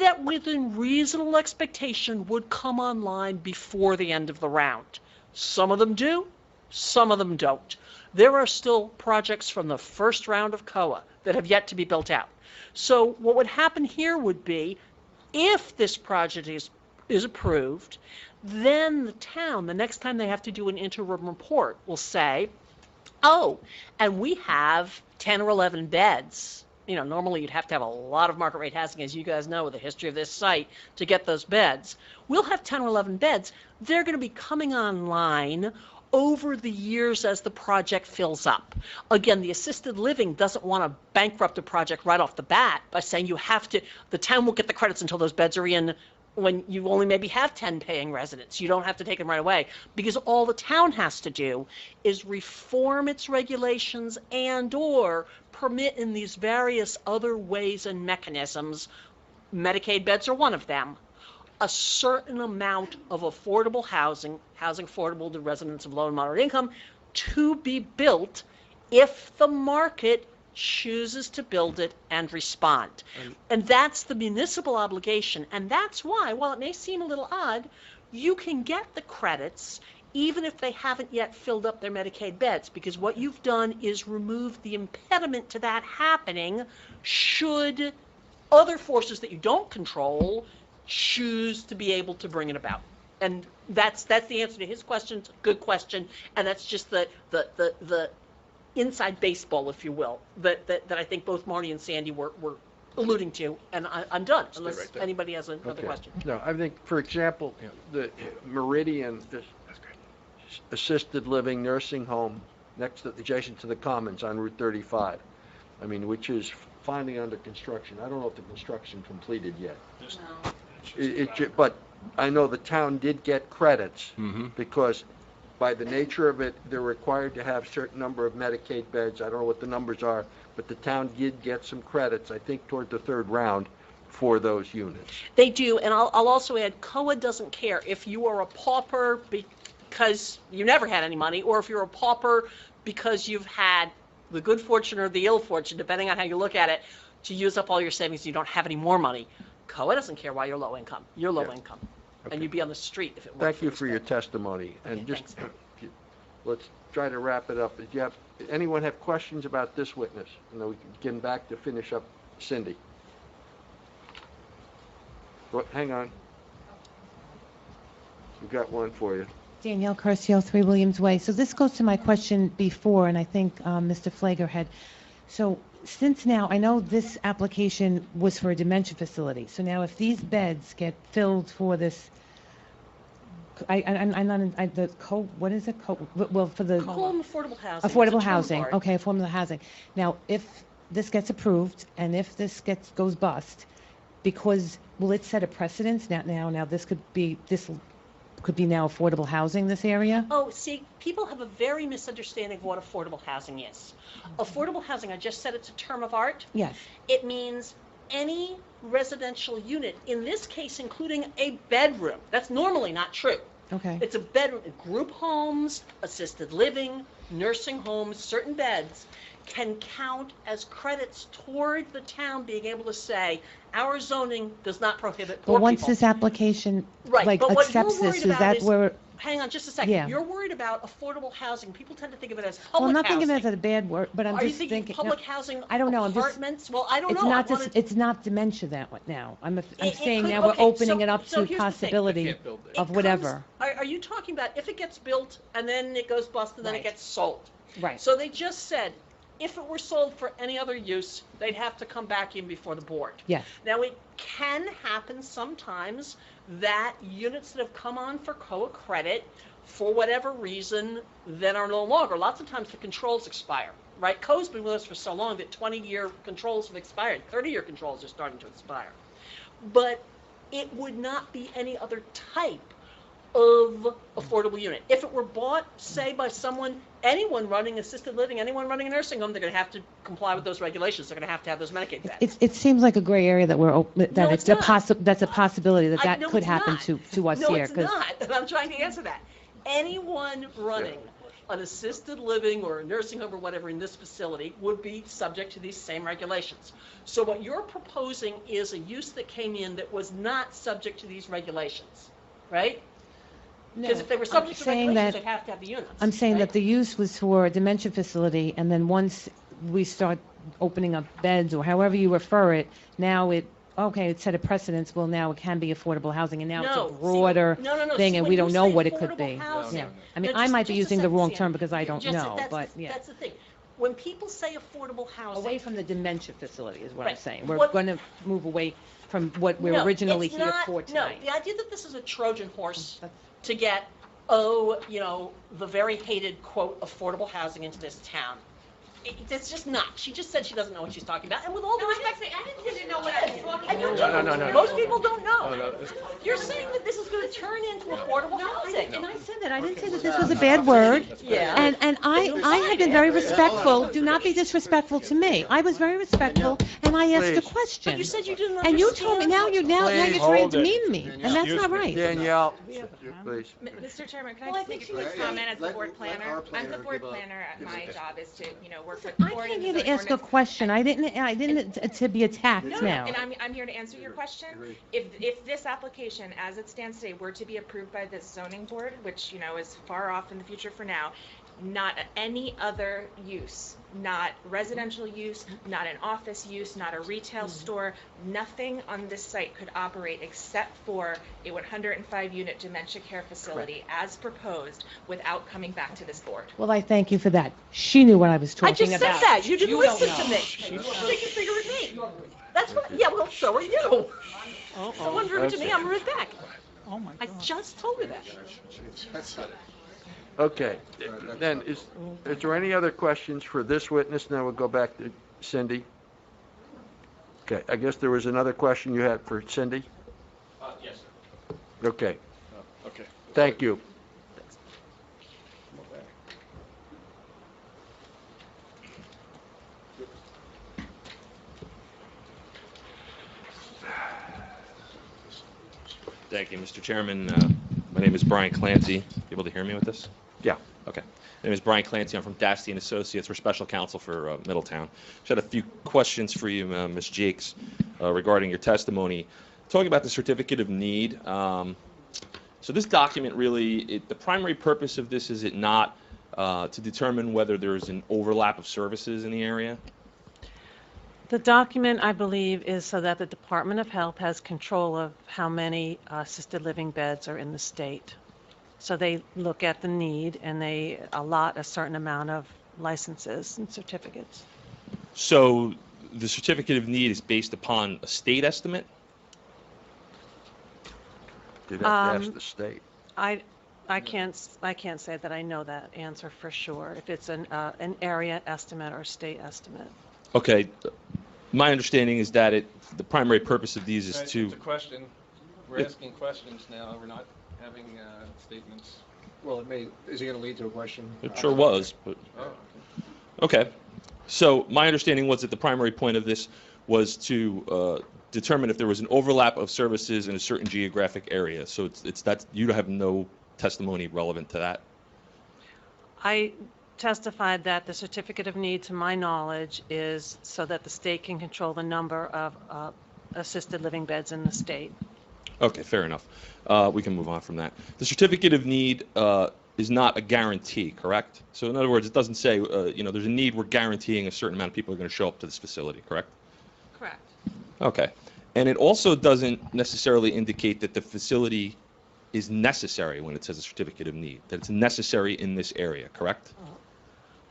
that within reasonable expectation would come online before the end of the round. Some of them do, some of them don't. There are still projects from the first round of COA that have yet to be built out. So what would happen here would be, if this project is approved, then the town, the next time they have to do an interim report, will say, oh, and we have 10 or 11 beds. You know, normally you'd have to have a lot of market rate housing, as you guys know, with the history of this site, to get those beds. We'll have 10 or 11 beds. They're going to be coming online over the years as the project fills up. Again, the assisted living doesn't want to bankrupt a project right off the bat by saying you have to, the town won't get the credits until those beds are in, when you only maybe have 10 paying residents. You don't have to take them right away, because all the town has to do is reform its regulations and or permit in these various other ways and mechanisms, Medicaid beds are one of them, a certain amount of affordable housing affordable to residents of low and moderate income, to be built if the market chooses to build it and respond. And that's the municipal obligation. And that's why, while it may seem a little odd, you can get the credits even if they haven't yet filled up their Medicaid beds, because what you've done is remove the impediment to that happening should other forces that you don't control choose to be able to bring it about. And that's the answer to his question. It's a good question, and that's just the inside baseball, if you will, that I think both Marty and Sandy were alluding to, and I'm done, unless right anybody has another Okay. question. No, I think, for example, the Meridian assisted living nursing home adjacent to the Commons on Route 35, I mean, which is finally under construction. I don't know if the construction completed yet. But I know the town did get credits because by the nature of it, they're required to have a certain number of Medicaid beds. I don't know what the numbers are, but the town did get some credits, I think, toward the third round for those units. They do, and I'll also add, COA doesn't care if you are a pauper because you never had any money, or if you're a pauper because you've had the good fortune or the ill fortune, depending on how you look at it, to use up all your savings and you don't have any more money. COA doesn't care why you're low income. You're low income. Okay. And you'd be on the street if it weren't Thank you this for your bill. testimony. And Okay, just, thanks. let's try to wrap it up. Did anyone have questions about this witness? And then we can get back to finish up Cindy. Hang on. We've got one for you. Danielle Curcio, 3 Williams Way. So this goes to my question before, and I think Mr. Flager had. So since now, I know this application was for a dementia facility. So now if these beds get filled for this, what is it? Well, for the Call them affordable housing. affordable It's a term housing. bar. Okay, affordable housing. Now, if this gets approved and if this goes bust, because will it set a precedence now this could be now affordable housing, this area? Oh, see, people have a very misunderstanding of what affordable housing is. Affordable housing, I just said it's a term of art. Yes. It means any residential unit, in this case including a bedroom. That's normally not true. Okay. It's a bedroom. Group homes, assisted living, nursing homes, certain beds can count as credits toward the town being able to say, our zoning does not prohibit poor But once people. this application Right, but what you're accepts worried this, is about that is, where? hang on just a second. Yeah. You're worried about affordable housing. People tend to think of it as Well, public I'm not housing. thinking of it as a bad word, but I'm Are you just thinking thinking. public housing, I don't know. I'm just. apartments? Well, I don't It's know. not I just. wanted- It's not dementia that one now. I'm It saying could- now we're okay, opening so- it up so to here's the thing. possibility Can't build it. of whatever. Are you talking about if it gets built and then it goes bust and then it Right. gets sold? Right. So they just said, if it were sold for any other use, they'd have to come back in before the board. Yes. Now, it can happen sometimes that units that have come on for COA credit, for whatever reason, then are no longer. Lots of times the controls expire. right? Code's been with us for so long that 20-year controls have expired, 30-year controls are starting to expire. But it would not be any other type of affordable unit. If it were bought, say, by someone, anyone running assisted living, anyone running a nursing home, they're going to have to comply with those regulations. They're going to have those Medicaid beds. It seems like a gray area that that's a possibility that No, could it's happen not. to us No, here. it's not. And I'm trying to answer that. Anyone running an assisted living or a nursing home or whatever in this facility would be subject to these same regulations. So what you're proposing is a use that came in that was not subject to these regulations, right? Because if they were subject to regulations, they'd have to have the units. I'm saying right? that the use was for a dementia facility, and then once we start opening up beds, or however you refer it, now it set a precedence, well, now it can be affordable housing, and now it's a broader thing, and we don't know what it could be. Yeah. I mean, I might be using the wrong term because I don't know, but yeah. That's the thing. When people say affordable housing. Away from the dementia facility is what I'm Right. saying. We're going to move away from what we're originally it's here not- for tonight. No, the idea that this is a Trojan horse to get, the very hated, quote, affordable housing into this town. It's just not. She just said she doesn't know what she's talking about. And with all due respect, I didn't know what I was talking about. No. Most people don't know. No. You're saying that this is going to turn into affordable housing. And I said that. I didn't say that this was a bad word. Yeah. And I have been very respectful. Do not be disrespectful to me. I was very respectful, and I asked a Please. question. But you said you didn't understand. And you told me, now you're Please. trying to demean me, and that's not right. Danielle, please. Mr. Chairman, can I just make a quick comment as the board planner? I'm the board planner. My job is to, work with the I board. came and here the to ask a ordinance. question. I didn't to be attacked No, now. and I'm here to answer your question. If this application, as it stands today, were to be approved by this zoning board, which, is far off in the future for now, not any other use, not residential use, not an office use, not a retail store, nothing on this site could operate except for a 105-unit dementia care facility as proposed without coming back to this board. Well, I thank you for that. She knew what I was talking about. I just said that. You didn't don't listen know. to me. Stick your finger at me. That's what. Yeah, well, so are you. Someone's rude to me, I'm rude back. Oh, my I God. just told you that. Okay, then, is there any other questions for this witness? Now we'll go back to Cindy. Okay, I guess there was another question you had for Cindy? Yes, Okay, okay. thank you. Thank you, Mr. Chairman. My name is Brian Clancy. You able to hear me with this? Yeah. Okay. My name is Brian Clancy. I'm from Dasty and Associates. We're special counsel for Middletown. Just had a few questions for you, Ms. Jakes, regarding your testimony. Talking about the certificate of need. So this document really, the primary purpose of this, is it not to determine whether there's an overlap of services in the area? The document, I believe, is so that the Department of Health has control of how many assisted living beds are in the state. So they look at the need and they allot a certain amount of licenses and certificates. So the certificate of need is based upon a state estimate? You'd have to ask the state. I can't say that I know that answer for sure, if it's an area estimate or state estimate. Okay. My understanding is that the primary purpose of these is to... It's a question. We're asking questions now. We're not having statements. Well, is it going to lead to a question? It sure was, but... Oh, Okay. So my understanding was that the primary point of this was to determine if there was an overlap of services in a certain geographic area. So it's that you have no testimony relevant to that? I testified that the certificate of need, to my knowledge, is so that the state can control the number of assisted living beds in the state. Okay, fair enough. We can move on from that. The certificate of need is not a guarantee, correct? So in other words, it doesn't say, there's a need, we're guaranteeing a certain amount of people are going to show up to this facility, correct? Correct. Okay. And it also doesn't necessarily indicate that the facility is necessary when it says a certificate of need, that it's necessary in this area, correct?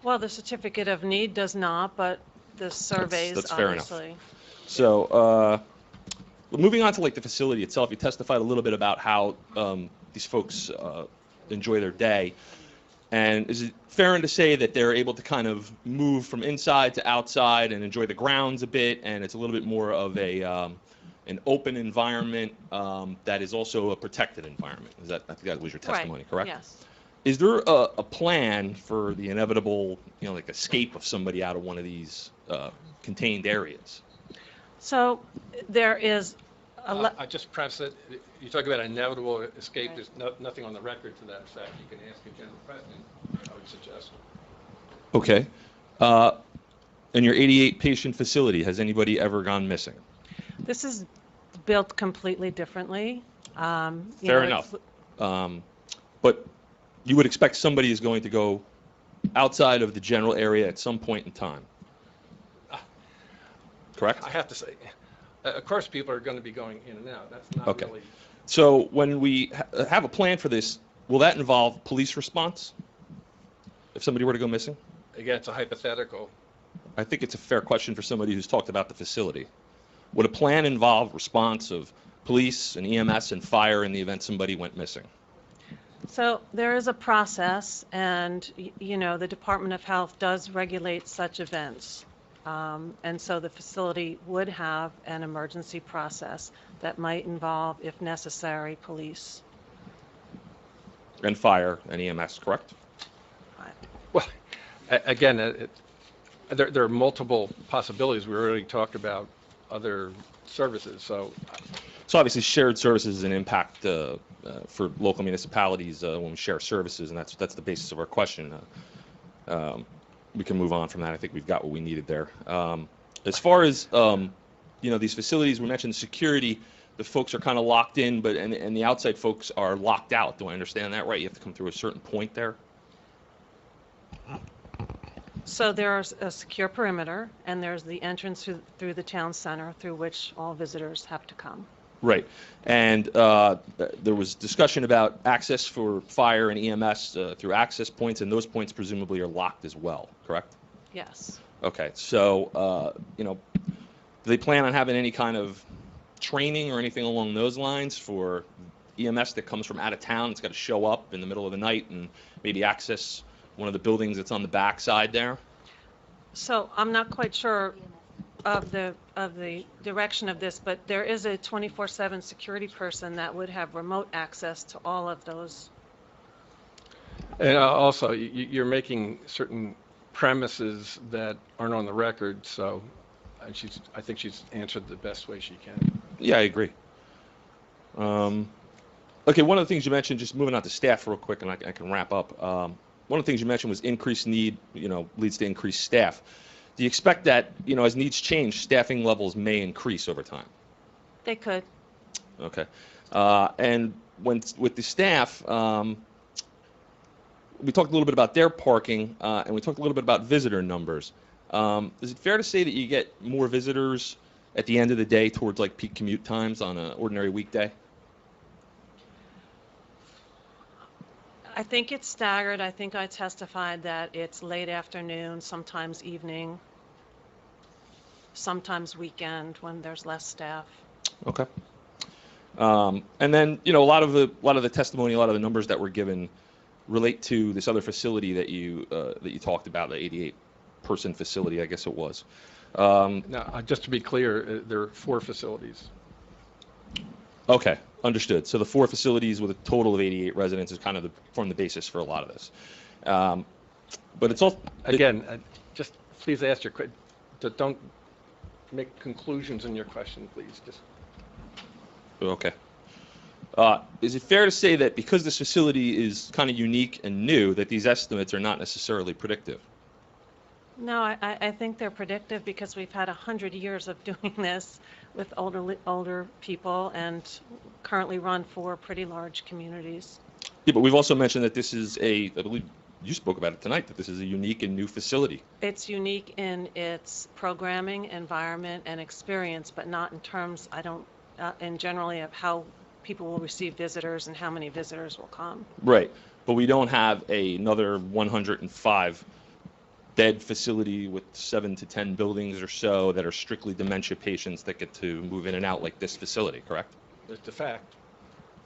Well, the certificate of need does not, but the surveys, that's fair enough. obviously. So, moving on to the facility itself, you testified a little bit about how these folks enjoy their day. And is it fair to say that they're able to kind of move from inside to outside and enjoy the grounds a bit, and it's a little bit more of a an open environment that is also a protected environment? Is that, I think that was your testimony, correct? Yes. Is there a plan for the inevitable, like escape of somebody out of one of these contained areas? So there is I just preface it, you talk about inevitable escape, there's nothing on the record to that effect. You can ask a general question, I would suggest. Okay. In your 88 patient facility, has anybody ever gone missing? This is built completely differently. Fair enough. But you would expect somebody is going to go outside of the general area at some point in time. Correct? I have to say, of course people are going to be going in and out. That's not Okay. really... So when we have a plan for this, will that involve police response if somebody were to go missing? Again, it's a hypothetical. I think it's a fair question for somebody who's talked about the facility. Would a plan involve response of police and EMS and fire in the event somebody went missing? So there is a process, and the Department of Health does regulate such events. And so the facility would have an emergency process that might involve, if necessary, police. And fire and EMS, correct? Well, again, there are multiple possibilities. We already talked about other services, so obviously shared services is an impact for local municipalities when we share services, and that's the basis of our question. We can move on from that. I think we've got what we needed there. As far as these facilities, we mentioned security. The folks are kind of locked in, and the outside folks are locked out. Do I understand that right? You have to come through a certain point there. So there's a secure perimeter, and there's the entrance through the town center through which all visitors have to come. Right. And there was discussion about access for fire and EMS through access points, and those points presumably are locked as well, correct? Yes. Okay. So, do they plan on having any kind of training or anything along those lines for EMS that comes from out of town? It's got to show up in the middle of the night and maybe access one of the buildings that's on the back side there? So I'm not quite sure of the direction of this, but there is a 24/7 security person that would have remote access to all of those. And also, you're making certain premises that aren't on the record, so I think she's answered the best way she can. Yeah, I agree. Okay, one of the things you mentioned, just moving on to staff real quick, and I can wrap up. One of the things you mentioned was increased need, leads to increased staff. Do you expect that, as needs change, staffing levels may increase over time? They could. Okay. And with the staff, we talked a little bit about their parking, and we talked a little bit about visitor numbers. Is it fair to say that you get more visitors at the end of the day towards like peak commute times on an ordinary weekday? I think it's staggered. I think I testified that it's late afternoon, sometimes evening, sometimes weekend when there's less staff. Okay. And then, a lot of the testimony, a lot of the numbers that were given relate to this other facility that you talked about, the 88-person facility, I guess it was. Now, just to be clear, there are 4 facilities. Okay, understood. So the 4 facilities with a total of 88 residents is kind of form the basis for a lot of this. But it's all... Again, just please ask your question. Don't make conclusions in your question, please. Just... Okay. Is it fair to say that because this facility is kind of unique and new, that these estimates are not necessarily predictive? No, I think they're predictive because we've had 100 years of doing this with older people and currently run 4 pretty large communities. Yeah, but we've also mentioned that this is I believe you spoke about it tonight, that this is a unique and new facility. It's unique in its programming, environment, and experience, but not in terms, in generally of how people will receive visitors and how many visitors will come. Right, but we don't have another 105 bed facility with 7 to 10 buildings or so that are strictly dementia patients that get to move in and out like this facility, correct? That's a fact.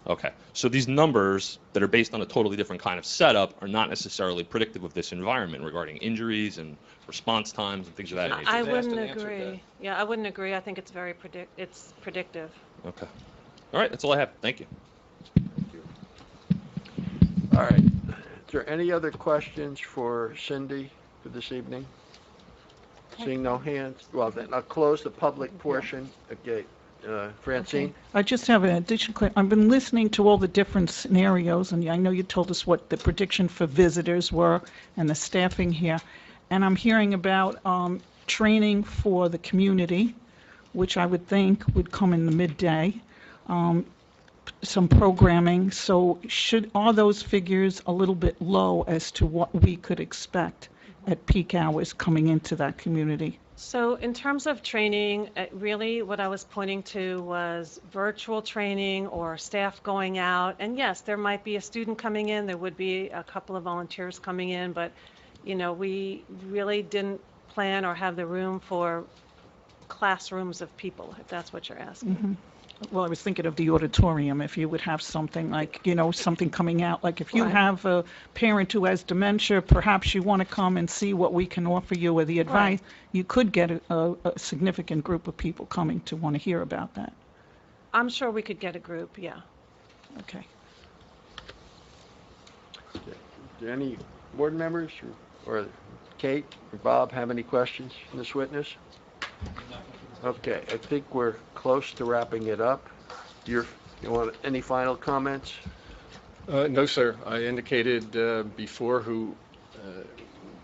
Okay, so these numbers that are based on a totally different kind of setup are not necessarily predictive of this environment regarding injuries and response times and things of that nature. I wouldn't agree. Yeah, I wouldn't agree. I think it's very predictive. Okay. All right, that's all I have. Thank you. All right. Is there any other questions for Cindy for this evening? Seeing no hands, well, then I'll close the public portion. Okay, Francine? I just have an additional question. I've been listening to all the different scenarios, and I know you told us what the prediction for visitors were and the staffing here. And I'm hearing about training for the community, which I would think would come in the midday, some programming. So are those figures a little bit low as to what we could expect at peak hours coming into that community? So in terms of training, really what I was pointing to was virtual training or staff going out. And yes, there might be a student coming in, there would be a couple of volunteers coming in, but we really didn't plan or have the room for classrooms of people, if that's what you're asking. Mm-hmm. Well, I was thinking of the auditorium, if you would have something like, something coming out. Like if you Right. have a parent who has dementia, perhaps you want to come and see what we can offer you or the advice. You could get a significant group of people coming to want to hear about that. I'm sure we could get a group, yeah. Okay. Do any board members or Kate or Bob have any questions from this witness? Okay, I think we're close to wrapping it up. You want any final comments? No, sir. I indicated before who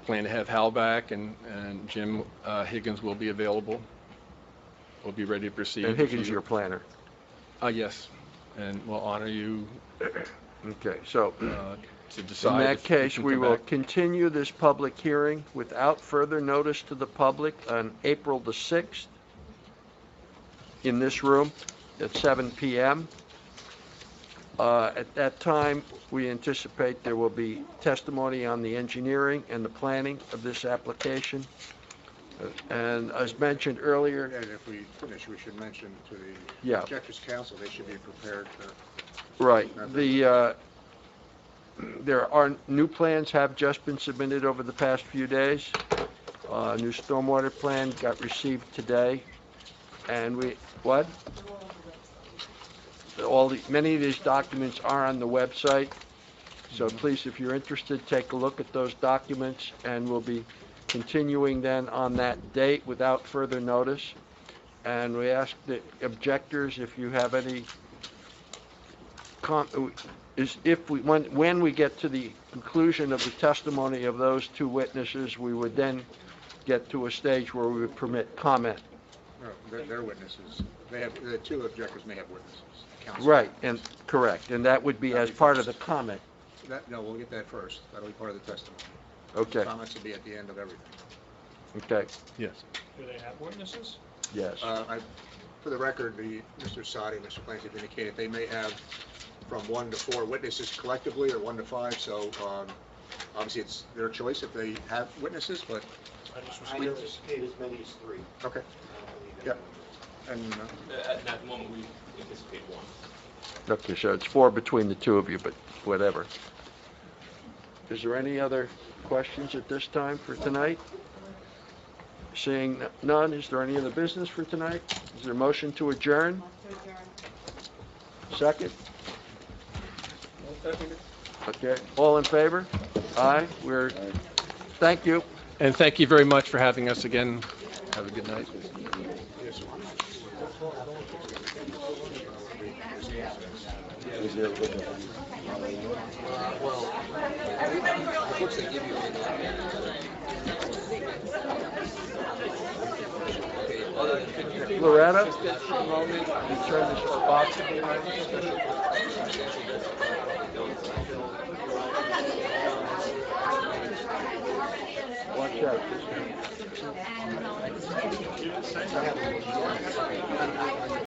plan to have Hal back, and Jim Higgins will be available. We'll be ready to proceed. And Higgins, your planner. Yes, and we'll honor you. Okay, so to decide. in that if you case, can we come will back. continue this public hearing without further notice to the public on April the 6th in this room at 7 p.m. At that time, we anticipate there will be testimony on the engineering and the planning of this application. And as mentioned earlier, And if we finish, we should mention to the Yeah. Objectors Council, they should be prepared to. right, there are new plans have just been submitted over the past few days. New stormwater plan got received today. And many of these documents are on the website. So please, if you're interested, take a look at those documents, and we'll be continuing then on that date without further notice. And we ask the objectors if you have any when we get to the conclusion of the testimony of those two witnesses, we would then get to a stage where we would permit comment. No, they're witnesses. The two objectors may have witnesses. Counsel. Right, and correct, and that would be as part of the comment. No, we'll get that first. That'll be part of the testimony. Okay, Comments will be at the end of everything. okay, Yes. Do they have witnesses? yes. For the record, Mr. Sadi and Mr. Clancy have indicated they may have from 1 to 4 witnesses collectively, or 1 to 5, so obviously it's their choice if they have witnesses, but. I anticipate as many as 3. Okay. Yep. And At the moment, we anticipate one. Okay, so it's 4 between the two of you, but whatever. Is there any other questions at this time for tonight? Seeing none, is there any other business for tonight? Is there a motion to adjourn? Second? Okay, all in favor? Aye, thank you. And thank you very much for having us again. Have a good night. Loretta? You turn this box. Watch out.